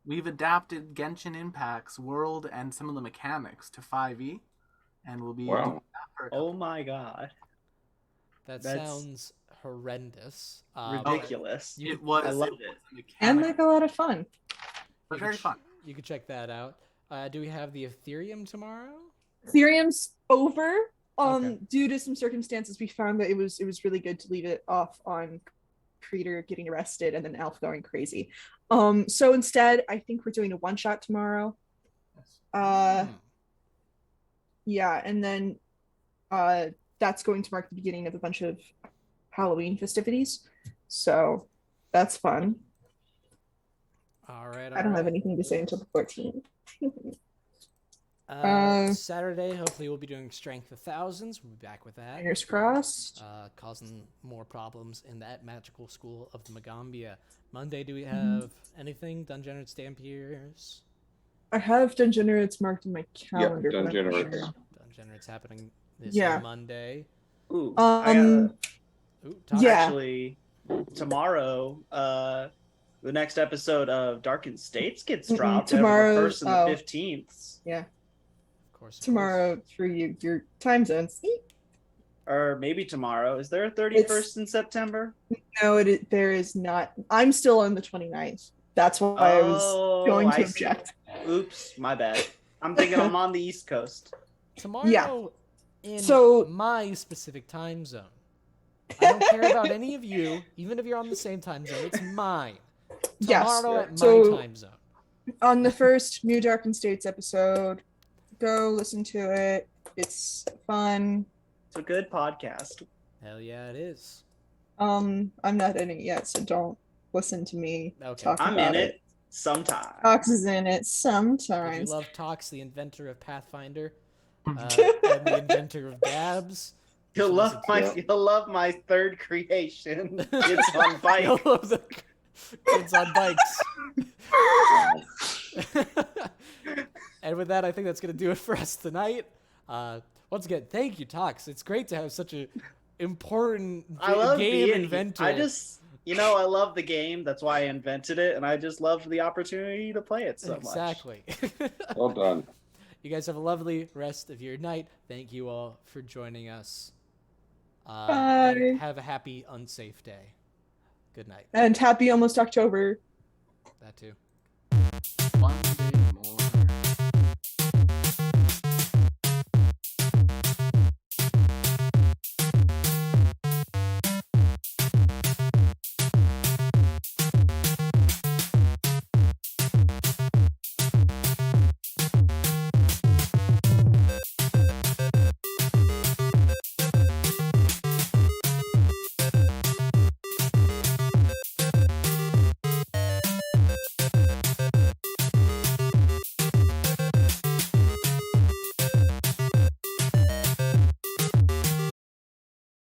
we've adapted Genshin Impact's world and some of the mechanics to 5e, and we'll be Wow. doing that for a couple Oh my god. That That's sounds horrendous. Ridiculous. It was. I loved was it. a And mechanic, like a lot of fun. but very fun. You could check that out. Do we have the Ethereum tomorrow? Ethereum's over. Okay. Due to some circumstances, we found that it was really good to leave it off on Creator getting arrested and then Alf going crazy. So instead, I think we're doing a one shot tomorrow. Yeah, and then that's going to mark the beginning of a bunch of Halloween festivities. So that's fun. All right. I don't have anything to say until the 14th. Saturday, hopefully we'll be doing Strength of Thousands. We'll be back with that. Fingers crossed. Causing more problems in that magical school of the Magambia. Monday, do we have anything? Dungeon Stampiers? I have Dungenerates marked in my calendar. Yeah, but I'm not Dungenerates. sure. Dungenerates happening this Yeah. Monday. Ooh, Ooh, talk. Yeah. actually, tomorrow, the next episode of Darkened States gets dropped. Tomorrow- the 1st and oh. the 15th. Yeah. Of course. Tomorrow for you, your time zones. Or maybe tomorrow. Is there a 31st in September? No, there is not. I'm still on the 29th. That's why I was going to I see. object. Oops, my bad. I'm thinking I'm on the East Coast. Tomorrow in So- my specific time zone. I don't care about any of you, even if you're on the same time zone. It's mine. Yes. Tomorrow at my So- time zone. On the first New Darkened States episode, go listen to it. It's fun. It's a good podcast. Hell yeah, it is. I'm not in it yet, so don't listen to me Okay. talk I'm about in it sometime. Tox is in it If you sometimes. love Tox, the inventor of Pathfinder, and the inventor of Dabs, you You'll should love listen to you'll love my third creation. It's on bike. You'll love the kids on bikes. And with that, I think that's going to do it for us tonight. Once again, thank you, Tox. It's great to have such an important I love game being inventor. I just I love the game. That's why I invented it, and I just loved the opportunity to play it so much. Exactly. Well done. You guys have a lovely rest of your night. Thank you all for joining us. Bye. And have a happy, unsafe day. Good night. And happy almost October. That too. One day.